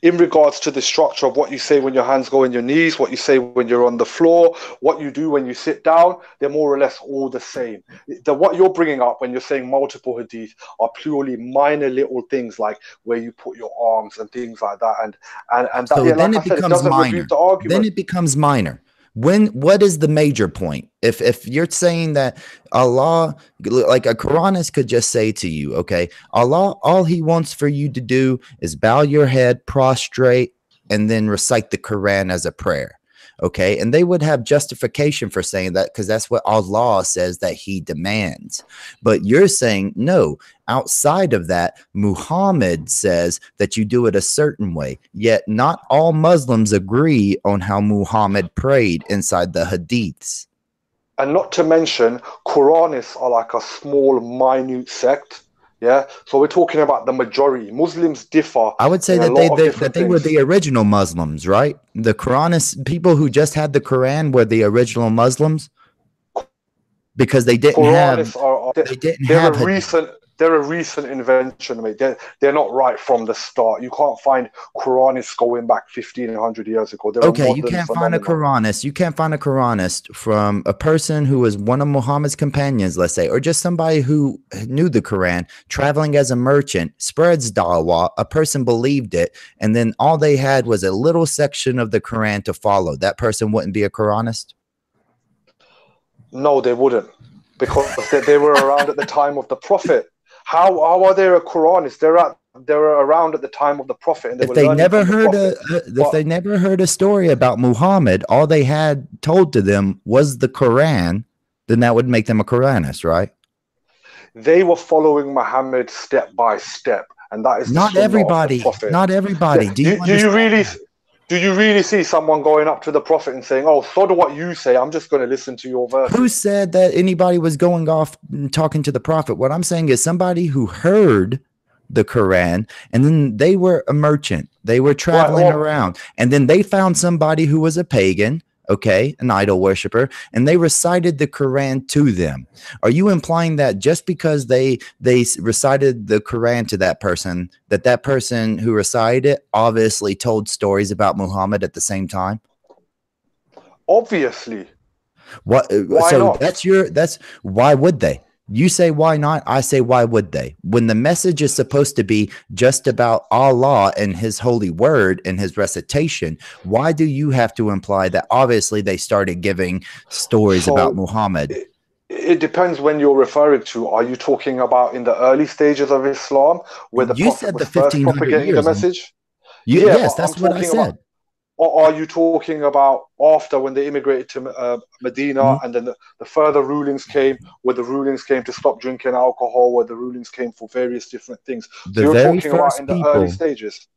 In regards to the structure of what you say when your hands go in your knees, what you say when you're on the floor, what you do when you sit down, they're more or less all the same. What you're bringing up when you're saying multiple hadith are purely minor little things, like where you put your arms and things like that. And so that, then like it becomes minor. Then it becomes minor. What is the major point? If you're saying that Allah, like a Quranist could just say to you, okay, Allah, all he wants for you to do is bow your head, prostrate, and then recite the Quran as a prayer. Okay, and they would have justification for saying that because that's what Allah says that he demands. But you're saying no, outside of that, Muhammad says that you do it a certain way, yet not all Muslims agree on how Muhammad prayed inside the hadiths. And not to mention, Quranists are like a small, minute sect. Yeah, so we're talking about the majority. Muslims differ. I would say that they were the original Muslims, right? The Quranists, people who just had the Quran, were the original Muslims because they didn't have. They're a recent invention, mate. They're not right from the start. You can't find Quranists going back 1,500 years ago. Okay, you can't find a Quranist. You can't find a Quranist from a person who was one of Muhammad's companions, let's say, or just somebody who knew the Quran, traveling as a merchant, spreads da'wah, a person believed it, and then all they had was a little section of the Quran to follow. That person wouldn't be a Quranist? No, they wouldn't, because they were around at the time of the Prophet. How are they a Quranist? They were around at the time of the Prophet, and if they never heard a story about Muhammad, all they had told to them was the Quran, then that would make them a Quranist, right? They were following Muhammad step by step, and that is not everybody. Not everybody. Do you really see someone going up to the Prophet and saying, "Oh, so do what you say. I'm just going to listen to your verse"? Who said that anybody was going off and talking to the Prophet? What I'm saying is somebody who heard the Quran, and then they were a merchant. They were traveling around, and then they found somebody who was a pagan, okay, an idol worshiper, and they recited the Quran to them. Are you implying that just because they recited the Quran to that person who recited it obviously told stories about Muhammad at the same time? Obviously. What? Why so not? that's why would they? You say why not? I say why would they? When the message is supposed to be just about Allah and his holy word and his recitation, why do you have to imply that obviously they started giving stories about Muhammad? It depends when you're referring to. Are you talking about in the early stages of Islam, where the Prophet was first propagating the message? Yes, that's what I said. Or are you talking about after, when they immigrated to Medina, and then the further rulings came, where the rulings came to stop drinking alcohol, where the rulings came for various different things? The so you're very talking about first in the early people. stages.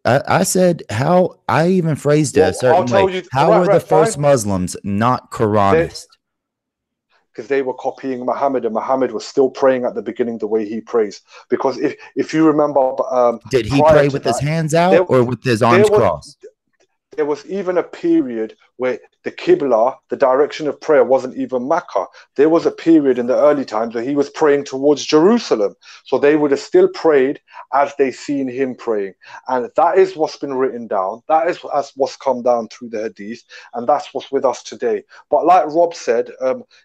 I said how I even phrased it Well, a certain I'll tell way. you, How right, were the right, first fine. Muslims not Quranist? Because they were copying Muhammad, and Muhammad was still praying at the beginning the way he prays. Because if you remember, Did he prior pray to with his that, hands out or with his arms crossed? there was even a period where the Qibla, the direction of prayer, wasn't even Mecca. There was a period in the early times where he was praying towards Jerusalem. So they would have still prayed as they seen him praying. And that is what's been written down. That is what's come down through the Hadith. And that's what's with us today. But like Rob said,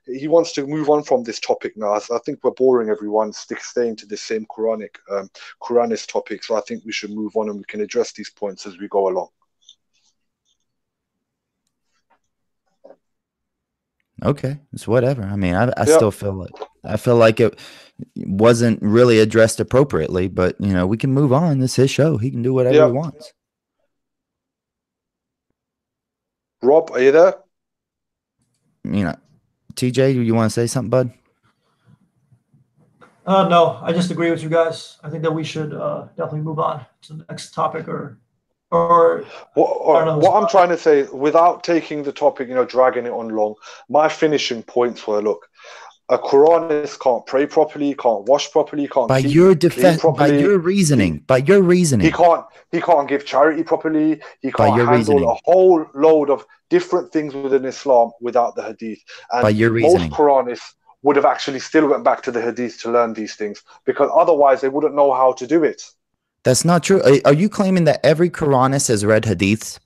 he wants to move on from this topic now. I think we're boring everyone, staying to the same Quranist topic. So I think we should move on, and we can address these points as we go along. Okay, it's whatever. I mean, I still feel like it wasn't really addressed appropriately, but you know, we can move on. It's his show. He can do whatever he wants. Rob, are you there? You know, TJ, do you want to say something, bud? No, I just agree with you guys. I think that we should definitely move on to the next topic, or what I'm trying to say, without taking the topic, dragging it on long, my finishing points were: look, a Quranist can't pray properly, can't wash properly, can't by keep your clean properly. By your reasoning, he can't give charity properly. He can't handle a whole load of different things within Islam without the Hadith. And by your reasoning, most Quranists would have actually still went back to the Hadith to learn these things, because otherwise they wouldn't know how to do it. That's not true. Are you claiming that every Quranist has read Hadiths?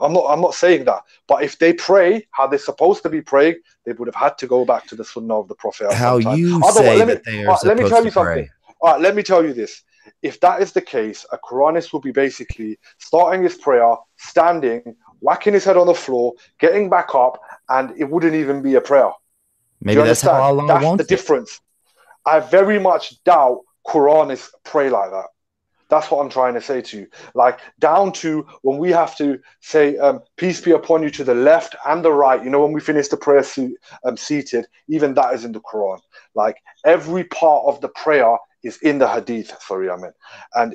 I'm not saying that. But if they pray how they're supposed to be praying, they would have had to go back to the Sunnah of the Prophet. How you say that they are supposed to pray. All right, let me tell you this. If that is the case, a Quranist will be basically starting his prayer, standing, whacking his head on the floor, getting back up, and it wouldn't even be a prayer. Maybe that's how Allah wants it. That's the difference. I very much doubt Quranists pray like that. That's what I'm trying to say to you. Like, down to when we have to say, peace be upon you, to the left and the right, when we finish the prayer seated, even that is in the Quran. Like, every part of the prayer is in the Hadith. And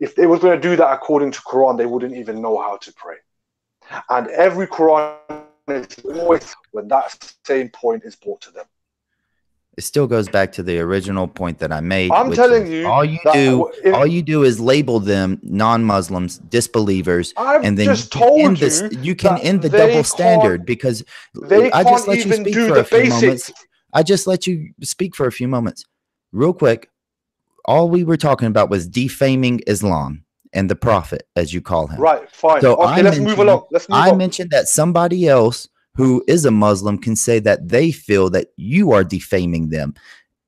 if they were going to do that according to Quran, they wouldn't even know how to pray. And every Quran is always when that same point is brought to them. It still goes back to the original point that I made. I'm telling you, all you do is label them non-Muslims, disbelievers, and then you can end the double standard, because I just let you speak for a few moments. I just let you speak for a few moments, real quick. All we were talking about was defaming Islam and the Prophet, as you call him. Right, fine. So okay, let's move along. I mentioned that somebody else who is a Muslim can say that they feel that you are defaming them,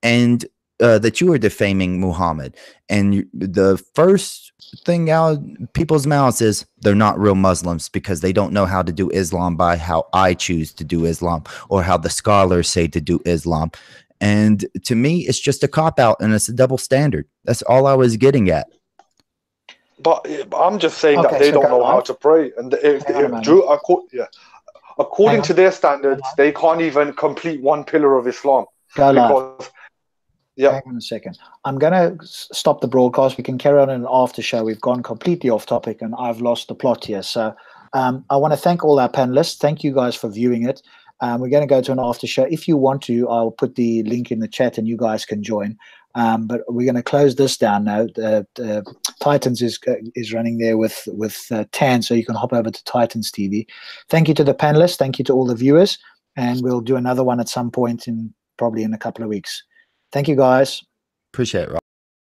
and that you are defaming Muhammad. And the first thing out people's mouths is they're not real Muslims, because they don't know how to do Islam by how I choose to do Islam, or how the scholars say to do Islam. And to me, it's just a cop-out, and it's a double standard. That's all I was getting at. But I'm just saying that they don't know how to pray. And according to their standards, they can't even complete one pillar of Islam. Hang on a second. I'm going to stop the broadcast. We can carry on in an after show. We've gone completely off topic, and I've lost the plot here. So I want to thank all our panelists. Thank you guys for viewing it. We're going to go to an after show. If you want to, I'll put the link in the chat and you guys can join. But we're going to close this down now. Titans is running there with Tan, so you can hop over to Titans TV. Thank you to the panelists. Thank you to all the viewers. And we'll do another one at some point, probably in a couple of weeks. Thank you, guys. Appreciate it, Rob.